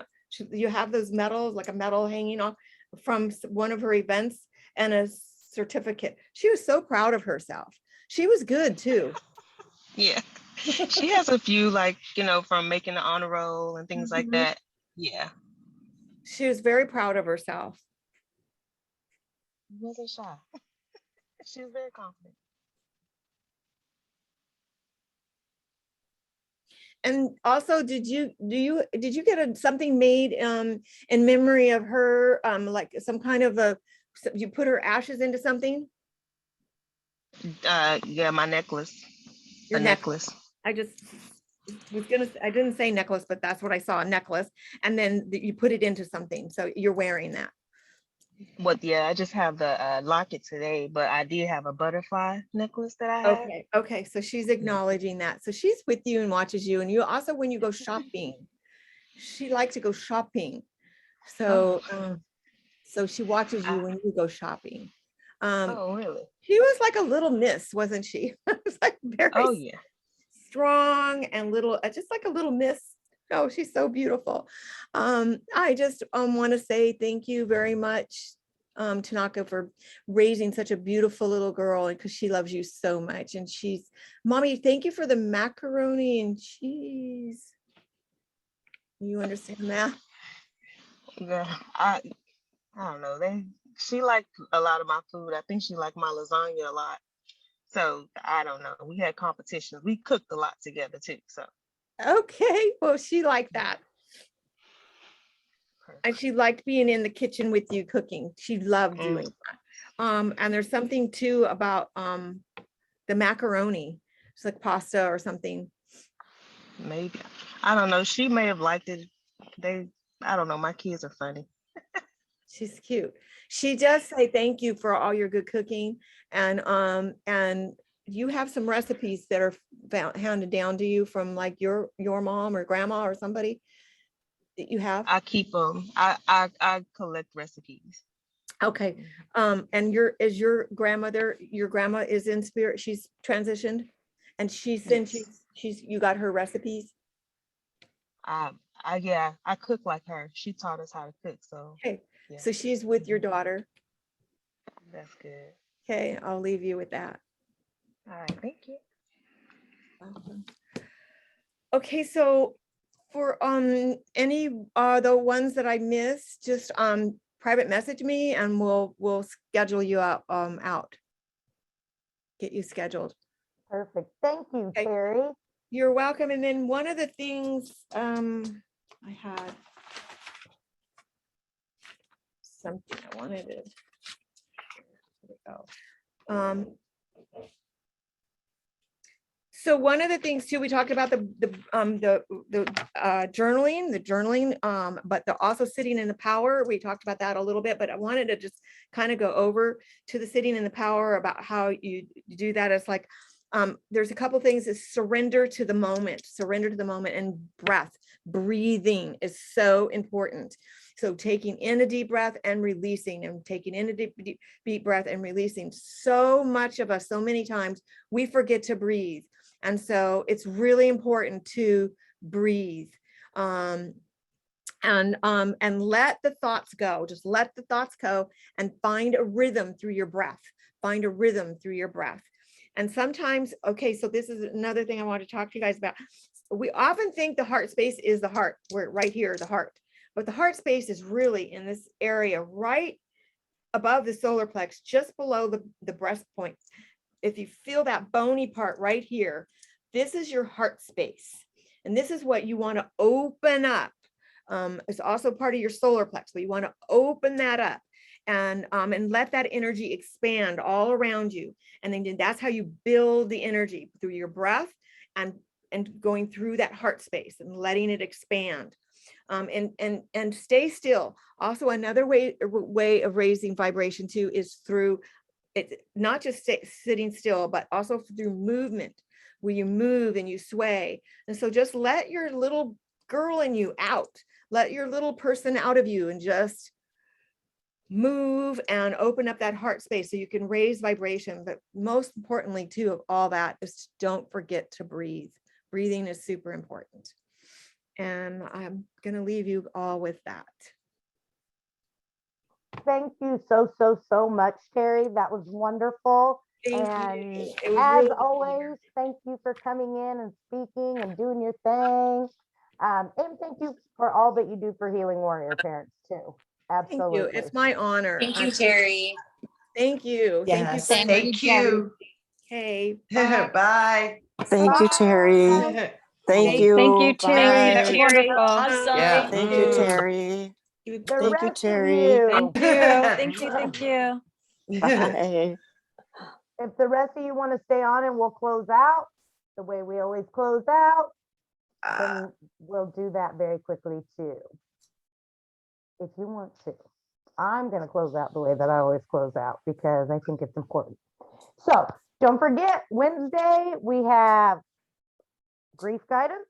You have those medals, like a medal hanging off from one of her events, and a certificate. She was so proud of herself. She was good too. Yeah. She has a few, like, from making the honor roll and things like Mhm. that. Yeah. She was very proud of herself. Wasn't shy. She was very confident. And also, did you get something made in memory of her, like some kind of you put her ashes into something? Yeah, my necklace. Your A necklace. I didn't say necklace, but that's what I saw, a necklace. And then you put it into something. So you're wearing that. Yeah, I just have the locket today, but I did have a butterfly necklace that I had. Okay. Okay. So she's acknowledging that. So she's with you and watches you. And you also, when you go shopping, she likes to go shopping. So, so she watches you when you go shopping. Oh, really? She was like a little miss, wasn't she? It was like very Oh, yeah. strong and little, just like a little miss. Oh, she's so beautiful. I just want to say thank you very much, Tanaka, for raising such a beautiful little girl, because she loves you so much. And Mommy, thank you for the macaroni and cheese. You understand that? Yeah, I don't know. She liked a lot of my food. I think she liked my lasagna a lot. So I don't know. We had competitions. We cooked a lot together too. So Okay, well, she liked that. And she liked being in the kitchen with you cooking. She loved doing that. And there's something too about the macaroni. It's like pasta or something. maybe, I don't know. She may have liked it. I don't know. My kids are funny. She's cute. She does say thank you for all your good cooking. And you have some recipes that are handed down to you from like your mom or grandma or somebody that you have? I keep them. I collect recipes. Okay. And your grandma is in spirit. She's transitioned, and she sent you, you got her recipes. Yeah, I cook like her. She taught us how to cook. So Okay. yeah. So she's with your daughter. That's good. Okay, I'll leave you with that. All right, thank you. Welcome. Okay, so for any the ones that I missed, just private message me and we'll schedule you out get you scheduled. Perfect. Thank you, Okay. Teri. You're welcome. And then one of the things I had something I wanted to, here we go. So one of the things too, we talked about the journaling, but also sitting in the power. We talked about that a little bit, but I wanted to just kind of go over to the sitting in the power about how you do that. It's like, there's a couple things: is surrender to the moment, and breathing is so important. So taking in a deep breath and releasing, and taking in a deep breath and releasing. So much of us, so many times, we forget to breathe. And so it's really important to breathe. And let the thoughts go. Just let the thoughts go and find a rhythm through your breath. Find a rhythm through your breath. And sometimes, okay, so this is another thing I want to talk to you guys about. We often think the heart space is the heart. We're right here, the heart. But the heart space is really in this area right above the solar plex, just below the breast point. If you feel that bony part right here, this is your heart space. And this is what you want to open up. It's also part of your solar plex, but you want to open that up and let that energy expand all around you. And then that's how you build the energy, through your breath and going through that heart space and letting it expand. And stay still. Also, another way of raising vibration too is through it, not just sitting still, but also through movement, where you move and you sway. And so just let your little girl in you out. Let your little person out of you and just move and open up that heart space so you can raise vibration. But most importantly too, of all that, is don't forget to breathe. Breathing is super important. And I'm going to leave you all with that. Thank you so much, Teri. That was wonderful. And It was as really always, thank you for coming in and speaking and doing your thing. And thank you for all that you do for Healing Warrior Parents too. Absolutely. Thank you. It's my honor. Thank you, Teri. Thank you. Yes, Thank thank you. Okay. Bye. Thank you, Teri. Thank you. Thank you, Teri. That was Bye. wonderful. Awesome. Yeah. Thank you, Teri. The Thank you, rest of Teri. you. Thank you. Thank you. Bye. If the rest of you want to stay on and we'll close out the way we always close out, then we'll do that very quickly too. If you want to. I'm going to close out the way that I always close out because I think it's important. So don't forget, Wednesday we have grief guidance.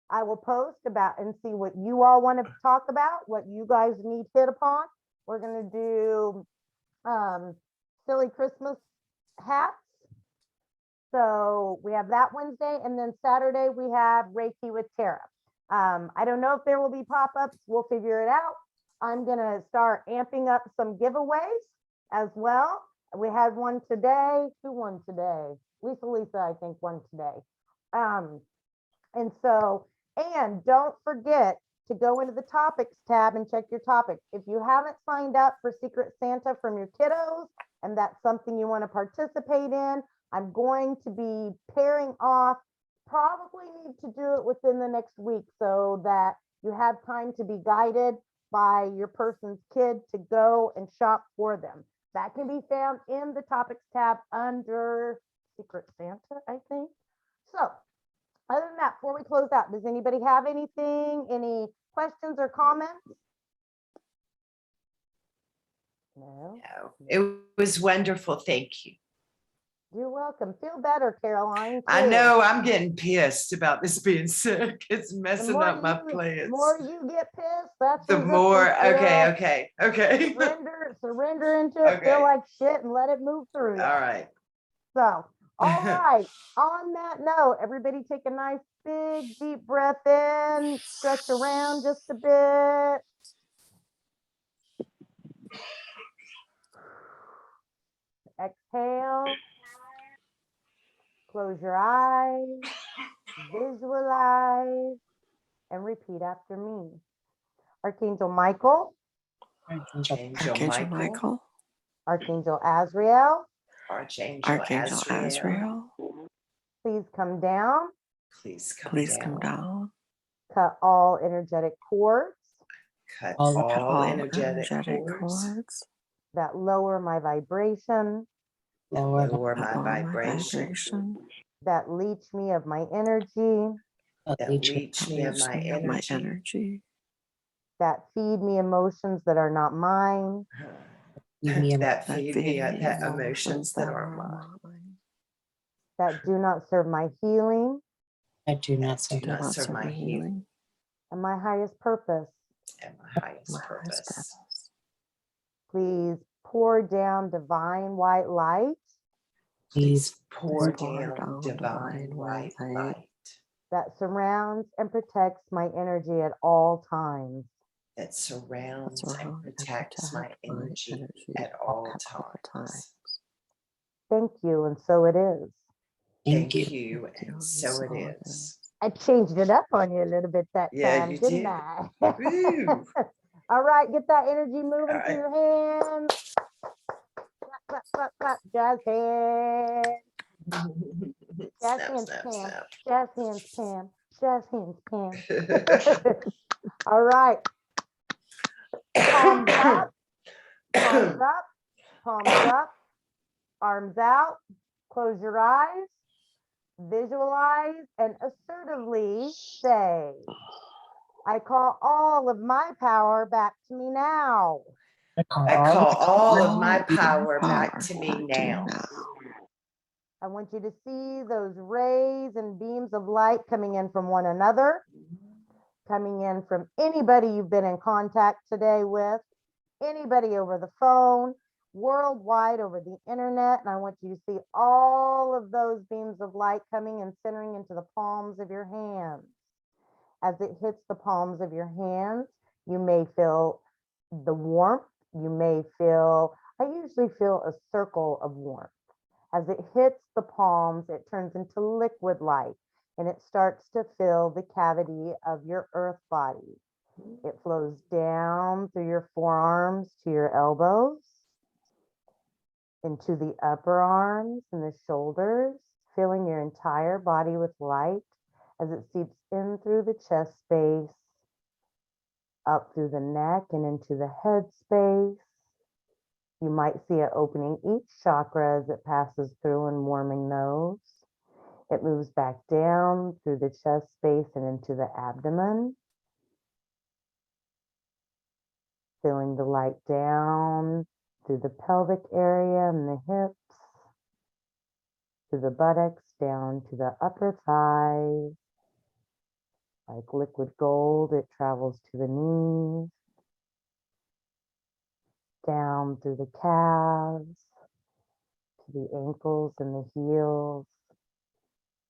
I will post about and see what you all want to talk about, what you guys need hit upon. We're going to do silly Christmas hats. So we have that Wednesday, and then Saturday we have Reiki with Tara. I don't know if there will be pop-ups. We'll figure it out. I'm going to start amping up some giveaways as well. We had one today. Who won today? Lisa, I think, won today. And don't forget to go into the topics tab and check your topics. If you haven't signed up for Secret Santa from your kiddos, and that's something you want to participate in, I'm going to be pairing off, probably need to do it within the next week so that you have time to be guided by your person's kid to go and shop for them. That can be found in the topics tab under Secret Santa, I think. So other than that, before we close out, does anybody have anything, any questions or comments? No. It was wonderful. Thank you. You're welcome. Feel better, Caroline. I too. know I'm getting pissed about this being sick. It's The messing up my plans. The more you get pissed, that's The resistance, more, girl. okay. Surrender into it, Okay. feel like shit and let it move through. All right. So, all right. On that note, everybody take a nice big deep breath in, stretch around just a bit. Exhale. Close your eyes, visualize, and repeat after me. Archangel Michael. Archangel Michael. Archangel Azrael. Archangel Azrael. Please come down. Please come down. Cut all energetic cords. Cut all energetic cords that lower my vibration. Lower my vibration. That leach me of my energy. That leach me of my energy. That feed me emotions that are not mine. That feed me emotions that are mine. That do not serve my healing. That do not serve my healing. And my highest purpose and my highest My highest purpose. Please pour down divine white light Please pour pour down down divine white light that surrounds and protects my energy at all times. that surrounds and surround and protects my protect my energy energy at all at all times. times. Thank you, and so it is. Thank you, and so it it is. I changed it up on you a little bit that Yeah, time, you didn't did. I? Woo. All right, get that energy moving All through right. your hands. Clap, clap, clap, clap. Jazz hands. Jazz Snap, hands, snap, Pam. snap. Jazz hands, Pam. Jazz hands, Pam. All right. Palms up, palms up, palms up, arms out. Close your eyes. Visualize and assertively say, I call all of my power back to me now. I call all of my power back to me now. I want you to see those rays and beams of light coming in from one another, coming in from anybody you've been in contact today with, anybody over the phone, worldwide over the internet. And I want you to see all of those beams of light coming and centering into the palms of your hands. As it hits the palms of your hands, you may feel the warmth. You may feel, I usually feel a circle of warmth. As it hits the palms, it turns into liquid light and it starts to fill the cavity of your earth body. It flows down through your forearms to your elbows, into the upper arms and the shoulders, filling your entire body with light as it seeps in through the chest space, up through the neck and into the head space. You might see it opening each chakra as it passes through and warming those. It moves back down through the chest space and into the abdomen, filling the light down through the pelvic area and the hips, through the buttocks, down to the upper thighs. Like liquid gold, it travels to the knees, down through the calves, to the ankles and the heels,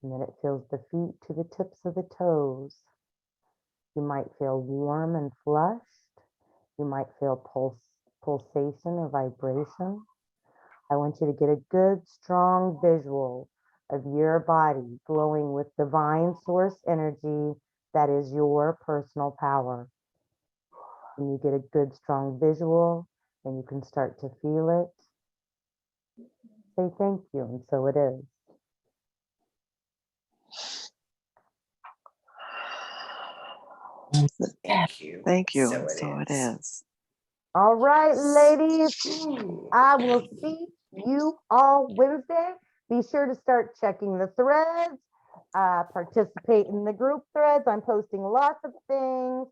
and then it fills the feet to the tips of the toes. You might feel warm and flushed. You might feel pulsation or vibration. I want you to get a good, strong visual of your body glowing with divine source energy that is your personal power. When you get a good, strong visual and you can start to feel it, say thank you, and so it is. Thank you. Thank you. So So it is. All right, ladies, Ooh. I will see you all Wednesday. Be sure to start checking the threads, participate in the group threads. I'm posting lots of things.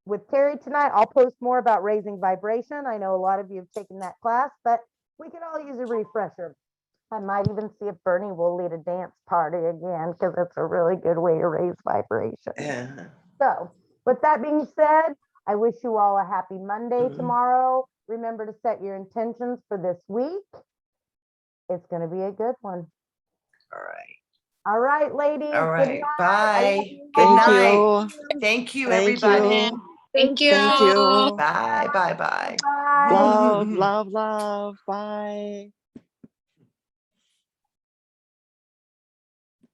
With Teri tonight, I'll post more about raising vibration. I know a lot of you have taken that class, but we could all use a refresher. I might even see if Bernie will lead a dance party again, because it's a really good way to raise vibration. Yeah. So with that being said, I wish you all a happy Monday tomorrow. Remember to set your intentions for this week. It's going to be a good one. All right. All right, ladies. All Good right. night. Bye. Good Thank night. you. Thank you, Thank everybody. you. Thank you. Thank you. Bye. Bye. Bye. Bye. Love, love, love. Bye.